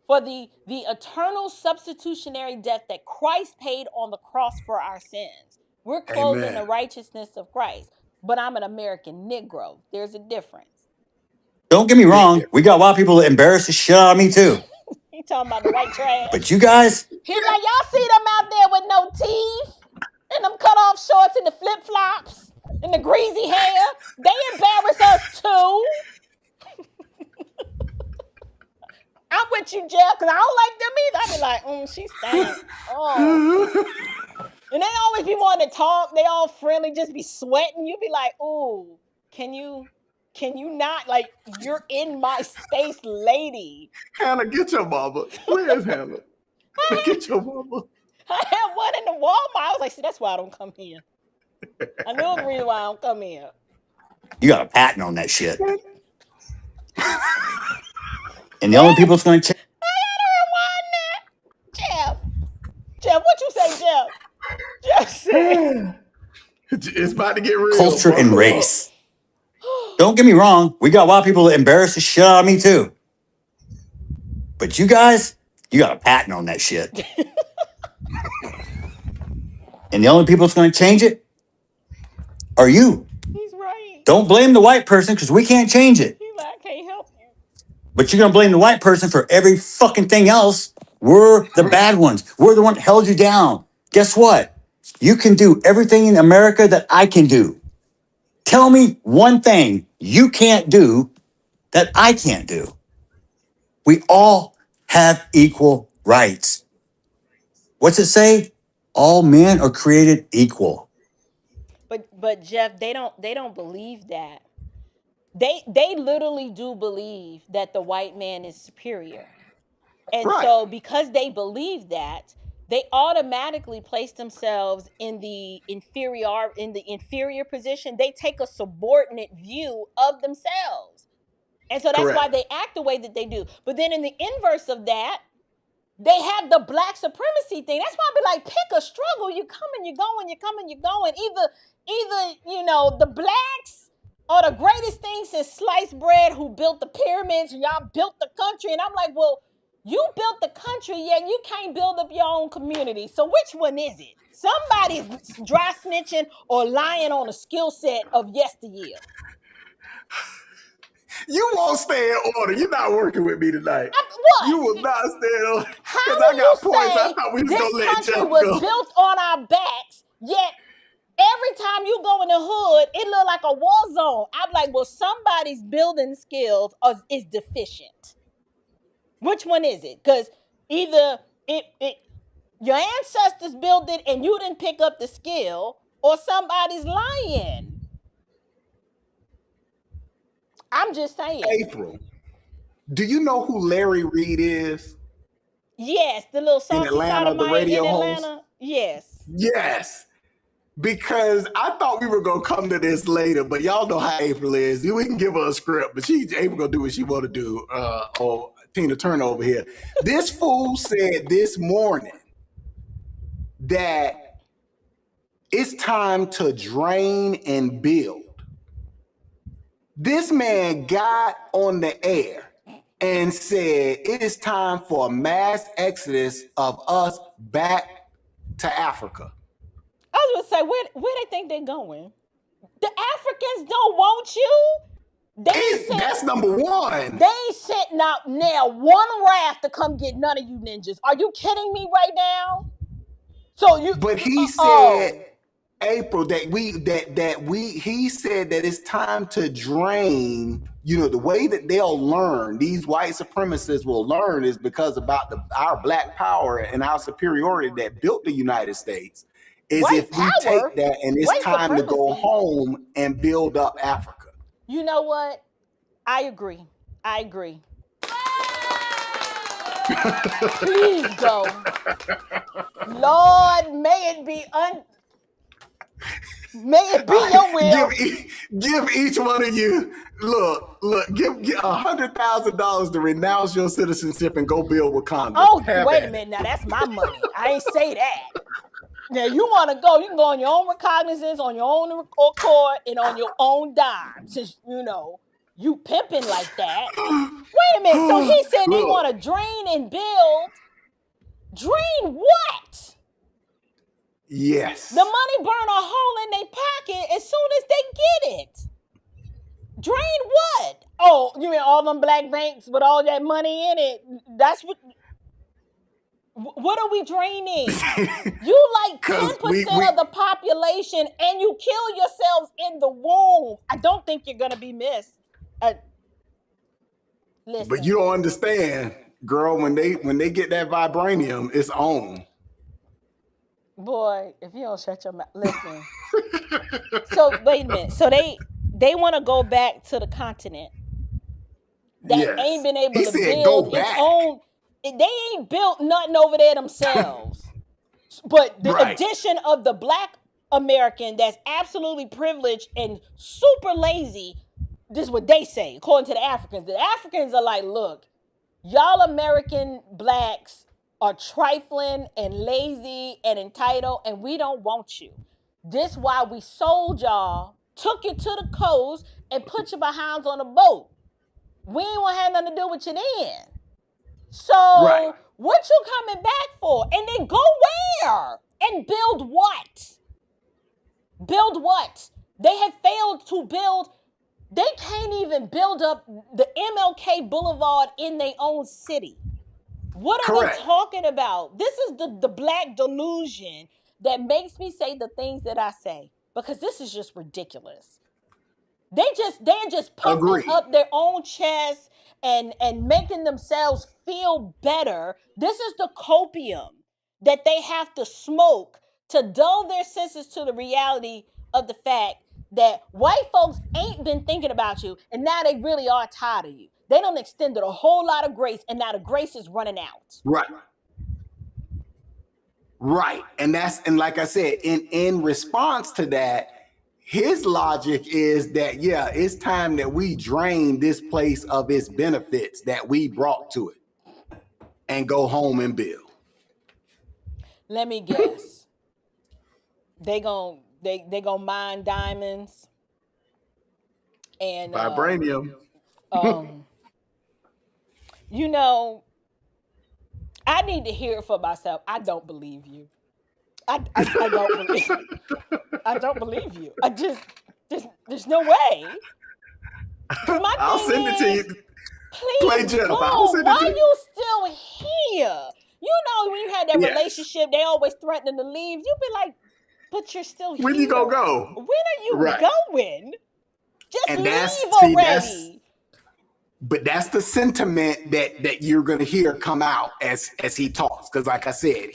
for the eternal substitutionary death that Christ paid on the cross for our sins. We're clothed in the righteousness of Christ, but I'm an American Negro. There's a difference. Don't get me wrong. We got white people that embarrass the shit out of me too. He talking about the white trash. But you guys, He's like, y'all see them out there with no teeth and them cut off shorts and the flip flops and the greasy hair. They embarrass us too. I'm with you, Jeff, because I don't like them either. I be like, she stank. Oh. And they always be wanting to talk. They all friendly, just be sweating. You be like, ooh, can you not? Like, you're in my space, lady. Hannah, get your mama. Where's Hannah? Get your mama. I had one in the Walmart. I was like, see, that's why I don't come here. I know the reason why I don't come here. you got a patent on that shit. And the only people that's going to change. I gotta rewind that. Jeff, what you say, Jeff? Jeff said. It's about to get real. Culture and race. Don't get me wrong. We got white people that embarrass the shit out of me too. But you guys, you got a patent on that shit. And the only people that's going to change it are you. He's right. Don't blame the white person because we can't change it. He's like, I can't help you. But you're going to blame the white person for every fucking thing else. We're the bad ones. We're the one that held you down. Guess what? You can do everything in America that I can do. Tell me one thing you can't do that I can't do. We all have equal rights. What's it say? All men are created equal. But Jeff, they don't believe that. They literally do believe that the white man is superior. And so because they believe that, they automatically place themselves in the inferior position. They take a subordinate view of themselves. And so that's why they act the way that they do. But then in the inverse of that, they have the black supremacy thing. That's why I be like, pick a struggle. You come and you're going, you come and you're going. Either the blacks are the greatest thing since sliced bread, who built the pyramids, and y'all built the country. And I'm like, well, you built the country, yet you can't build up your own community. So which one is it? Somebody's dry snitching or lying on a skill set of yesteryear. You won't stay in order. You're not working with me tonight. What? You will not stay in order. How I got you points. say I thought we was gonna let this country Jeff was go. built on our backs, yet every time you go in the hood, it look like a war zone. I'm like, well, somebody's building skills is deficient. Which one is it? Because either your ancestors built it and you didn't pick up the skill, or somebody's lying. I'm just saying. April, do you know who Larry Reed is? Yes, the little saucy in Atlanta, the radio in host. Atlanta. Yes. Yes. Because I thought we were gonna come to this later, but y'all know how April is. We can give her a script, but April gonna do what she want to do. Tina Turner over here. This fool said this morning that it's time to drain and build. This man got on the air and said it is time for a mass exodus of us back to Africa. I was gonna say, where they think they're going? The Africans don't want you. That's number one. They ain't sitting out now one raft to come get none of you ninjas. Are you kidding me right now? But he said, April, he said that it's time to drain. The way that they'll learn, these white supremacists will learn, is because about our black power and our superiority that built the United States. Is if we take that and it's time to go home and build up Africa. You know what? I agree. Please go. Lord, may it be your will. Give each one of you, give $100,000 to renounce your citizenship and go build Wakanda. Oh, wait a minute. Now that's my money. I ain't say that. Now you want to go, you can go on your own recognizance, on your own accord, and on your own dime. Since you pimping like that. Wait a minute. So he said they want to drain and build. Drain what? Yes. The money burn a hole in their pocket as soon as they get it. Drain what? Oh, you mean all them black banks with all that money in it? That's what are we draining? You like 10% of the population and you kill yourselves in the womb. I don't think you're gonna be missed. Listen. But you don't understand, girl, when they get that vibranium, it's on. Boy, if you don't shut your mouth, listen. So wait a minute. So they want to go back to the continent that ain't been able to build its own. They ain't built nothing over there themselves. But the addition of the black American that's absolutely privileged and super lazy, this is what they say, according to the Africans. The Africans are like, look, y'all American blacks are trifling and lazy and entitled, and we don't want you. This why we sold y'all, took you to the coast, and put your behinds on a boat. We ain't want to have nothing to do with you then. So what you coming back for? And then go where? And build what? Build what? They have failed to build. They can't even build up the MLK Boulevard in their own city. What are we talking about? This is the black delusion that makes me say the things that I say, because this is just ridiculous. They're just puffing up their own chest and making themselves feel better. This is the copium that they have to smoke to dull their senses to the reality of the fact that white folks ain't been thinking about you, and now they really are tired of you. They done extended a whole lot of grace, and now the grace is running out. Right. And like I said, in response to that, his logic is that, it's time that we drain this place of its benefits that we brought to it and go home and build. Let me guess. they gonna mine diamonds and vibranium. I need to hear it for myself. I don't believe you. I don't believe you. I don't believe you. There's no way. I'll send it to you. Please, why are you still here? When you had that relationship, they always threatening to leave. You'd be like, but you're still here. When you gonna go? When are you going? Just leave already. But that's the sentiment that you're going to hear come out as he talks. Because like I said,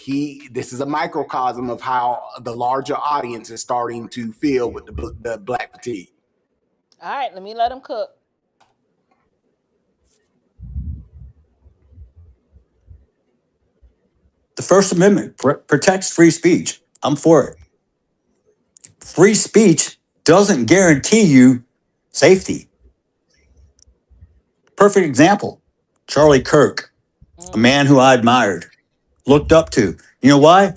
this is a microcosm of how the larger audience is starting to feel with the black fatigue. All right, let me let him cook. The First Amendment protects free speech. I'm for it. Free speech doesn't guarantee you safety. Perfect example, Charlie Kirk, a man who I admired, looked up to. You know why?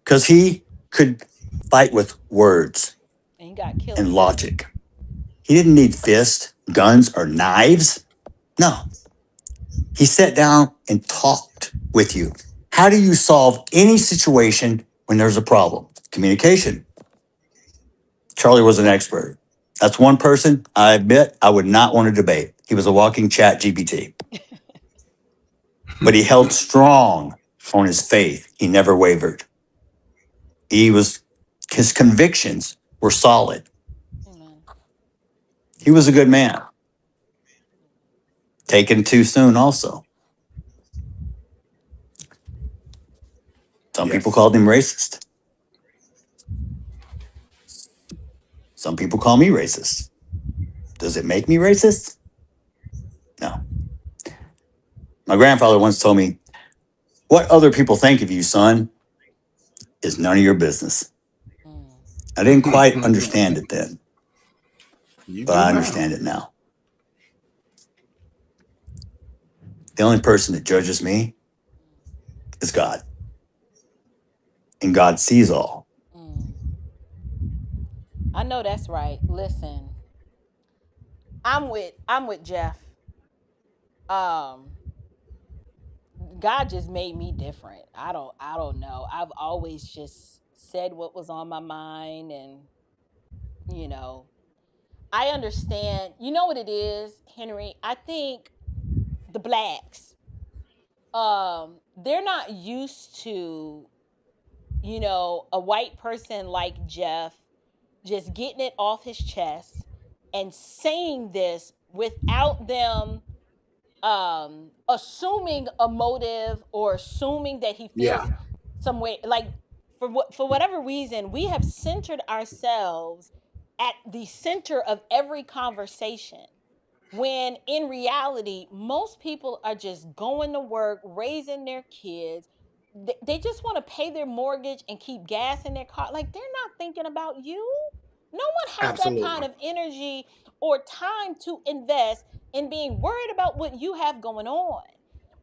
Because he could fight with words and he got killed and logic. He didn't need fists, guns, or knives. No. He sat down and talked with you. How do you solve any situation when there's a problem? Communication. Charlie was an expert. That's one person I admit I would not want to debate. He was a walking chat GPT. But he held strong on his faith. He never wavered. His convictions were solid. He was a good man. Taken too soon also. Some people called him racist. Some people call me racist. Does it make me racist? No. My grandfather once told me, What other people think of you, son, is none of your business. I didn't quite understand it then, You but do I now. understand it now. The only person that judges me is God. And God sees all. I know that's right. Listen, I'm with Jeff. Um, God just made me different. I don't know. I've always just said what was on my mind, and you know, I understand. You know what it is, Henry? I think the blacks, they're not used to, a white person like Jeff just getting it off his chest and saying this without them assuming a motive or assuming that he feels Yeah. some way. Like, for whatever reason, we have centered ourselves at the center of every conversation, when in reality most people are just going to work, raising their kids. They just want to pay their mortgage and keep gas in their car. Like, they're not thinking about you. No one has that kind Absolutely. of energy or time to invest in being worried about what you have going on.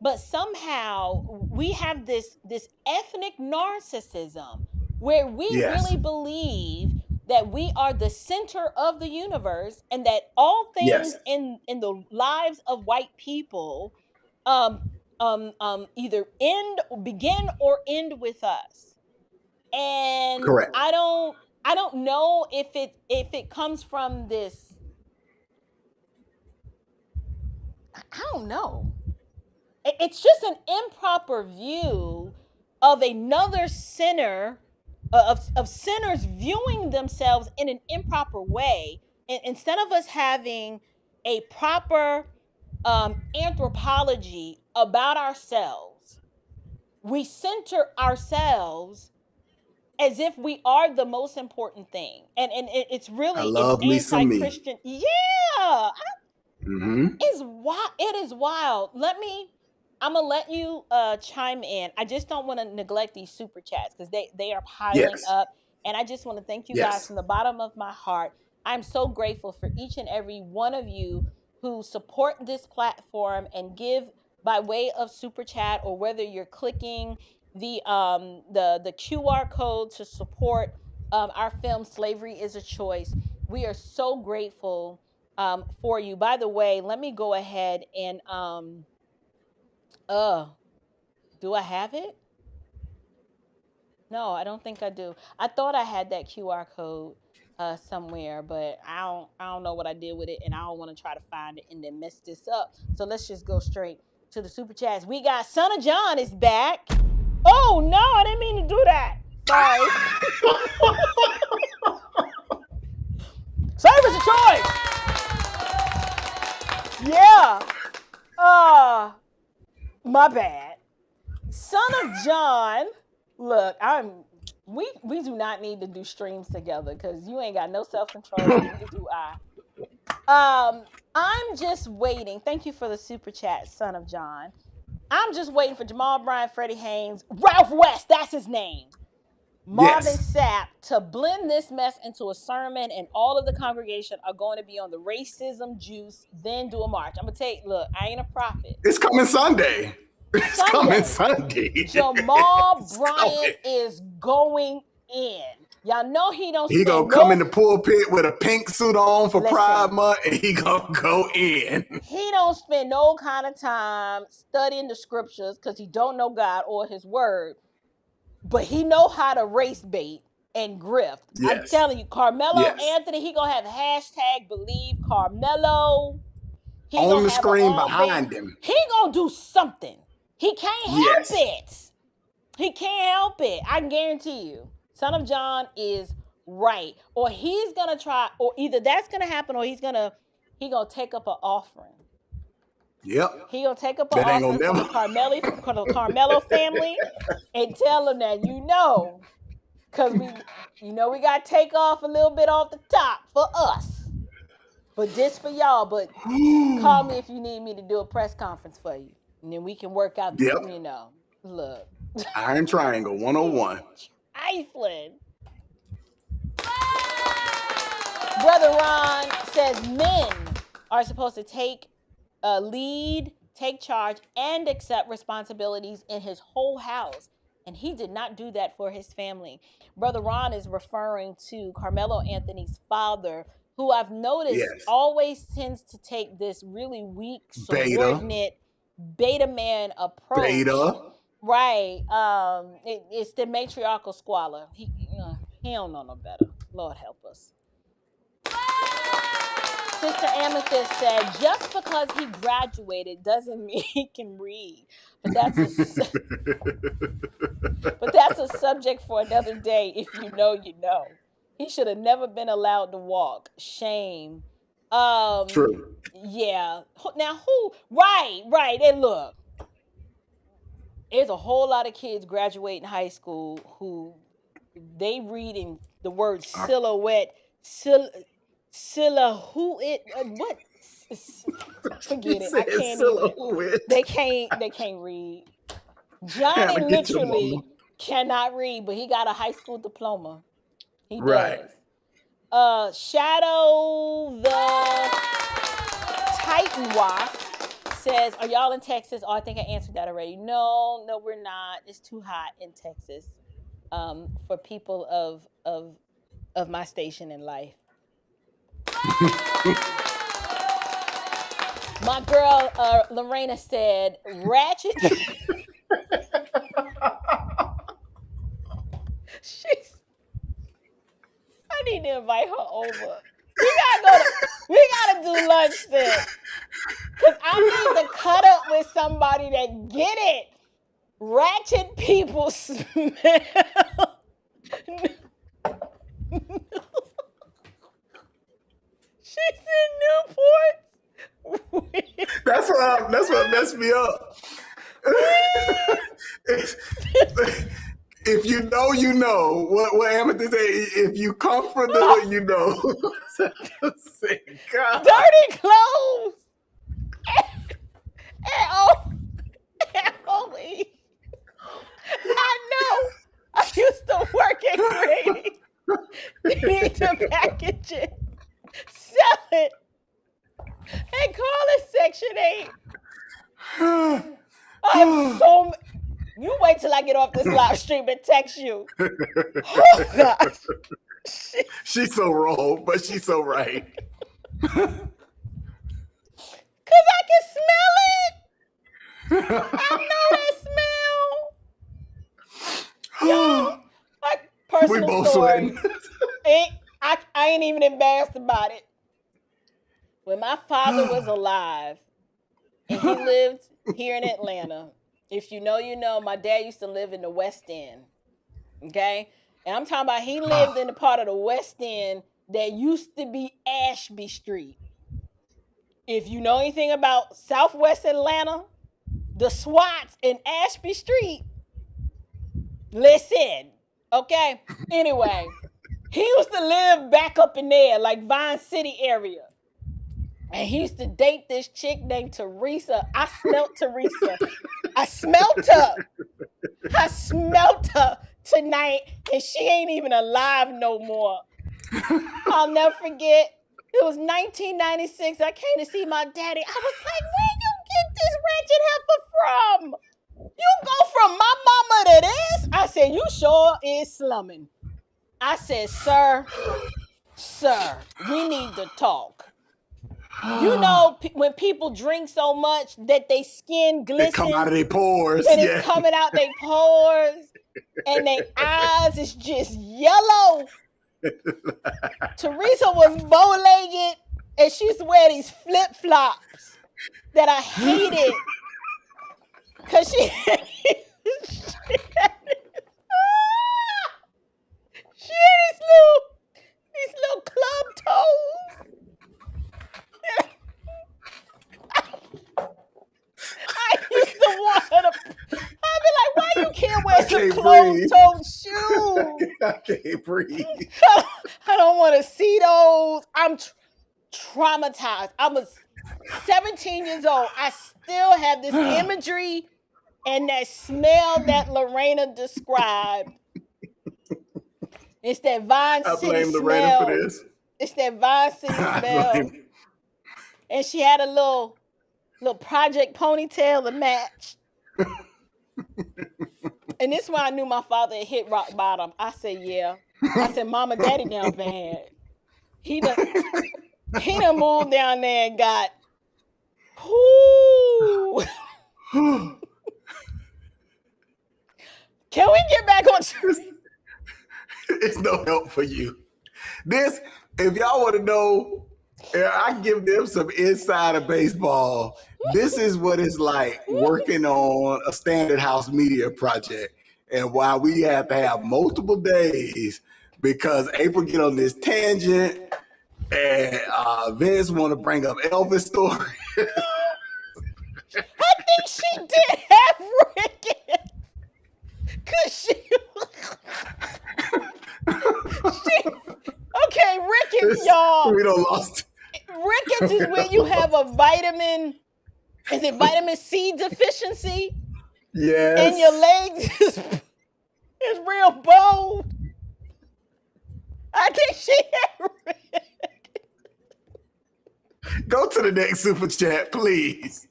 But somehow we have this ethnic narcissism where we Yes. really believe that we are the center of the universe, and that all things Yes. in the lives of white people either begin or end with us. And Correct. I don't know if it comes from this. I don't know. It's just an improper view of another sinner, of sinners viewing themselves in an improper way. And instead of us having a proper anthropology about ourselves, we center ourselves as if we are the most important thing. And I it's love Lisa Me. anti-Christian. Yeah. Mm-hmm. It is wild. I'm gonna let you chime in. I just don't want to neglect these super chats because they are piling Yes. up. And I just want to thank you guys Yes. from the bottom of my heart. I'm so grateful for each and every one of you who support this platform and give by way of super chat, or whether you're clicking the QR code to support our film Slavery is a Choice. We are so grateful for you. By the way, let me go ahead and do I have it? No, I don't think I do. I thought I had that QR code somewhere, but I don't know what I did with it, and I don't want to try to find it and then mess this up. So let's just go straight to the super chats. We got Son of John is back. Oh no, I didn't mean to do that. Sorry. Service of choice. Yeah. My bad. Son of John. Look, we do not need to do streams together because you ain't got no self-control, and neither do I. I'm just waiting. Thank you for the super chat, Son of John. I'm just waiting for Jamal Bryant, Freddie Haynes, Ralph West, that's his name, Marvin Yes. Sapp, to blend this mess into a sermon, and all of the congregation are going to be on the racism juice, then do a march. I'm going to tell you, look, I ain't a prophet. It's coming Sunday. It's coming Sunday. Jamal It's Bryant coming. is going in. Y'all know he don't He gonna spend come no. in the pulpit with a pink suit on for Listen. Pride Month, and he gonna go in. He don't spend no kind of time studying the scriptures because he don't know God or his word, but he know how to race bait and grift. Yes. I'm telling you, Karmelo Yes. Anthony, he gonna have hashtag believe Karmelo. He On gonna the have an screen all band. behind him. He gonna do something. He can't help Yes. it. He can't help it. I guarantee you. Son of John is right. Or he's gonna try, or either that's gonna happen, or he gonna take up an offering. Yep. He gonna take up an That ain't offering gonna from never. the Karmelo family and tell them that because we gotta take off a little bit off the top for us. But this for y'all. But call me if you need me to do a press conference for you. And then we can work out, Yep. Look. Iron Triangle 101. Trifling. Brother Ron says men are supposed to take lead, take charge, and accept responsibilities in his whole house. And he did not do that for his family. Brother Ron is referring to Carmelo Anthony's father, who I've noticed always tends to take this really weak, subordinate, beta man approach. Beta. Right. It's the matriarchal squalor. He don't know no better. Lord help us. Sister Amethyst said, just because he graduated doesn't mean he can read. But that's a subject for another day. If you know, you know. He should have never been allowed to walk. Shame. True. Yeah. Now who? Right. And look, there's a whole lot of kids graduating high school who they reading the word silhouette, what? Forget it. I can't even. They can't read. Johnny literally cannot read, but he got a high school diploma. He does. Shadow the Titan Wasp says, are y'all in Texas? Oh, I think I answered that already. No, we're not. It's too hot in Texas for people of my station in life. My girl Lorena said, ratchet. I need to invite her over. We gotta do lunch then. Cause I need to cut up with somebody that get it. Ratchet people smell. She's in Newport. That's what messed me up. If you know, you know. What Amethyst say? If you come from the, you know. Dirty clothes. And only. I know. I used to work at Grady. You need to package it, sell it, and call it Section 8. I'm so. You wait till I get off this live stream and text you. Oh gosh. She's so wrong, but she's so right. Cause I can smell it. I know that smell. Yo, like personal story. I ain't even embarrassed about it. When my father was alive and he lived here in Atlanta, if you know, you know, my dad used to live in the West End. Okay? And I'm talking about he lived in the part of the West End that used to be Ashby Street. If you know anything about Southwest Atlanta, the SWATs in Ashby Street, listen, okay? Anyway, he used to live back up in there, like Vine City area. And he used to date this chick named Teresa. I smelt Teresa. I smelt her tonight, and she ain't even alive no more. I'll never forget. It was 1996. I came to see my daddy. I was like, where you get this ratchet heifer from? You go from my mama to this? I said, you sure is slumming. I said, sir, we need to talk. You know, when people drink so much that they skin glistens. It come out of their pores. And it's coming out their pores. And their eyes is just yellow. Teresa was bow-legged. And she used to wear these flip-flops that I hated. Because she had these little club toes. I used to want her to. I'd be like, why you can't wear some closed-toed shoes? I can't breathe. I don't want to see those. I'm traumatized. I was 17 years old. I still have this imagery And that smell that Lorena described, it's that Vine I City blame smell. Lorena for this. It's that Vine City smell. And she had a little project ponytail to match. And this is when I knew my father had hit rock bottom. I said, yeah. I said, Mama, Daddy down bad. He done moved down there and got, whoo. Can we get back on track? It's no help for you. This, if y'all want to know, I give them some inside of baseball. This is what it's like working on a standard house media project. And why we have to have multiple days because April get on this tangent and Vince want to bring up Elvis story. I think she did have Ricketts. Cause okay, Ricketts, y'all. We done lost. Ricketts is when you have a vitamin C deficiency? Yes. And your legs is real bold. I think she had Ricketts. Go to the next super chat, please.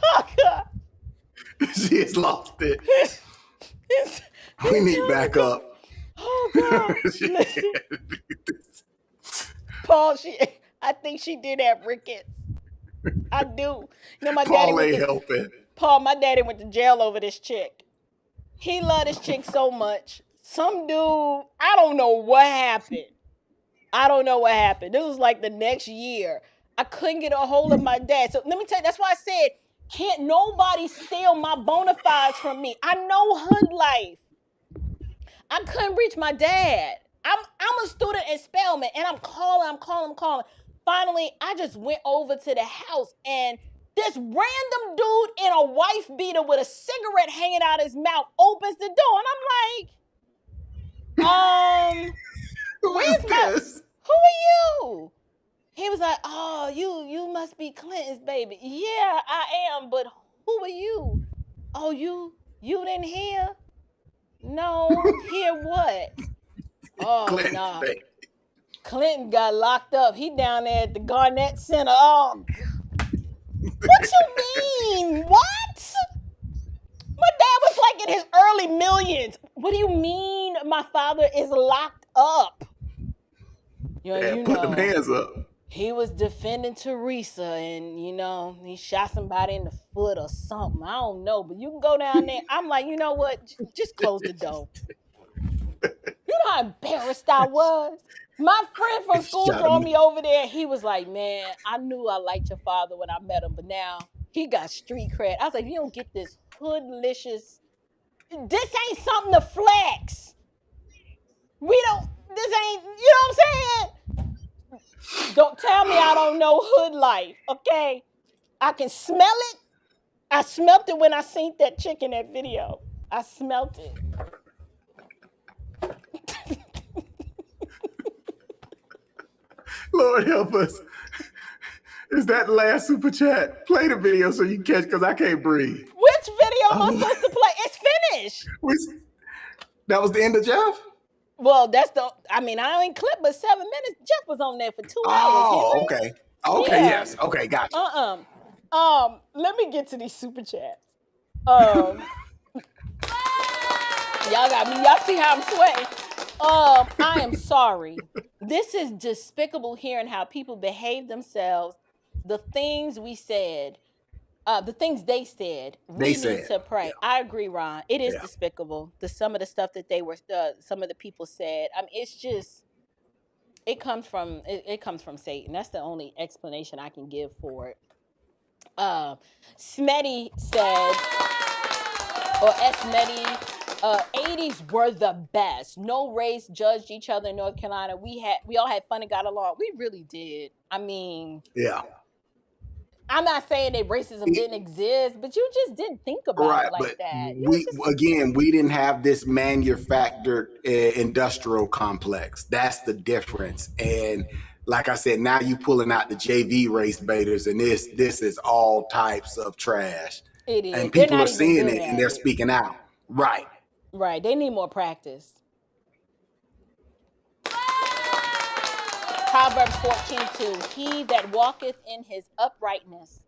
Oh, God. She has lost it. We need backup. Oh, God. Listen. Paul, I think she did have Ricketts. I do. You know, my Paul daddy ain't helping. Paul, my daddy went to jail over this chick. He loved this chick so much. Some dude, I don't know what happened. This was like the next year. I couldn't get a hold of my dad. So let me tell you, that's why I said, can't nobody steal my bona fides from me. I know hood life. I couldn't reach my dad. I'm a student in Spelman, and I'm calling. Finally, I just went over to the house, and this random dude in a wife beater with a cigarette hanging out his mouth opens the door, and I'm like, who is this? Who are you? He was like, oh, you must be Clinton's baby. Yeah, I am, but who are you? Oh, you didn't hear? No, hear what? Oh, no. Nah. Clinton got locked up. He down there at the Garnett Center. Oh, what you mean? What? My dad was like in his early millions. What do you mean my father is locked up? Put them hands up. He was defending Teresa and, he shot somebody in the foot or something. I don't know, but you can go down there. I'm like, you know what? Just close the door. You know how embarrassed I was? My friend from school brought me over there. He was like, man, I knew I liked your father when I met him, but now he got street cred. I was like, you don't get this hoodlicious. This ain't something to flex. This ain't, you know what I'm saying? Don't tell me I don't know hood life, okay? I can smell it. I smelt it when I seen that chick in that video. I smelt it. Lord help us. Is that the last super chat? Play the video so you can catch, because I can't breathe. Which video am I supposed to play? It's finished. That was the end of Jeff? Well, I only clipped but 7 minutes. Jeff was on there for 2 hours. Oh, okay. Okay, yeah. Yes. Okay, gotcha. Let me get to these super chats. Y'all got me. Y'all see how I'm sweating? I am sorry. This is despicable hearing how people behave themselves. The things we said, the things they said, we need to pray. Yeah. I agree, Ron. It is despicable. Some of the stuff that some of the people said. It's just, it comes from Satan. That's the only explanation I can give for it. Smetty said, or Smetty, 80s were the best. No race judged each other in North Carolina. We all had fun and got along. We really did. Yeah. I'm not saying that racism didn't exist, but you just didn't think about it like that. We didn't have this manufactured industrial complex. That's the difference. And like I said, now you pulling out the JV race baiters, and this is all types of trash. It is. And They're people not are even seeing good it and at they're it. speaking out. Right. Right. They need more practice. Proverbs 14:2. He that walketh in his uprightness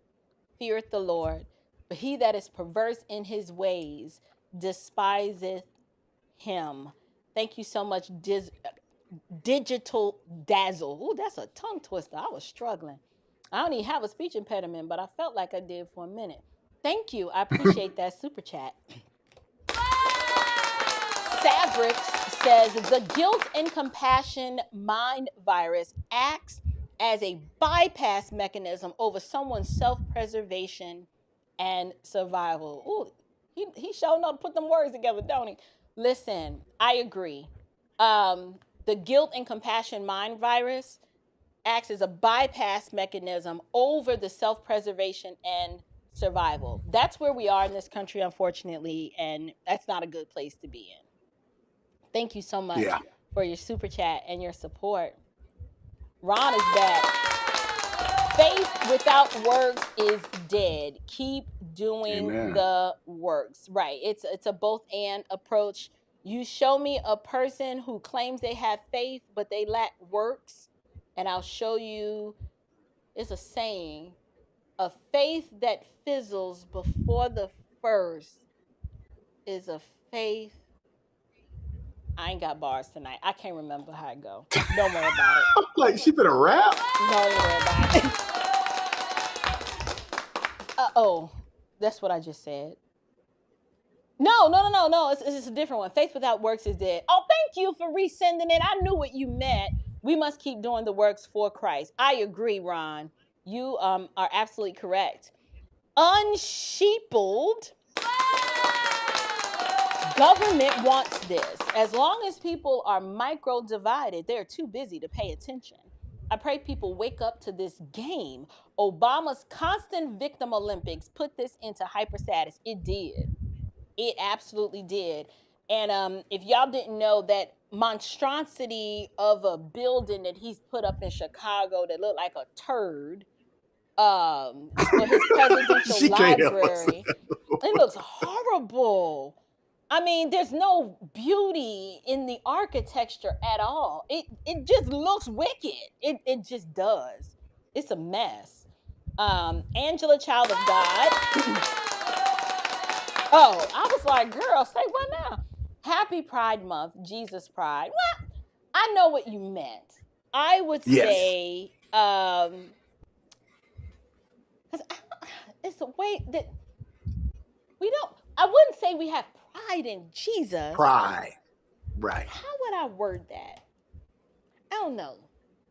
feareth the Lord, but he that is perverse in his ways despiseth him. Thank you so much, Digital Dazzle. Ooh, that's a tongue twister. I was struggling. I don't even have a speech impediment, but I felt like I did for a minute. Thank you. I appreciate that super chat. Savrix says the guilt and compassion mind virus acts as a bypass mechanism over someone's self-preservation and survival. Ooh, he showing up to put them words together, don't he? Listen, I agree. The guilt and compassion mind virus acts as a bypass mechanism over the self-preservation and survival. That's where we are in this country, unfortunately, and that's not a good place to be in. Thank you so much for your super chat and your support. Ron is back. Faith without works is dead. Keep doing the works. Right. It's a both and approach. You show me a person who claims they have faith, but they lack works, and I'll show you, it's a saying, a faith that fizzles before the first is a faith. I ain't got bars tonight. I can't remember how it go. Don't worry about it. Like, she been a rap? Don't worry about it. Oh, that's what I just said. No. It's a different one. Faith without works is dead. Oh, thank you for resending it. I knew what you meant. We must keep doing the works for Christ. I agree, Ron. You are absolutely correct. Unsheepled. Government wants this. As long as people are micro-divided, they're too busy to pay attention. I pray people wake up to this game. Obama's constant victim Olympics put this into hyperstatus. It did. It absolutely did. And if y'all didn't know, that monstrosity of a building that he's put up in Chicago that looked like a turd for his presidential library, it looks horrible. I mean, there's no beauty in the architecture at all. It just looks wicked. It just does. It's a mess. Angela, child of God. Oh, I was like, girl, say what now? Happy Pride Month, Jesus Pride. Well, I know what you meant. I would say, it's a way that we don't, I wouldn't say we have pride in Jesus. Pride. Right. How would I word that? I don't know.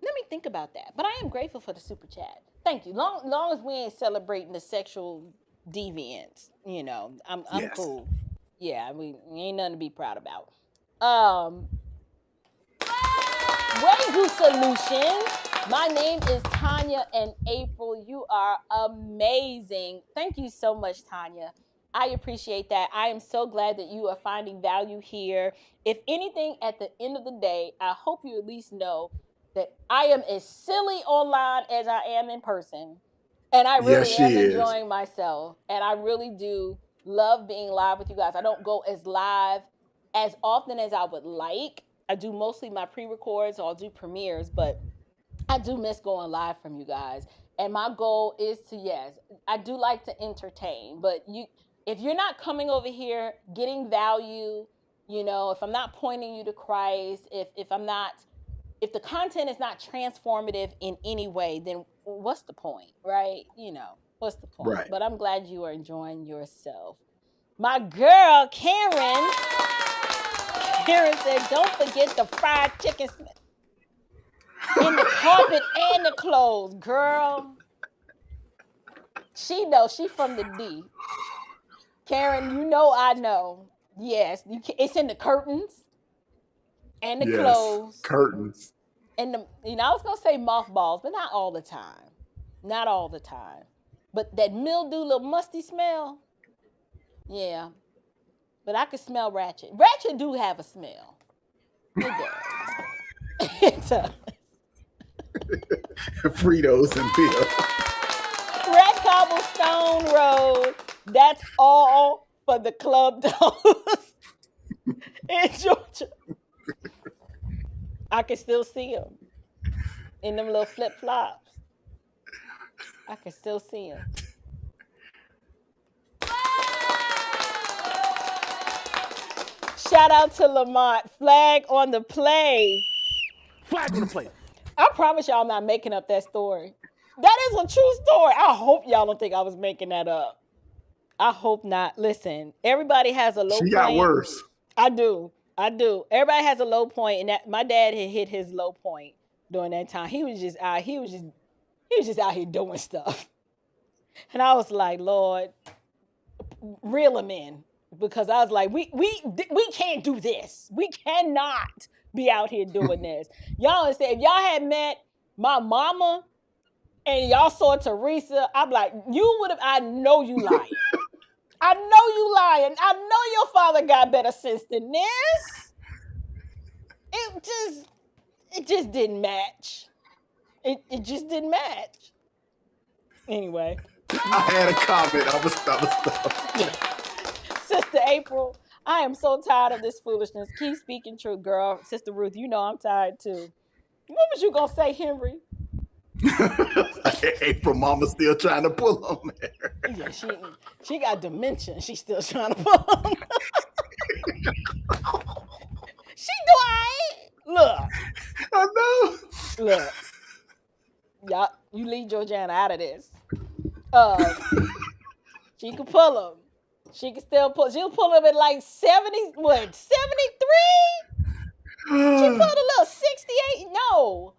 Let me think about that. But I am grateful for the super chat. Thank you. Long as we ain't celebrating the sexual deviance, you know, I'm cool. Yeah, we ain't nothing to be proud about. Waygu Solutions. My name is Tanya and April. You are amazing. Thank you so much, Tanya. I appreciate that. I am so glad that you are finding value here. If anything, at the end of the day, I hope you at least know that I am as silly online as I am in person. And I really am enjoying myself. And I really do love being live with you guys. I don't go as live as often as I would like. I do mostly my pre-records, or I'll do premieres, but I do miss going live from you guys. And my goal is to, yes, I do like to entertain, but if you're not coming over here getting value, you know, if I'm not pointing you to Christ, if the content is not transformative in any way, then what's the point, right? You know, what's the point? Right. But I'm glad you are enjoying yourself. My girl, Karen said, don't forget the fried chicken in the carpet and the clothes, girl. She knows. She from the D. Karen, you know I know. Yes, it's in the curtains and the clothes. Curtains. And I was gonna say mothballs, but not all the time. Not all the time. But that mildew, little musty smell, yeah. But I can smell Ratchet. Ratchet do have a smell. It does. It does. Fritos and beer. Red Cobblestone Road. That's all for the club dogs in Georgia. I can still see them in them little flip flops. I can still see them. Shout out to Lamont. Flag on the play. Flag on the play. I promise y'all I'm not making up that story. That is a true story. I hope y'all don't think I was making that up. I hope not. Listen, everybody has a low point. She got worse. I do. Everybody has a low point, and that my dad had hit his low point during that time. He was just out here doing stuff. And I was like, Lord, reel him in. Because I was like, we can't do this. We cannot be out here doing this. Y'all understand? If y'all had met my mama and y'all saw Teresa, I'm like, I know you lying. I know you lying. I know your father got better sense than this. It just didn't match. It just didn't match. Anyway. I had a comment. I was Sister April, I am so tired of this foolishness. Keep speaking truth, girl. Sister Ruth, you know I'm tired too. What was you gonna say, Henry? April mama still trying to pull on there. Yeah, she got dementia. She's still trying to pull on. She do alright. Look. I know. Look. Y'all, you leave Georgiana out of this. She can pull them. She can still pull. She'll pull them at like 73? She pulled a little 68. No.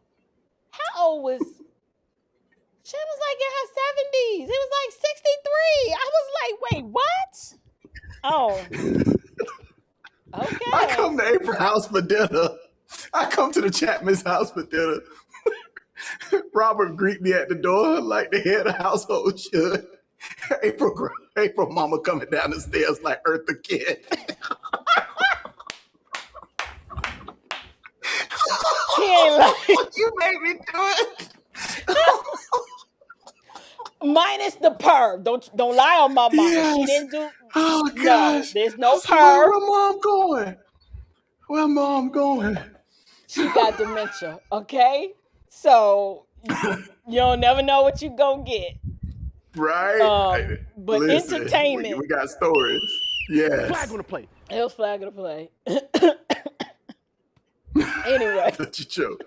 How old was? She was like in her 70s. It was like 63. I was like, wait, what? Oh. Okay. I come to April's house for dinner. I come to the Chapman's house for dinner. Robert greet me at the door like the head of household should. April mama coming down the stairs like Eartha Kitt. She ain't like you made me do it. Minus the perv. Don't lie on my mama. Yes. She didn't do. Oh gosh. No, there's no perv. Where mom going? Where mom going? She got dementia. Okay, so you'll never know what you gonna get. Right. But listen, entertainment. We got stories. Yes. Flag on the play. It was flag of the play. Anyway. That's your joke.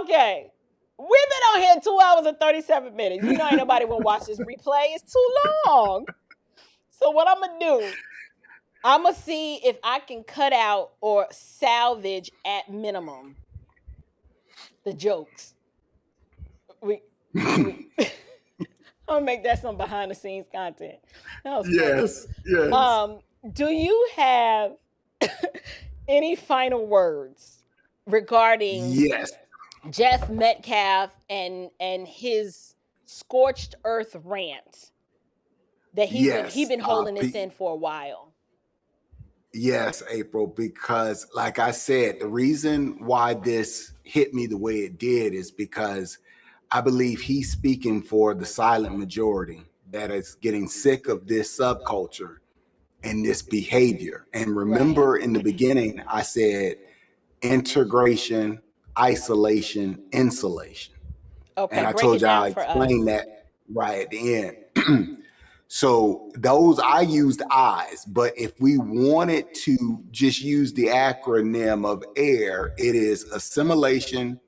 Okay. We've been on here 2 hours and 37 minutes. You know ain't nobody will watch this replay. It's too long. So what I'm going to do, I'm going to see if I can cut out or salvage at minimum the jokes. I'll make that some behind the scenes content. That was yes. funny. Yes. Do you have any final words regarding Jeff Metcalf and his scorched earth rant that he's been holding this in for a while? Yes, April, because like I said, the reason why this hit me the way it did is because I believe he's speaking for the silent majority that is getting sick of this subculture and this behavior. And remember in the beginning, I said integration, isolation, insulation. Okay, and I told you I explained that right at the end. So those, I used I's, but if we wanted to just use the acronym of AIR, it is assimilation.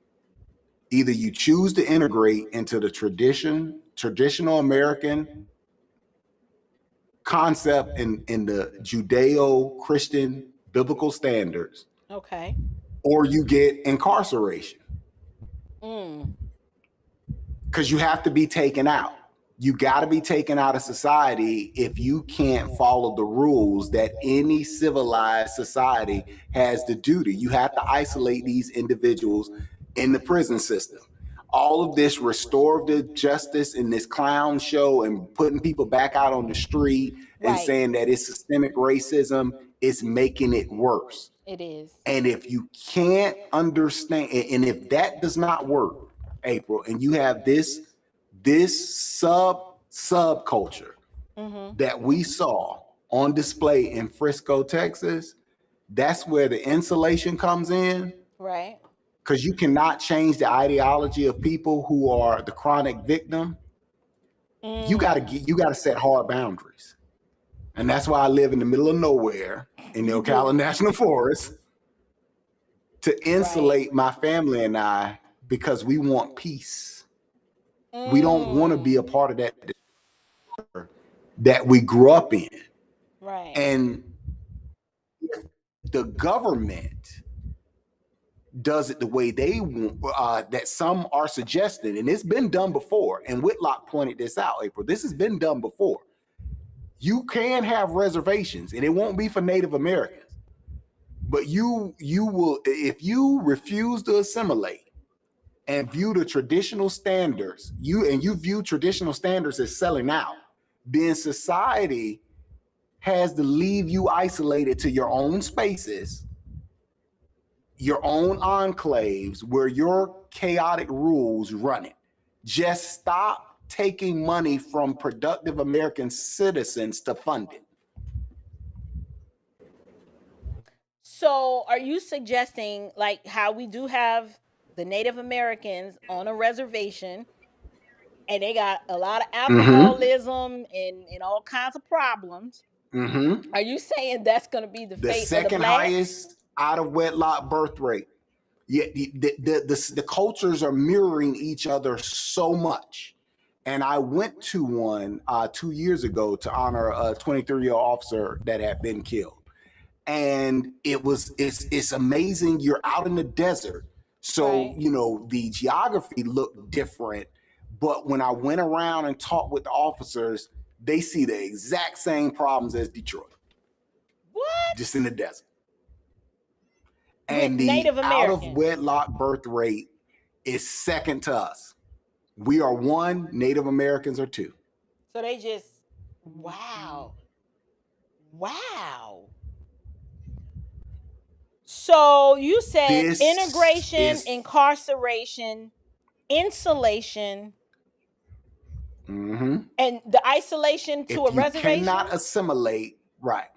Either you choose to integrate into the traditional American concept in the Judeo-Christian biblical standards. Okay. Or you get incarceration. Because you have to be taken out. You got to be taken out of society if you can't follow the rules that any civilized society has to do. You have to isolate these individuals in the prison system. all of this restorative justice in this clown show and putting people back out on the street and saying that it's systemic racism is making it worse. It is. And if you can't understand, and if that does not work, April, and you have this subculture that we saw on display in Frisco, Texas, that's where the insulation comes in. Right. Because you cannot change the ideology of people who are the chronic victim. You gotta set hard boundaries. And that's why I live in the middle of nowhere in the Ocala National Forest to insulate my family and I, because we want peace. We don't want to be a part of that we grew up in. Right. And the government does it the way they want, that some are suggesting, and it's been done before. And Whitlock pointed this out, April. This has been done before. You can have reservations, and it won't be for Native Americans. But you will, if you refuse to assimilate and view the traditional standards, you view traditional standards as selling out, then society has to leave you isolated to your own spaces, your own enclaves where your chaotic rules run it. Just stop taking money from productive American citizens to fund it. So are you suggesting, like how we do have the Native Americans on a reservation and they got a lot of alcoholism and all kinds of problems? Are you saying that's going to be the fate of the second blacks? highest out of wedlock birth rate? Yeah, the cultures are mirroring each other so much. And I went to one 2 years ago to honor a 23-year-old officer that had been killed. And it's amazing. You're out in the desert. So, you know, the geography looked different. But when I went around and talked with the officers, they see the exact same problems as Detroit. What? Just in the desert. And With the Native out of Americans. wedlock birth rate is second to us. We are 1, Native Americans are 2. So they just, wow. So you said This integration, is- incarceration, insulation, and the isolation to a If you reservation? cannot assimilate, right.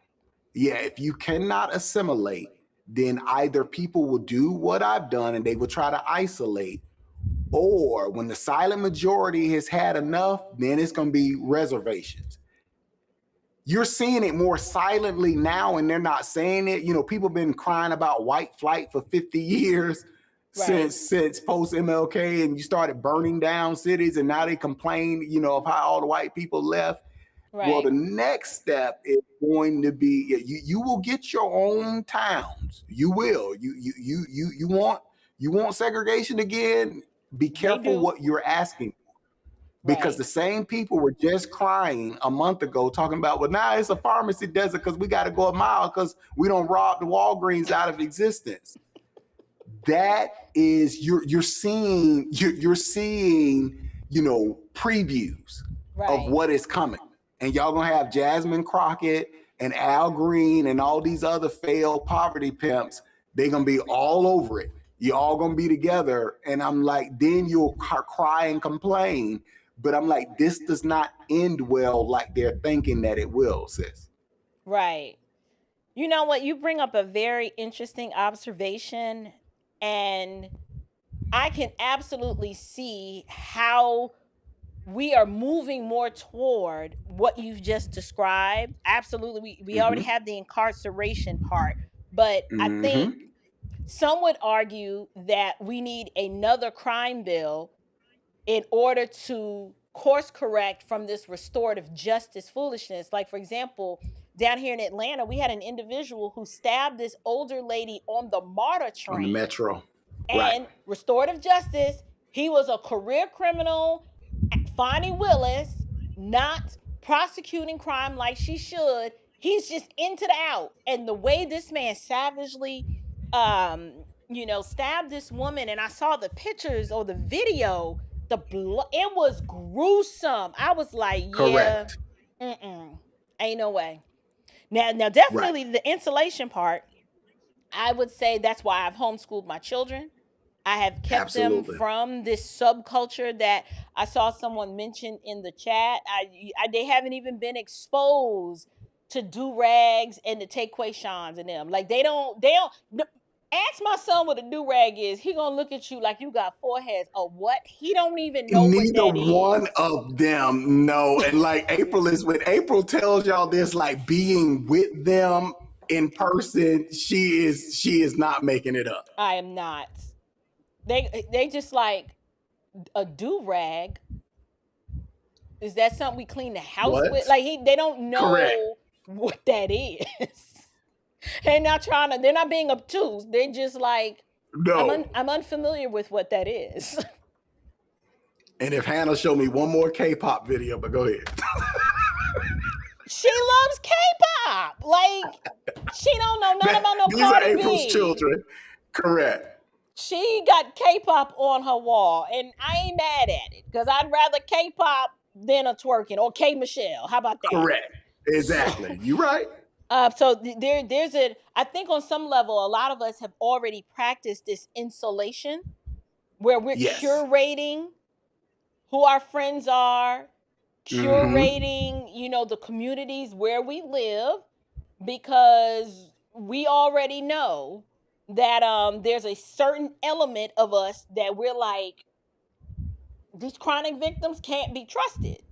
Yeah, if you cannot assimilate, then either people will do what I've done and they will try to isolate, or when the silent majority has had enough, then it's going to be reservations. You're seeing it more silently now and they're not saying it. You know, people have been crying about white flight for 50 years since post MLK, and you started burning down cities, and now they complain, you know, of how all the white people left. Well, the next step is going to be you will get your own towns. You will. You want segregation again? Be careful what you're asking. Because the same people were just crying a month ago talking about, well, now it's a pharmacy desert because we got to go a mile because we don't rob the Walgreens out of existence. That is, you're seeing, you know, previews of what is coming. And y'all gonna have Jasmine Crockett and Al Green and all these other failed poverty pimps. They're gonna be all over it. You all gonna be together. And I'm like, then you'll cry and complain. But I'm like, this does not end well like they're thinking that it will, sis. Right. You know what? You bring up a very interesting observation, and I can absolutely see how we are moving more toward what you've just described. Absolutely. We already have the incarceration part, but I think some would argue that we need another crime bill in order to course correct from this restorative justice foolishness. Like, for example, down here in Atlanta, we had an individual who stabbed this older lady on the MARTA train. On the metro. And restorative justice, he was a career criminal. Fonnie Willis, not prosecuting crime like she should. He's just into the out. And the way this man savagely stabbed this woman, and I saw the pictures or the video, the blood, it was gruesome. I was like, yeah, Correct. ain't no way. Now Right. definitely the insulation part, I would say that's why I've homeschooled my children. I have kept them Absolutely. from this subculture that I saw someone mention in the chat. They haven't even been exposed to do rags and the Taekwondo's and them. Like they don't. Ask my son what a do rag is. He gonna look at you like you got four heads. Or what? He don't even know what Neither that one is. of them know. And like April is, when April tells y'all this, like being with them in person, she is not making it up. I am not. They just like a do rag. Is that something we clean the house What? with? Like they don't know Correct. what that is. They're not they're not being obtuse. They're just like, No. I'm unfamiliar with what that is. And if Hannah showed me one more K-pop video, but go ahead. She loves K-pop. Like she don't know nothing about no These Cardi are April's B. children. Correct. She got K-pop on her wall, and I ain't mad at it because I'd rather K-pop than a twerking or K Michelle. How about that? Correct. Exactly. You right. So there's I think on some level, a lot of us have already practiced this insulation where we're curating who our friends are, curating, the communities where we live, because we already know that there's a certain element of us that we're like, these chronic victims can't be trusted.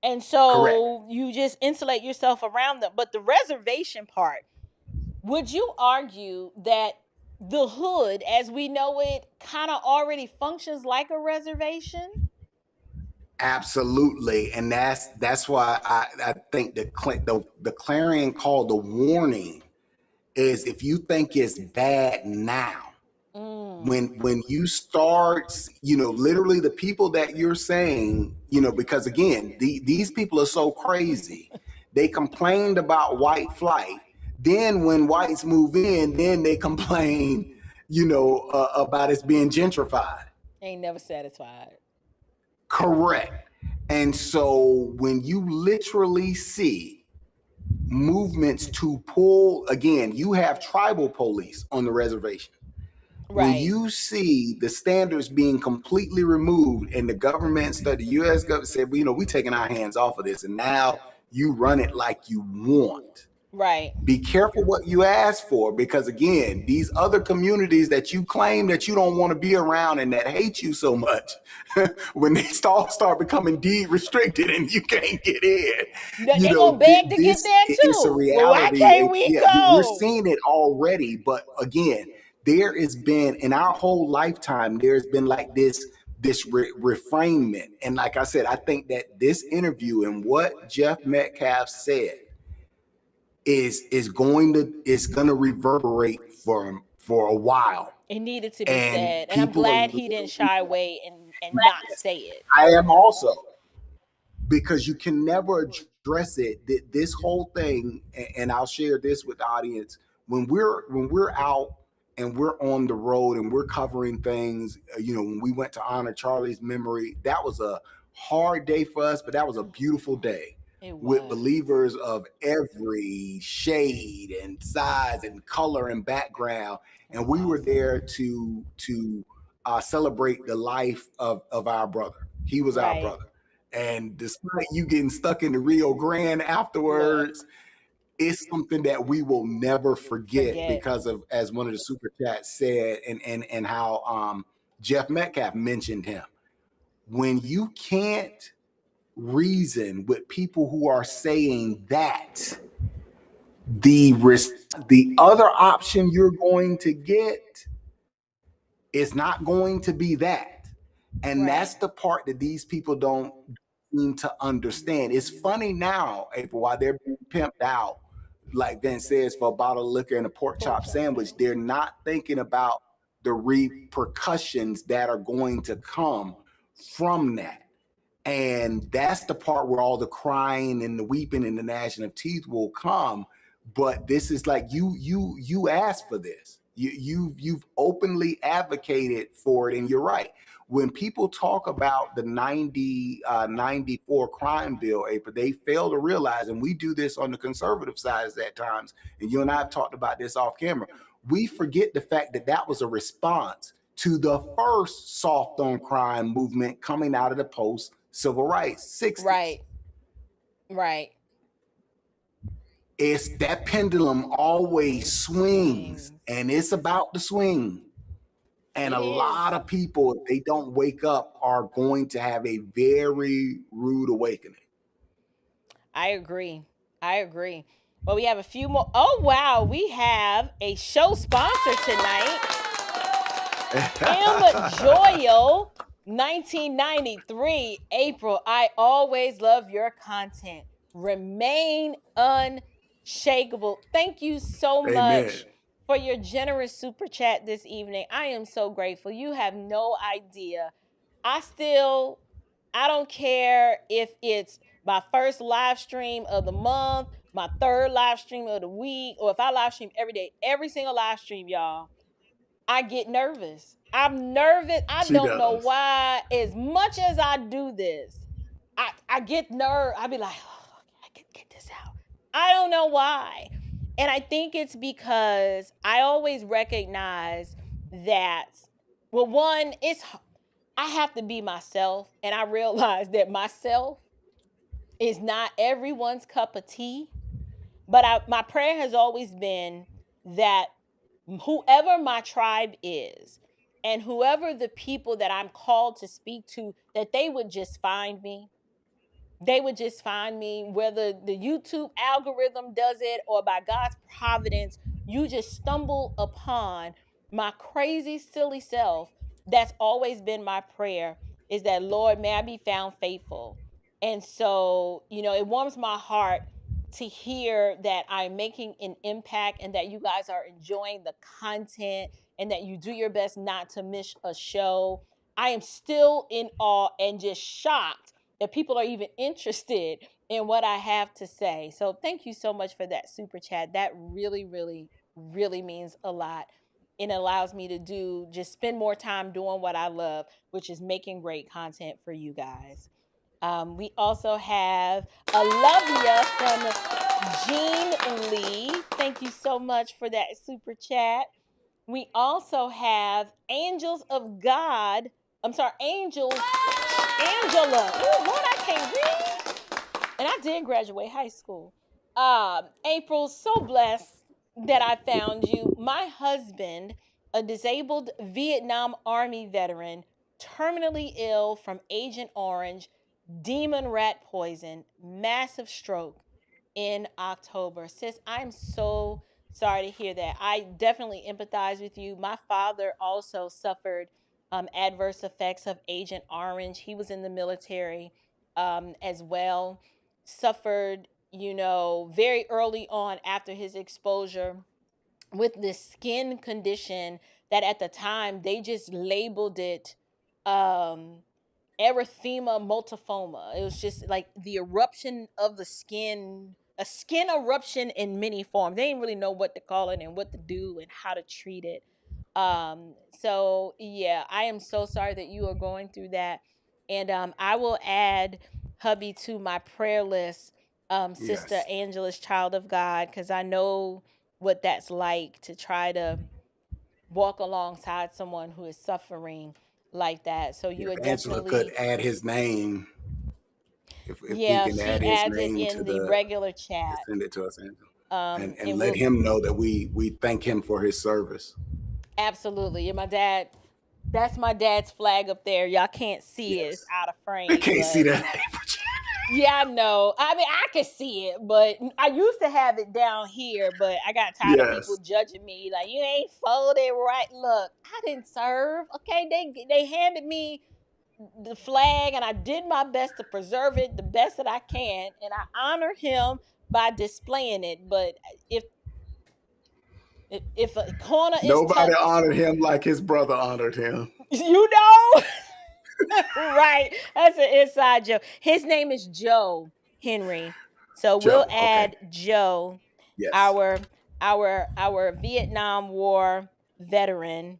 And so you just insulate yourself around them. But the reservation part, would you argue that the hood, as we know it, kind of already functions like a reservation? Absolutely. And that's why I think the clarion call, the warning is, if you think it's bad now, when you start, literally the people that you're saying, because again, these people are so crazy. They complained about white flight. Then when whites move in, then they complain, about it's being gentrified. Ain't never satisfied. Correct. And so when you literally see movements to pull, again, you have tribal police on the reservation. Right. When you see the standards being completely removed, and the government, the U.S. government said, well, we taking our hands off of this, and now you run it like you want. Right. Be careful what you ask for, because again, these other communities that you claim that you don't want to be around and that hate you so much, when they start becoming deed restricted and you can't get in, they're gonna beg to get there too. It's a reality. Why can't we go? We're seeing it already, but again, there has been, in our whole lifetime, there's been like this refrainment. And like I said, I think that this interview and what Jeff Metcalf said is going to reverberate for a while. It needed to be said, and I'm glad he didn't shy away and not say it. I am also, because you can never address it. This whole thing, and I'll share this with the audience, when we're out and we're on the road and we're covering things, when we went to honor Charlie's memory, that was a hard day for us, but that was a beautiful day. With believers of every shade and size and color and background. And we were there to celebrate the life of our brother. He was our brother. And despite you getting stuck in the Rio Grande afterwards, it's something that we will never forget because of, as one of the super chats said, and how Jeff Metcalf mentioned him. When you can't reason with people who are saying that, the other option you're going to get is not going to be that. And that's the part that these people don't seem to understand. It's funny now, April, while they're being pimped out, like Vince says, for a bottle of liquor and a pork chop sandwich, they're not thinking about the repercussions that are going to come from that. And that's the part where all the crying and the weeping and the gnashing of teeth will come. But this is like, you asked for this. You've openly advocated for it, and you're right. When people talk about the 94 crime bill, April, they fail to realize, and we do this on the conservative side at times, and you and I have talked about this off camera, we forget the fact that that was a response to the first soft on crime movement coming out of the post-civil rights 60s. Right. It's that pendulum always swings, and it's about to swing. And a lot of people, if they don't wake up, are going to have a very rude awakening. I agree. Well, we have a few more. Oh, wow. We have a show sponsor tonight. Joyo, 1993. April, I always love your content. Remain unshakable. Thank you so much for your generous super chat this evening. I am so grateful. You have no idea. I don't care if it's my first live stream of the month, my third live stream of the week, or if I live stream every day, every single live stream, y'all, I get nervous. I'm nervous. I don't know why. As much as I do this, I get nervous. I be like, oh, I can get this out. I don't know why. And I think it's because I always recognize that, well, one, I have to be myself. And I realize that myself is not everyone's cup of tea. But my prayer has always been that whoever my tribe is and whoever the people that I'm called to speak to, that they would just find me. They would just find me, whether the YouTube algorithm does it or by God's providence, you just stumble upon my crazy, silly self. That's always been my prayer, is that, Lord, may I be found faithful. And so, it warms my heart to hear that I'm making an impact and that you guys are enjoying the content and that you do your best not to miss a show. I am still in awe and just shocked that people are even interested in what I have to say. So thank you so much for that super chat. That really, really, really means a lot. It allows me to just spend more time doing what I love, which is making great content for you guys. We also have Alavia from Jean Lee. Thank you so much for that super chat. We also have Angels of God. Angela. Oh, Lord, I can't read. And I did graduate high school. April, so blessed that I found you. My husband, a disabled Vietnam Army veteran, terminally ill from Agent Orange, demon rat poison, massive stroke in October. Sis, I'm so sorry to hear that. I definitely empathize with you. My father also suffered adverse effects of Agent Orange. He was in the military as well. Suffered, very early on after his exposure with this skin condition that at the time they just labeled it erythema multiforme. It was just like the eruption of the skin, a skin eruption in many forms. They didn't really know what to call it and what to do and how to treat it. So yeah, I am so sorry that you are going through that. And I will add hubby to my prayer list, Sister Yes. Angela's child of God, because I know what that's like to try to walk alongside someone who is suffering like that. So you are Angela could definitely, add his name. If we yeah, can she add his adds it name to in the regular chat. send it to us, Angela. And And let we'll, him know that we thank him for his service. absolutely. And my dad, that's my dad's flag up there. Y'all can't see it. It's out of frame. I can't see but- that. Yeah, I know. I mean, I can see it, but I used to have it down here, but I got tired of people judging me. Like, you ain't folded right. Look, I didn't serve. Okay, they handed me the flag, and I did my best to preserve it the best that I can, and I honor him by displaying it. But if a corner is Nobody honored him like his brother honored him. you know. Right. That's an inside joke. His name is Joe Henry. So we'll add Joe, Yes. our Vietnam War veteran,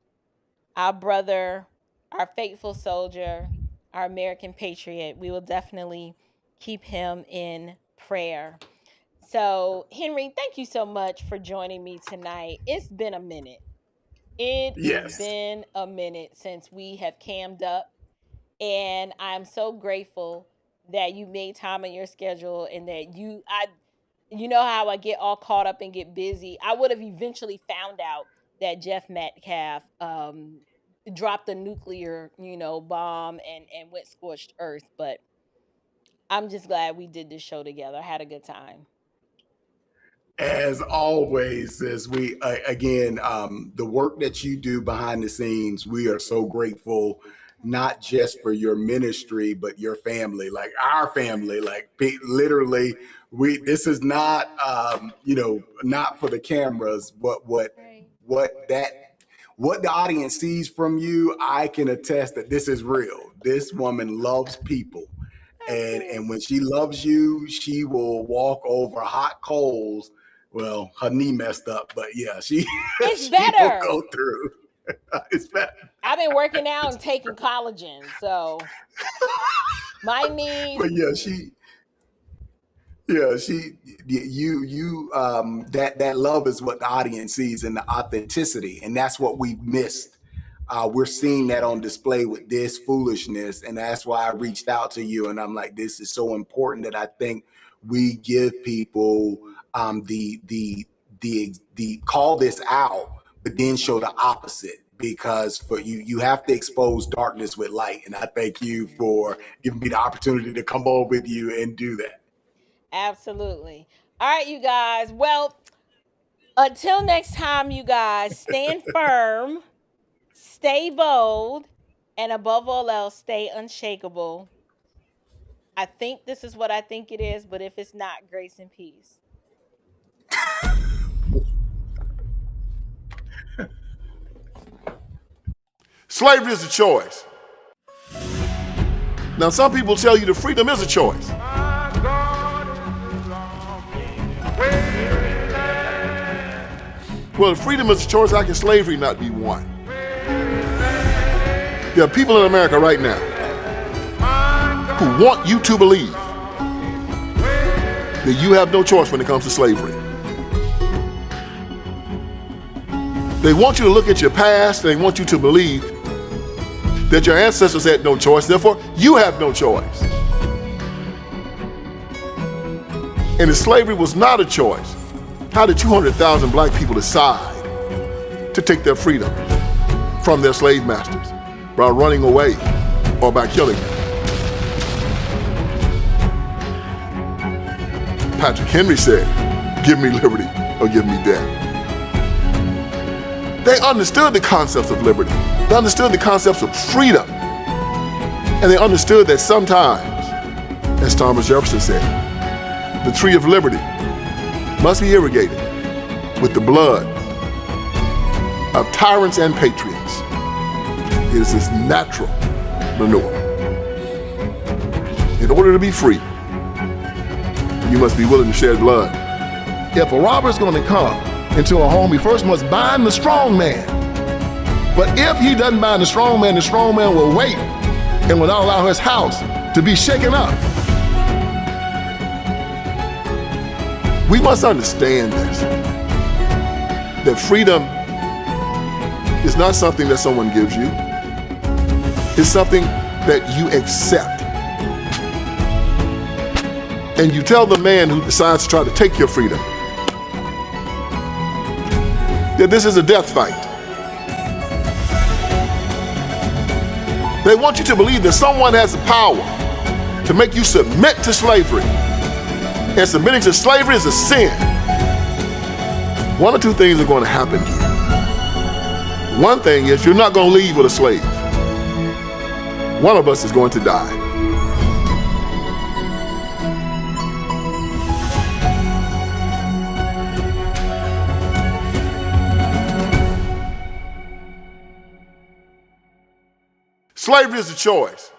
our brother, our faithful soldier, our American patriot. We will definitely keep him in prayer. So, Henry, thank you so much for joining me tonight. It's been a minute. It has Yes. been a minute since we have cammed up, and I'm so grateful that you made time in your schedule and that you know how I get all caught up and get busy. I would have eventually found out that Jeff Metcalf dropped a nuclear, bomb and went scorched earth, but I'm just glad we did this show together. I had a good time. As always, as we again, the work that you do behind the scenes, we are so grateful, not just for your ministry, but your family, like our family, like literally. This is not, not for the cameras, but what the audience sees from you. I can attest that this is real. This woman loves people. And when she loves you, she will walk over hot coals. Well, her knee messed up, but yeah, she It's she better. will go through. It's better. I've been working out and taking collagen, so my knees. But yeah, that love is what the audience sees, and the authenticity, and that's what we've missed. We're seeing that on display with this foolishness, and that's why I reached out to you. And I'm like, this is so important that I think we give people the call this out, but then show the opposite. Because for you have to expose darkness with light, and I thank you for giving me the opportunity to come on with you and do that. Absolutely. All right, you guys. Well, until next time, you guys, stand firm, stay bold, and above all else, stay unshakable. I think this is what I think it is, but if it's not, grace and peace. Slavery is a choice. Now, some people tell you that freedom is a choice. Well, if freedom is a choice, how can slavery not be one? There are people in America right now who want you to believe that you have no choice when it comes to slavery. They want you to look at your past, and they want you to believe that your ancestors had no choice, therefore you have no choice. And if slavery was not a choice, how did 200,000 black people decide to take their freedom from their slave masters? By running away or by killing them? Patrick Henry said, "Give me liberty or give me death." They understood the concepts of liberty. They understood the concepts of freedom. And they understood that sometimes, as Thomas Jefferson said, the tree of liberty must be irrigated with the blood of tyrants and patriots. It is his natural manure. In order to be free, you must be willing to shed blood. If a robber is going to come into a home, he first must bind the strong man. But if he doesn't bind the strong man will wait and will not allow his house to be shaken up. We must understand this, that freedom is not something that someone gives you. It's something that you accept. And you tell the man who decides to try to take your freedom that this is a death fight. They want you to believe that someone has the power to make you submit to slavery. And submitting to slavery is a sin. One or two things are going to happen here. One thing is, you're not going to leave with a slave. One of us is going to die. Slavery is a choice.